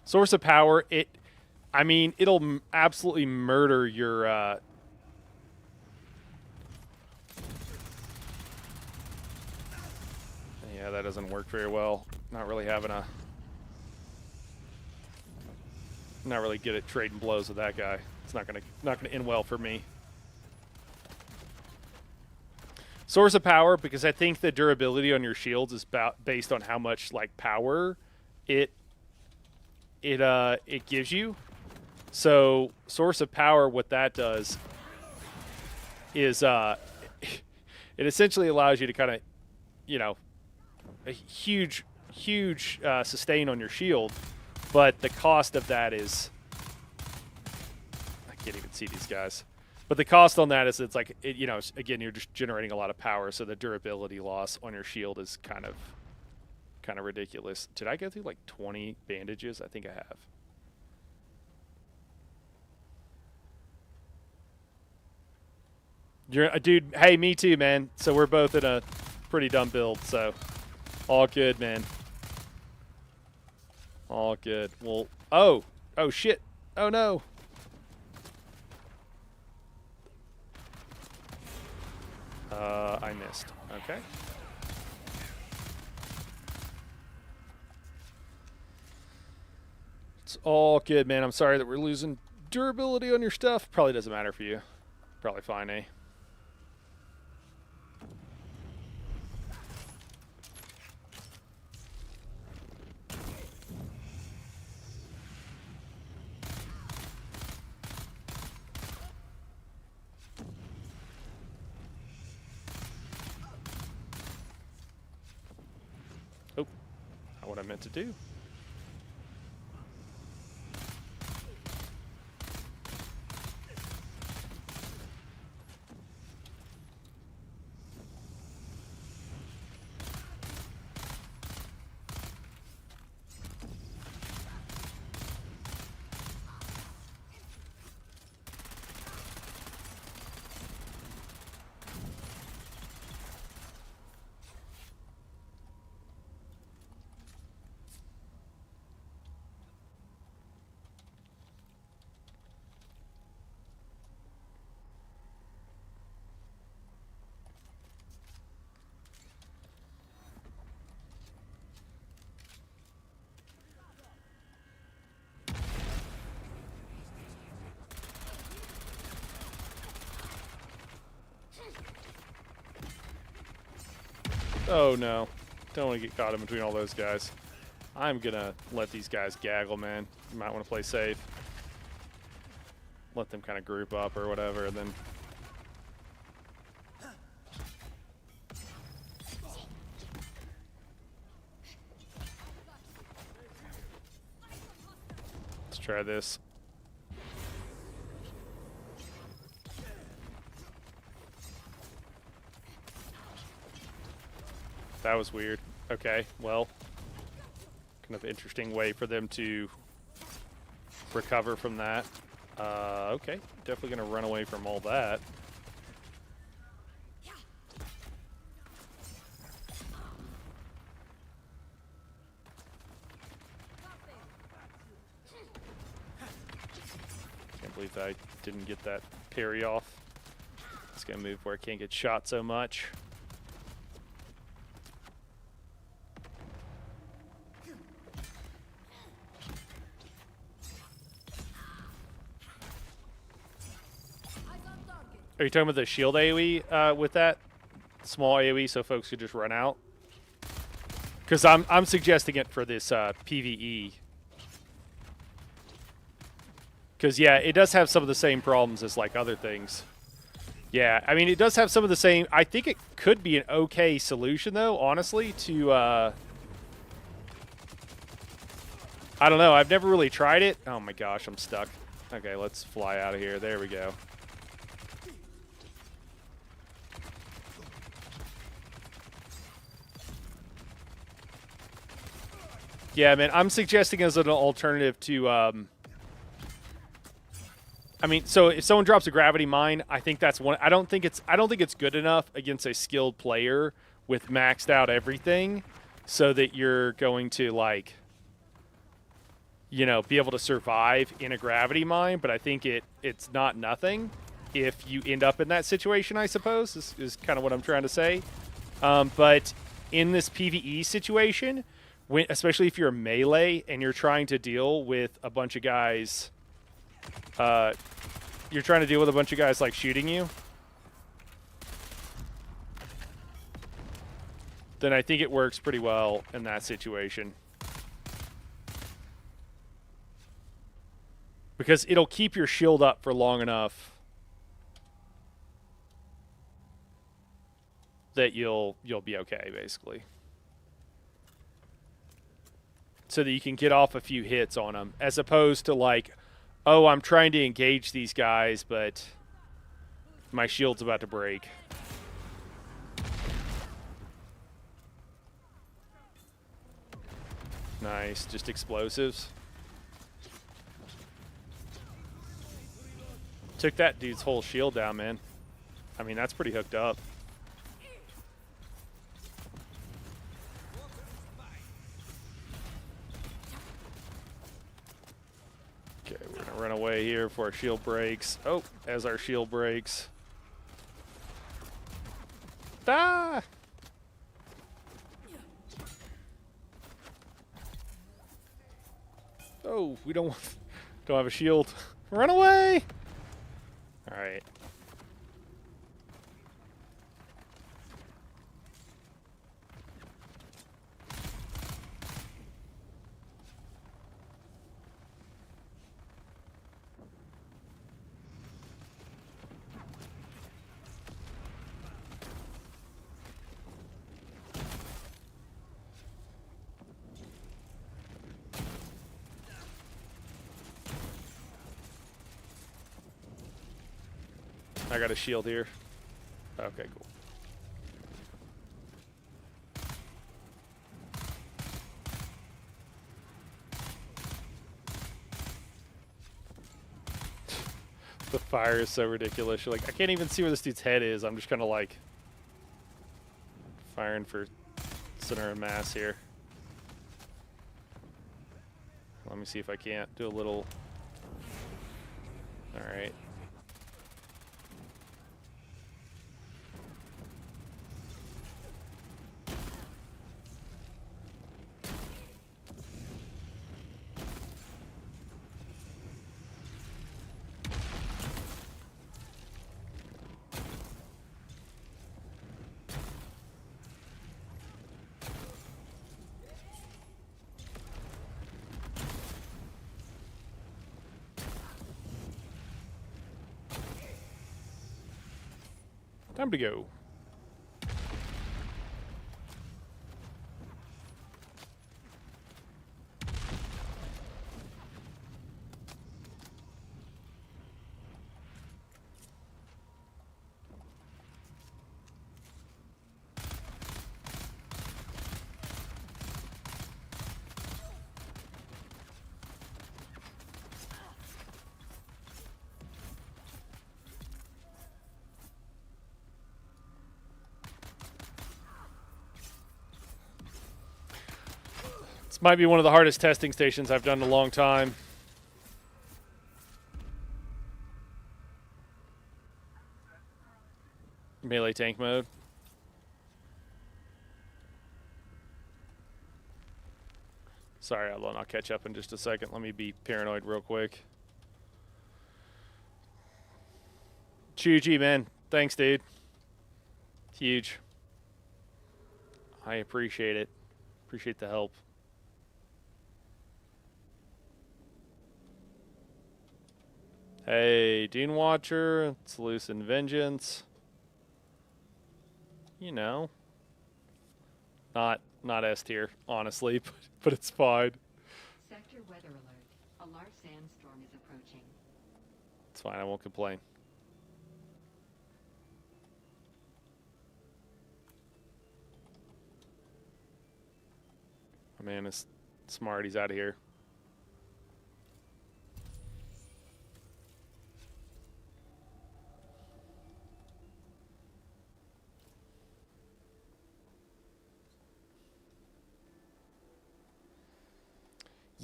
Source of power, I mean, it'll absolutely murder your, yeah, that doesn't work very well. Not really good at trading blows with that guy. It's not gonna end well for me. Source of power, because I think the durability on your shields is based on how much like power it gives you. So source of power, what that does is it essentially allows you to kind of, you know, a huge sustain on your shield, but the cost of that is, I can't even see these guys. But the cost on that is it's like, you know, again, you're just generating a lot of power, so the durability loss on your shield is kind of ridiculous. Did I go through like 20 bandages? I think I have. Dude, hey, me too, man. So we're both in a pretty dumb build, so all good, man. All good. Well, oh shit. Oh no. I missed. Okay. It's all good, man. I'm sorry that we're losing durability on your stuff. Probably doesn't matter for you. Probably fine, eh? Oh, not what I meant to do. Oh no. Don't want to get caught in between all those guys. I'm gonna let these guys gaggle, man. You might want to play safe. Let them kind of group up or whatever, and then... Let's try this. That was weird. Okay, well, kind of interesting way for them to recover from that. Okay, definitely gonna run away from all that. believe I didn't get that parry off. It's going to move where I can't get shot so much. Are you talking about the shield AoE with that? Small AoE so folks could just run out? Because I'm suggesting it for this PvE. Because, yeah, it does have some of the same problems as, like, other things. Yeah, I mean, it does have some of the same... I think it could be an okay solution, though, honestly, to... I don't know. I've never really tried it. Oh, my gosh, I'm stuck. Okay, let's fly out of here. There we go. Yeah, man, I'm suggesting as an alternative to... I mean, so if someone drops a gravity mine, I think that's one. I don't think it's good enough against a skilled player with maxed out everything, so that you're going to, like, you know, be able to survive in a gravity mine. But I think it's not nothing if you end up in that situation. I suppose is kind of what I'm trying to say. But in this PvE situation, especially if you're a melee and you're trying to deal with a bunch of guys. You're trying to deal with a bunch of guys, like, shooting you, then I think it works pretty well in that situation. Because it'll keep your shield up for long enough that you'll be okay, basically. So that you can get off a few hits on them, as opposed to, like, oh, I'm trying to engage these guys, but my shield's about to break. Nice, just explosives. Took that dude's whole shield down, man. I mean, that's pretty hooked up. Okay, we're gonna run away here before our shield breaks. Oh, as our shield breaks. Ah! Oh, we don't have a shield. Run away! All right. I got a shield here. Okay, cool. The fire is so ridiculous. You're like, I can't even see where this dude's head is. I'm just kind of like firing for center of mass here. Let me see if I can't do a little. All right. Time to go. This might be one of the hardest testing stations I've done in a long time. Melee tank mode. Sorry, I'll catch up in just a second. Let me be paranoid real quick. Chuji, man. Thanks, dude. Huge. I appreciate it. Appreciate the help. Hey, Dune Watcher. It's Loose in Vengeance. You know. Not S tier, honestly, but it's fine. Sector weather alert. A large sandstorm is approaching. It's fine, I won't complain. My man is smart, he's out of here.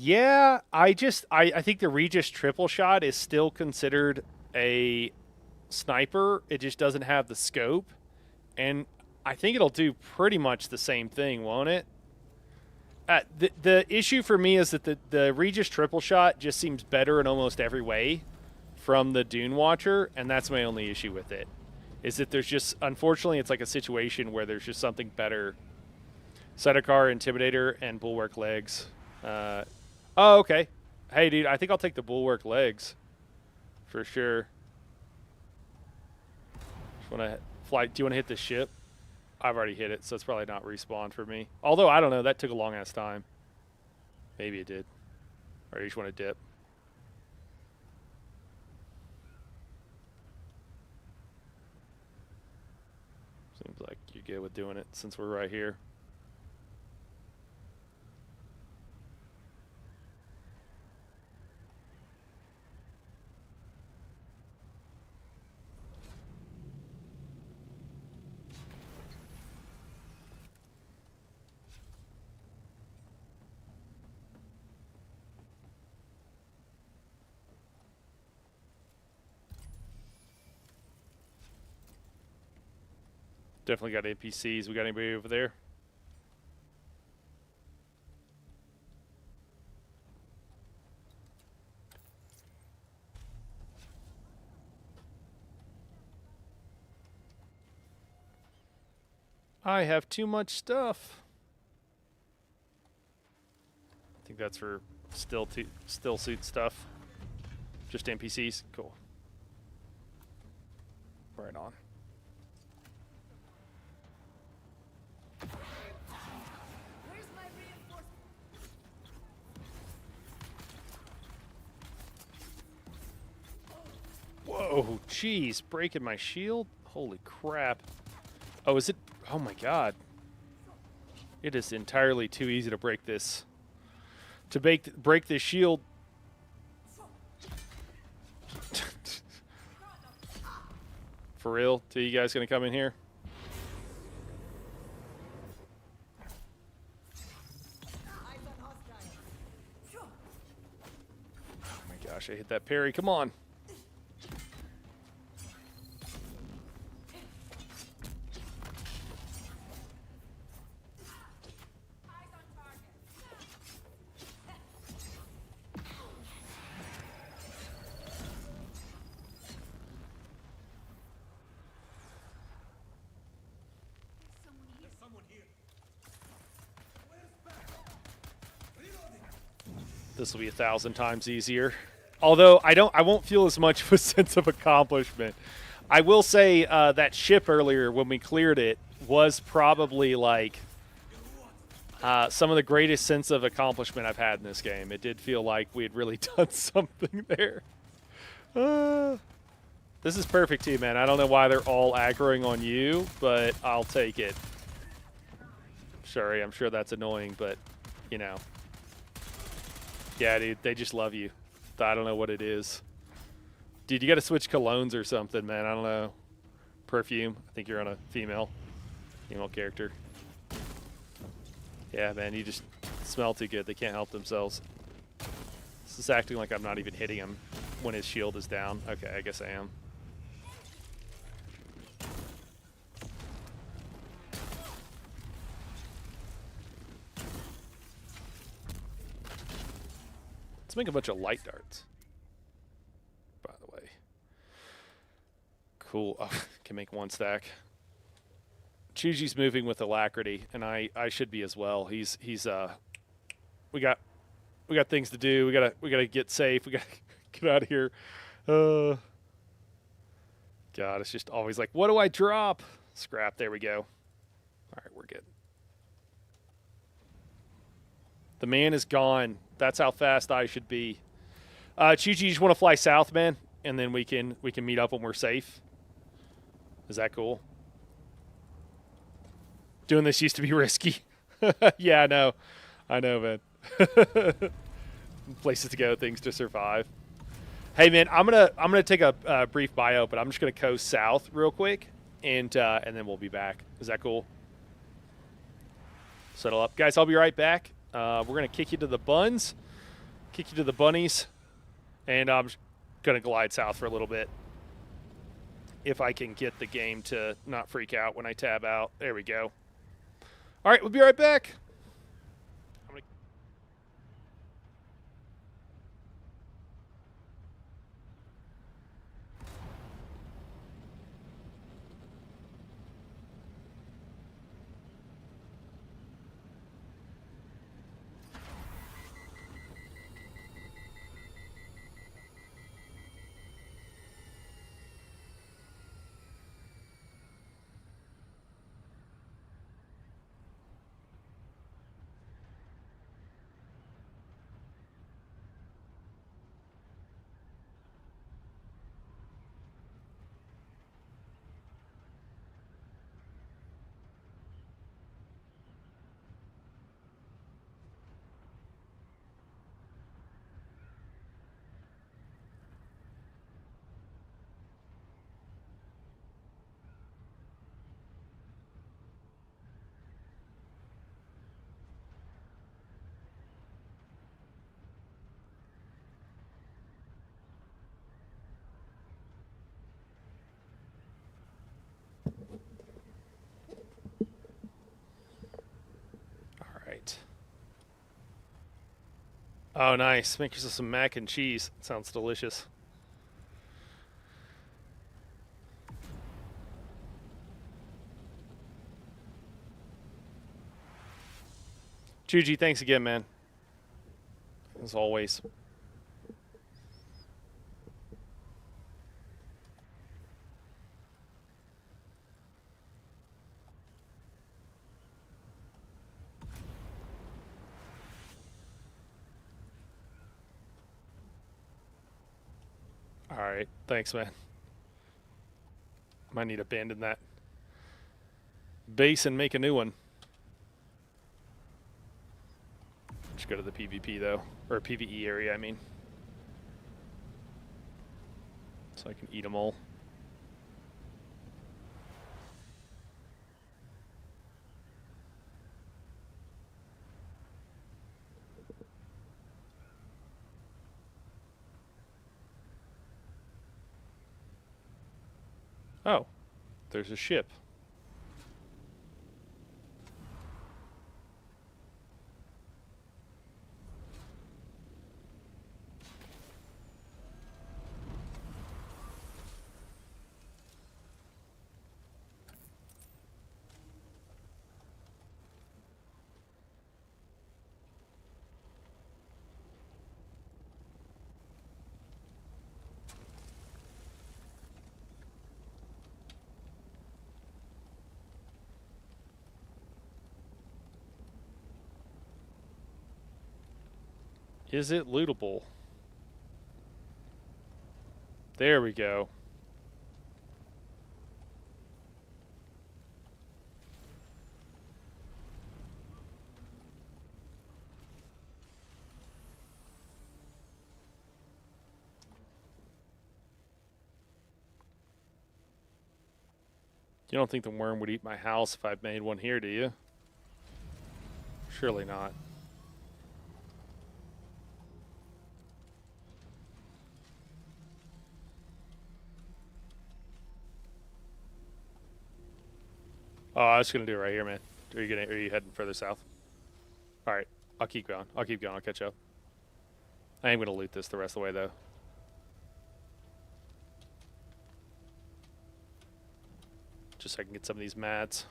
Yeah, I think the Regis triple shot is still considered a sniper. It just doesn't have the scope. And I think it'll do pretty much the same thing, won't it? The issue for me is that the Regis triple shot just seems better in almost every way from the Dune Watcher, and that's my only issue with it. Is that there's just, unfortunately, it's like a situation where there's just something better. Sedekar, Intimidator, and Bulwark Legs. Oh, okay. Hey, dude, I think I'll take the Bulwark Legs. For sure. Just want to fly. Do you want to hit the ship? I've already hit it, so it's probably not respawn for me. Although, I don't know. That took a long-ass time. Maybe it did. Or you just want to dip. Seems like you're good with doing it since we're right here. Definitely got NPCs. We got anybody over there? I have too much stuff. I think that's for still suit stuff. Just NPCs. Cool. Right on. Whoa, jeez, breaking my shield? Holy crap. Oh, is it? Oh my god. It is entirely too easy to break this. To break this shield. For real? Two you guys gonna come in here? Oh my gosh, I hit that parry. Come on. This will be 1,000 times easier. Although I won't feel as much of a sense of accomplishment. I will say that ship earlier when we cleared it was probably like some of the greatest sense of accomplishment I've had in this game. It did feel like we had really done something there. This is perfect too, man. I don't know why they're all aggroing on you, but I'll take it. Sorry, I'm sure that's annoying, but you know. Yeah, dude, they just love you. I don't know what it is. Dude, you got to switch colognes or something, man. I don't know. Perfume. I think you're on a female character. Yeah, man, you just smell too good. They can't help themselves. This is acting like I'm not even hitting him when his shield is down. Okay, I guess I am. Let's make a bunch of light darts. By the way. Cool. Oh, can make one stack. Chuji's moving with alacrity, and I should be as well. He's we got things to do. We gotta get safe. We gotta get out of here. God, it's just always like, what do I drop? Scrap. There we go. All right, we're good. The man is gone. That's how fast I should be. Chuji, you just want to fly south, man, and then we can meet up when we're safe. Is that cool? Doing this used to be risky. Yeah, I know, man. Places to go, things to survive. Hey, man, I'm gonna take a brief bio, but I'm just gonna coast south real quick, and then we'll be back. Is that cool? Settle up, guys. I'll be right back. We're gonna kick you to the buns, kick you to the bunnies, and I'm just gonna glide south for a little bit. If I can get the game to not freak out when I tab out. There we go. All right, we'll be right back. Oh, nice. Make yourself some mac and cheese. Sounds delicious. Chuji, thanks again, man. As always. All right. Thanks, man. Might need to abandon that base and make a new one. Just go to the PvP, though. Or PvE area, I mean. So I can eat them all. Oh, there's a ship. Is it lootable? There we go. You don't think the worm would eat my house if I made one here, do you? Surely not. Oh, I was gonna do it right here, man. Are you heading further south? All right, I'll keep going. I'll keep going. I'll catch up. I am going to loot this the rest of the way, though. Just so I can get some of these mats.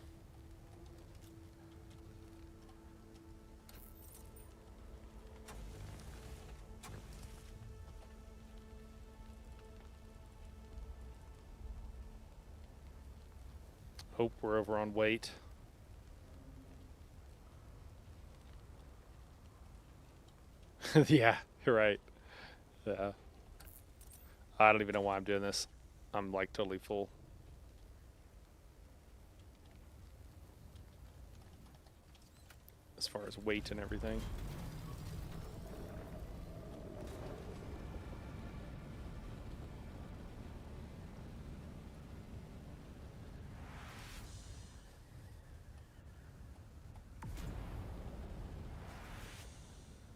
Hope we're over on weight. Yeah, you're right. Yeah. I don't even know why I'm doing this. I'm like totally full. As far as weight and everything.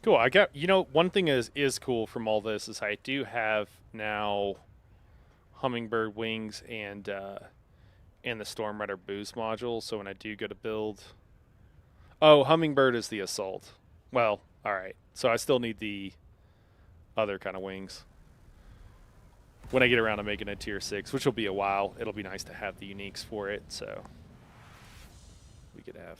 Cool. I got, one thing is cool from all this is I do have now hummingbird wings and the storm rider boost module. So when I do go to build, oh, hummingbird is the assault. Well, all right. So I still need the other kind of wings when I get around to making a tier 6, which will be a while. It'll be nice to have the uniques for it. So we could have.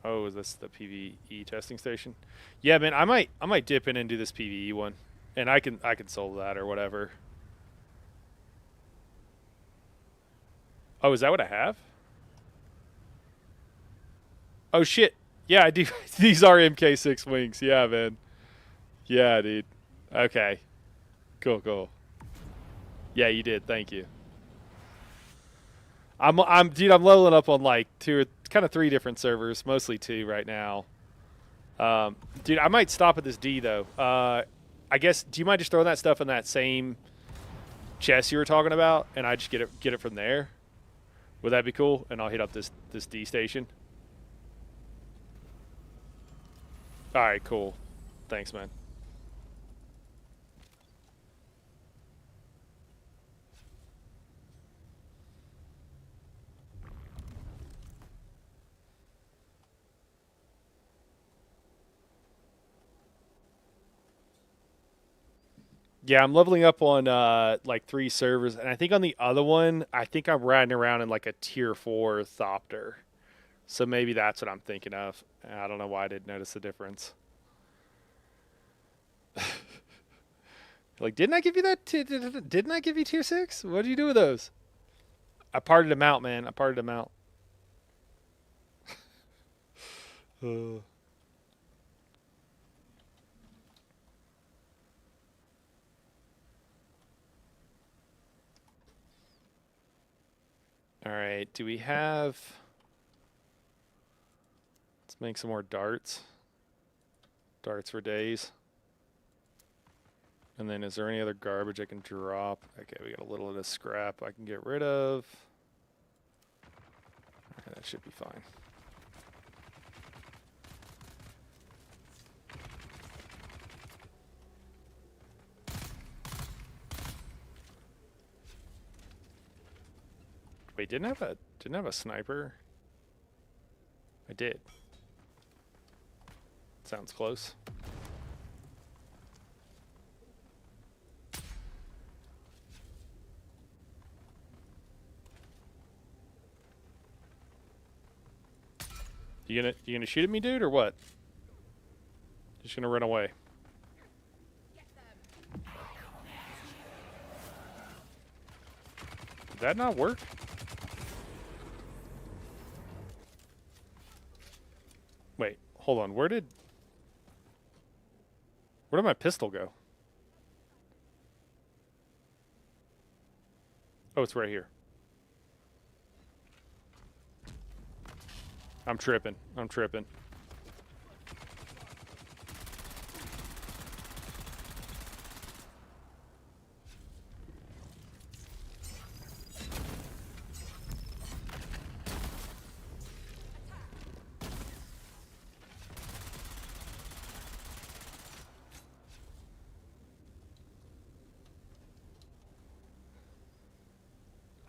Oh, is this the PvE testing station? Yeah, man, I might dip in and do this PvE one, and I can solve that or whatever. Oh, is that what I have? Oh shit! Yeah, I do. These are MK6 wings. Yeah, man. Yeah, dude. Okay. Cool. Yeah, you did. Thank you. Dude. I'm leveling up on like kind of 3 different servers, mostly 2 right now. Dude, I might stop at this D though. I guess. Do you mind just throwing that stuff in that same chest you were talking about, and I just get it from there? Would that be cool? And I'll hit up this D station. All right, cool. Thanks, man. Yeah, I'm leveling up on like 3 servers, and I think on the other one, I think I'm riding around in like a tier 4 Thopter. So maybe that's what I'm thinking of. I don't know why I didn't notice the difference. Like, didn't I give you that? Didn't I give you tier 6? What did you do with those? I parted them out, man. I parted them out. Uh. All right. Do we have? Let's make some more darts. Darts for days. And then is there any other garbage I can drop? Okay, we got a little bit of scrap I can get rid of. Okay, that should be fine. Wait, didn't I have a sniper? I did. Sounds close. You gonna shoot at me, dude, or what? Just gonna run away. Did that not work? Wait, hold on. Where did my pistol go? Oh, it's right here. I'm tripping.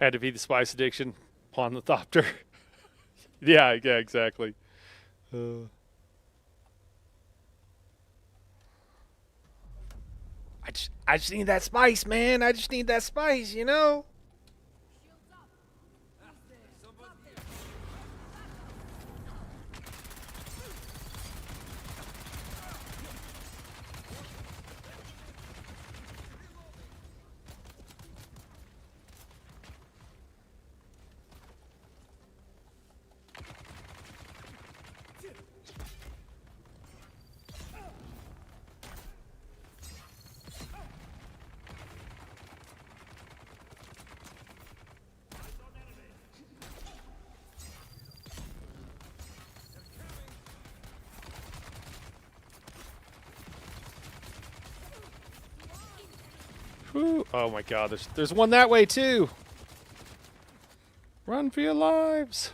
I had to feed the spice addiction upon the Thopter. Yeah, exactly. I just need that spice, man. I just need that spice, you know? Whew. Oh my god, there's one that way too. Run for your lives.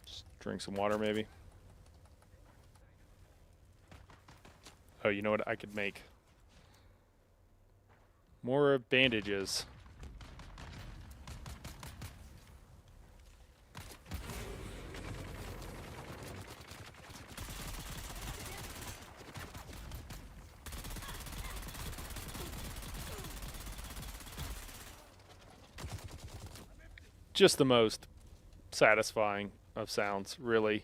Just drink some water maybe. Oh, you know what I could make? More bandages. Just the most satisfying of sounds, really.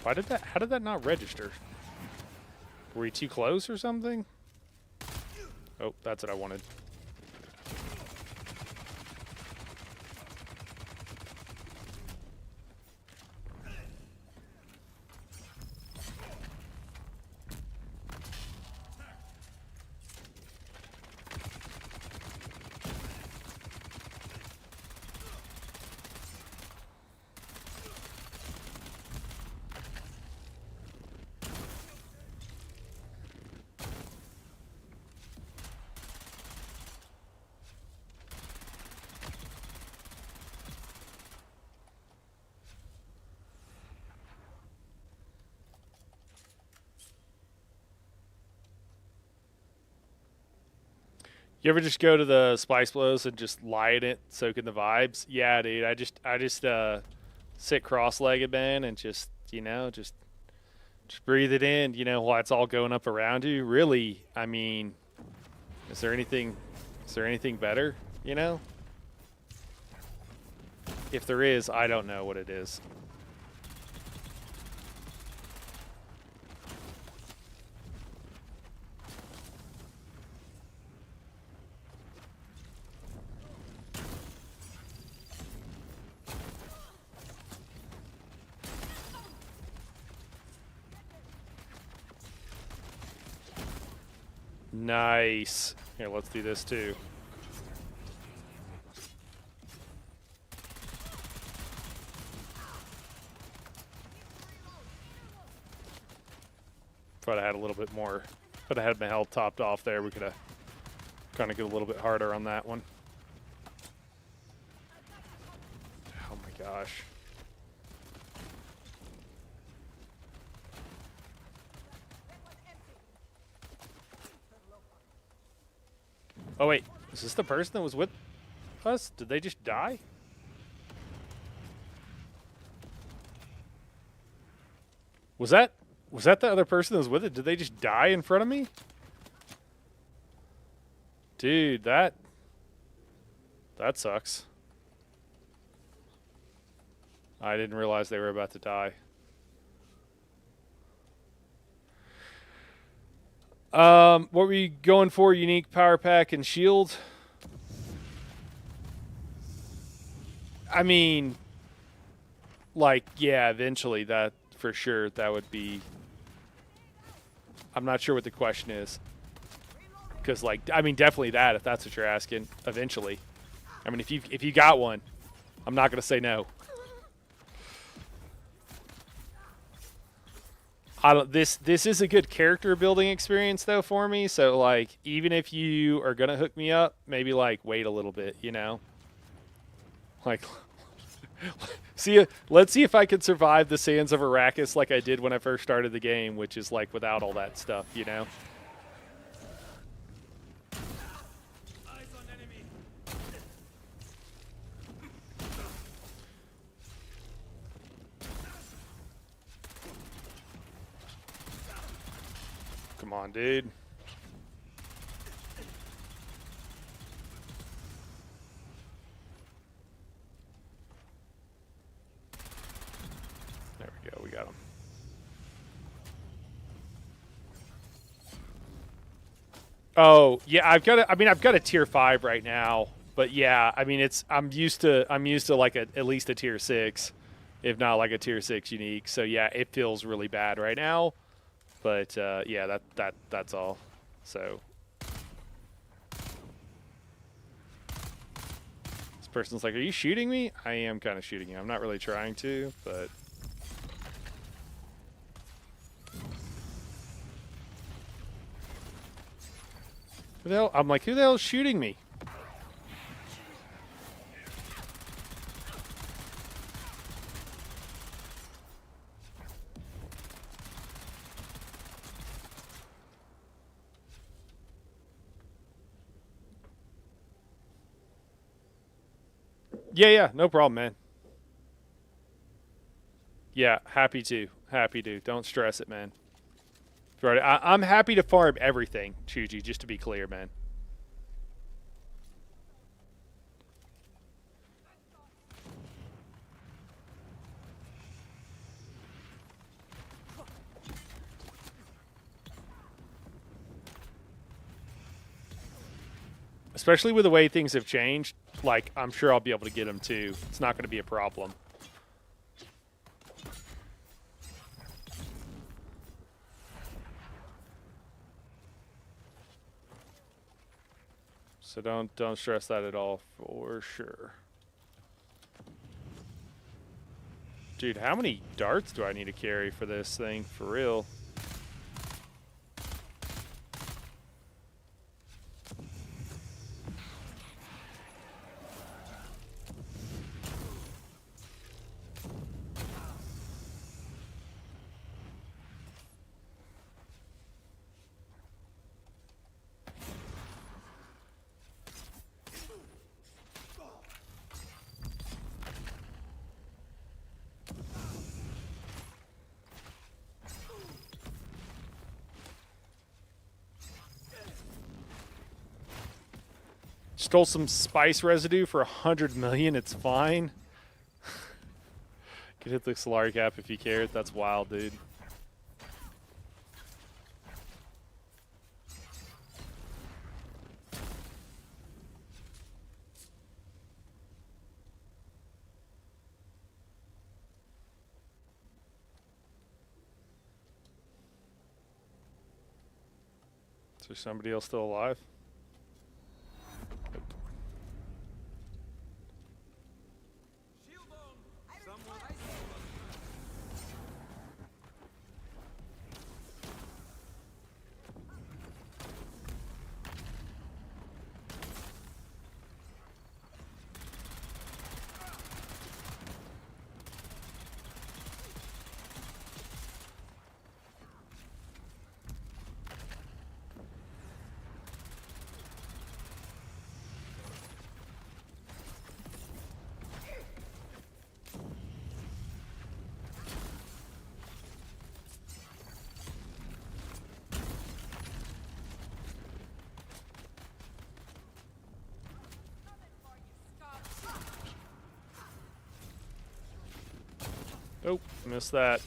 How did that not register? Were you too close or something? Oh, that's what I wanted. You ever just go to the Spice Blows and just lie in it, soak in the vibes? Yeah, dude. I just sit cross-legged, man, and just just breathe it in. While it's all going up around you. Really, I mean, is there anything better? If there is, I don't know what it is. Nice. Here, let's do this too. If I'd have had a little bit more, if I'd have had my health topped off there, we could have kind of go a little bit harder on that one. Oh my gosh. Oh wait, is this the person that was with us? Did they just die? Was that the other person that was with it? Did they just die in front of me? Dude, that sucks. I didn't realize they were about to die. What were you going for? Unique power pack and shield? I mean, like, yeah, eventually that for sure that would be. I'm not sure what the question is. Because, like, I mean, definitely that, if that's what you're asking, eventually. I mean, if you got one, I'm not going to say no. This is a good character building experience, though, for me. So, like, even if you are going to hook me up, maybe, like, wait a little bit, Like, let's see if I can survive the Sands of Arrakis like I did when I first started the game, which is, like, without all that stuff, Come on, dude. There we go. We got him. Oh, yeah, I've got a tier 5 right now, but yeah, I mean I'm used to like at least a tier 6, if not like a tier 6 unique. So yeah, it feels really bad right now, but yeah, that's all. So this person's like, "Are you shooting me?" I am kind of shooting you. I'm not really trying to, but who the hell? I'm like, who the hell is shooting me? Yeah, no problem, man. Yeah, happy to. Happy to. Don't stress it, man. Right. I'm happy to farm everything, Chuji, just to be clear, man. Especially with the way things have changed, like, I'm sure I'll be able to get them too. It's not going to be a problem. So don't stress that at all, for sure. Dude, how many darts do I need to carry for this thing? For real. Stole some spice residue for 100 million. It's fine. Could hit the Solari cap if you cared. That's wild, dude. Is there somebody else still alive? Nope, missed that.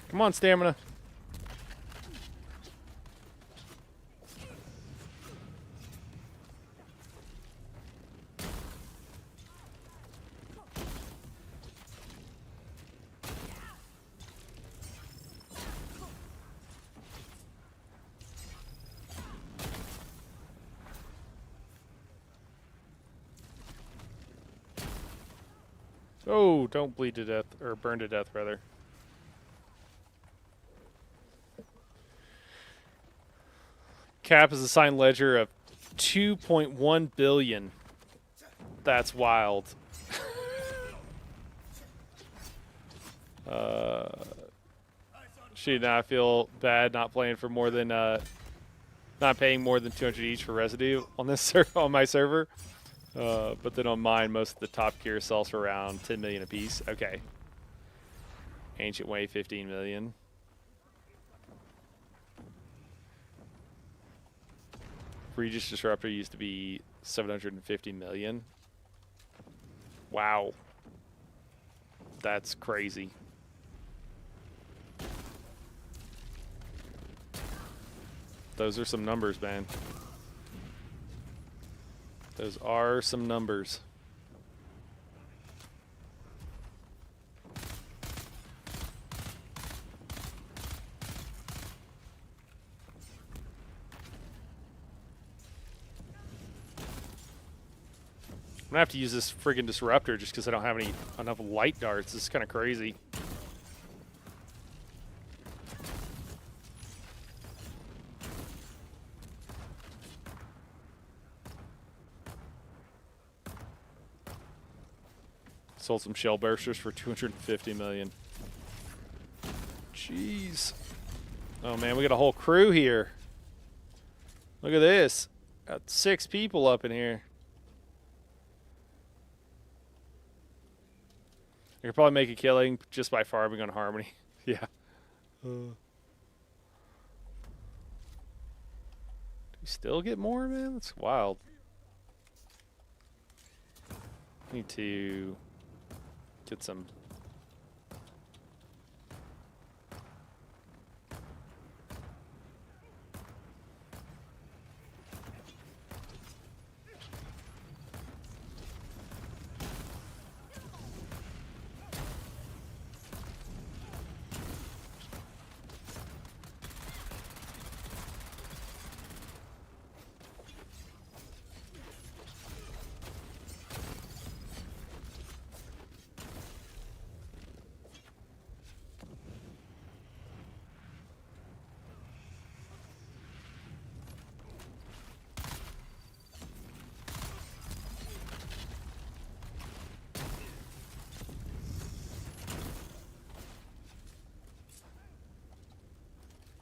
Come on, stamina. Oh, don't bleed to death, or burn to death, rather. Cap is a signed ledger of 2.1 billion. That's wild. Shoot, now I feel bad not playing for more than not paying more than 200 each for residue on this on my server. But then on mine, most of the top gear sells for around 10 million a piece. Okay. Ancient Way, 15 million. Regis Disruptor used to be 750 million. Wow. That's crazy. Those are some numbers, man. Those are some numbers. I'm gonna have to use this friggin' disruptor just because I don't have enough light darts. This is kind of crazy. Sold some shell bursters for 250 million. Jeez. Oh man, we got a whole crew here. Look at this. Got 6 people up in here. I could probably make a killing just by farming on Harmony. Yeah. Do we still get more, man? That's wild. Need to get some.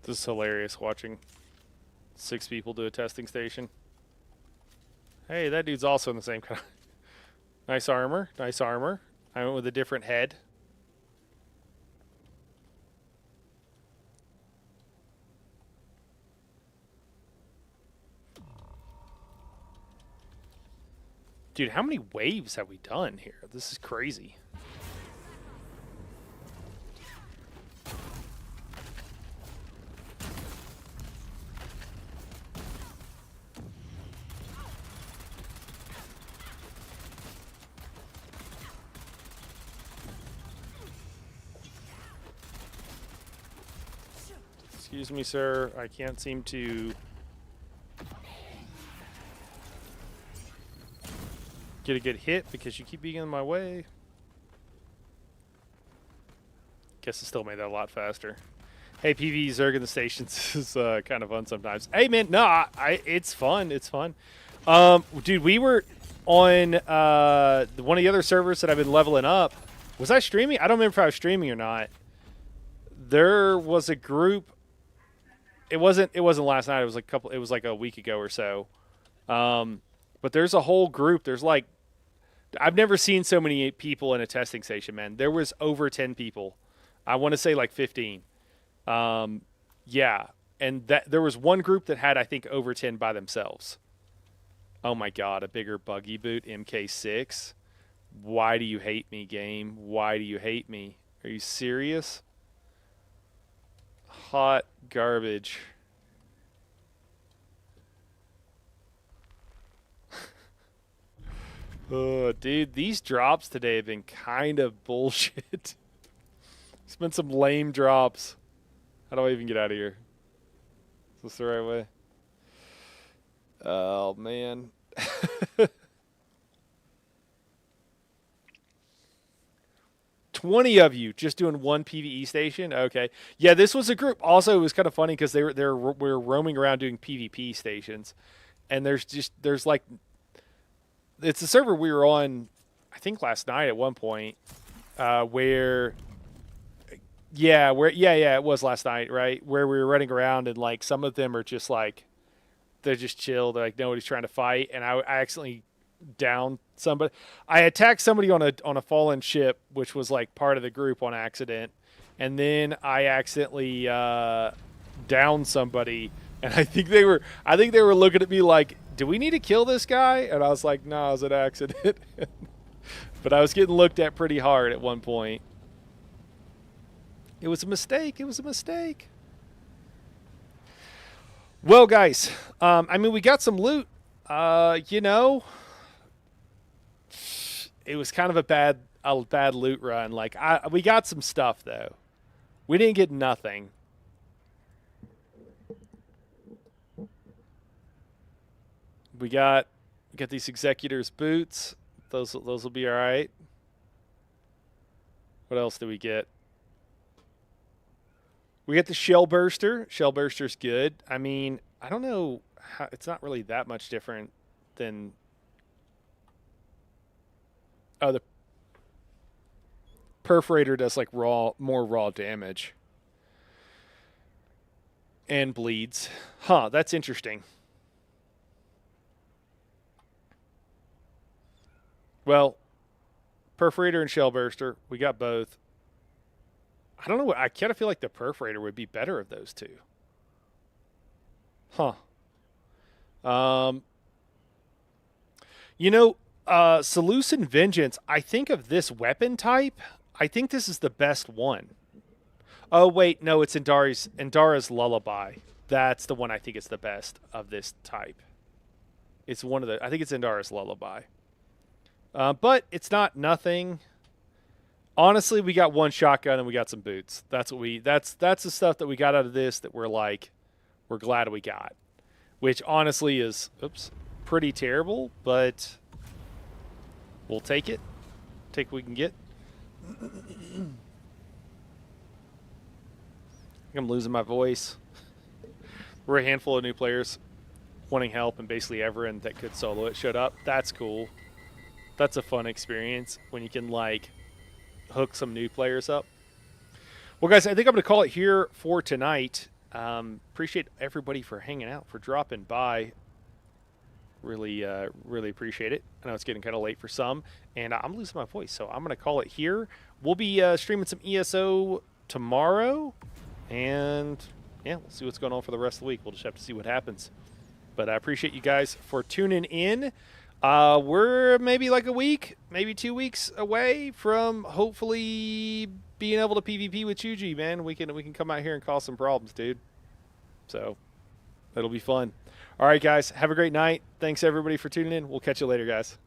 This is hilarious watching 6 people do a testing station. Hey, that dude's also in the same kind of. Nice armor. Nice armor. I went with a different head. Dude, how many waves have we done here? This is crazy. Excuse me, sir. I can't seem to get a good hit because you keep being in my way. Guess it still made that a lot faster. Hey, PvE Zerg in the stations is kind of fun sometimes. Hey, man, no, it's fun. It's fun. Dude, we were on one of the other servers that I've been leveling up. Was I streaming? I don't remember if I was streaming or not. There was a group. It wasn't last night. It was like It was like a week ago or so. But there's a whole group. There's like, I've never seen so many people in a testing station, man. There was over 10 people. I want to say like 15. Yeah, and there was one group that had I think over 10 by themselves. Oh my God, a bigger buggy boot MK6. Why do you hate me, game? Why do you hate me? Are you serious? Hot garbage. Oh, dude, these drops today have been kind of bullshit. It's been some lame drops. How do I even get out of here? Is this the right way? Oh, man. 20 of you just doing one PvE station? Okay. Yeah, this was a group. Also, it was kind of funny because we were roaming around doing PvP stations. And there's like, it's a server we were on, I think last night at one point, where Yeah, yeah, it was last night, right? Where we were running around and like some of them are just like they're just chill. They're like nobody's trying to fight, and I accidentally downed somebody. I attacked somebody on a fallen ship, which was like part of the group on accident, and then I accidentally downed somebody, and I think they were looking at me like, "Do we need to kill this guy?" And I was like, "No, it was an accident." But I was getting looked at pretty hard at one point. It was a mistake. It was a mistake. Well, guys, I mean, we got some loot. You know, it was kind of a bad loot run. Like, we got some stuff though. We didn't get nothing. We got these executors boots. Those will be all right. What else do we get? We get the shell burster. Shell burster's good. I mean, I don't know how, it's not really that much different than the perforator does like more raw damage and bleeds. Huh, that's interesting. Well, perforator and shell burster, we got both. I don't know. I kind of feel like the perforator would be better of those two. Huh. Um, you know, Seleucid Vengeance, I think of this weapon type. I think this is the best one. Oh, wait. No, it's Indara's Lullaby. That's the one I think is the best of this type. It's one of the. I think it's Indara's Lullaby. But it's not nothing. Honestly, we got one shotgun and we got some boots. That's the stuff that we got out of this that we're glad we got. Which honestly is pretty terrible, but we'll take it. Take what we can get. I think I'm losing my voice. We're a handful of new players wanting help, and basically everyone that could solo it showed up. That's cool. That's a fun experience when you can like hook some new players up. Well, guys, I think I'm going to call it here for tonight. Appreciate everybody for hanging out, for dropping by. Really appreciate it. I know it's getting kind of late for some, and I'm losing my voice, so I'm going to call it here. We'll be streaming some ESO tomorrow, and yeah, we'll see what's going on for the rest of the week. We'll just have to see what happens. But I appreciate you guys for tuning in. We're maybe like a week, maybe 2 weeks away from hopefully being able to PvP with Chuji, man. We can come out here and cause some problems, dude. So it'll be fun. All right, guys, have a great night. Thanks everybody for tuning in. We'll catch you later, guys.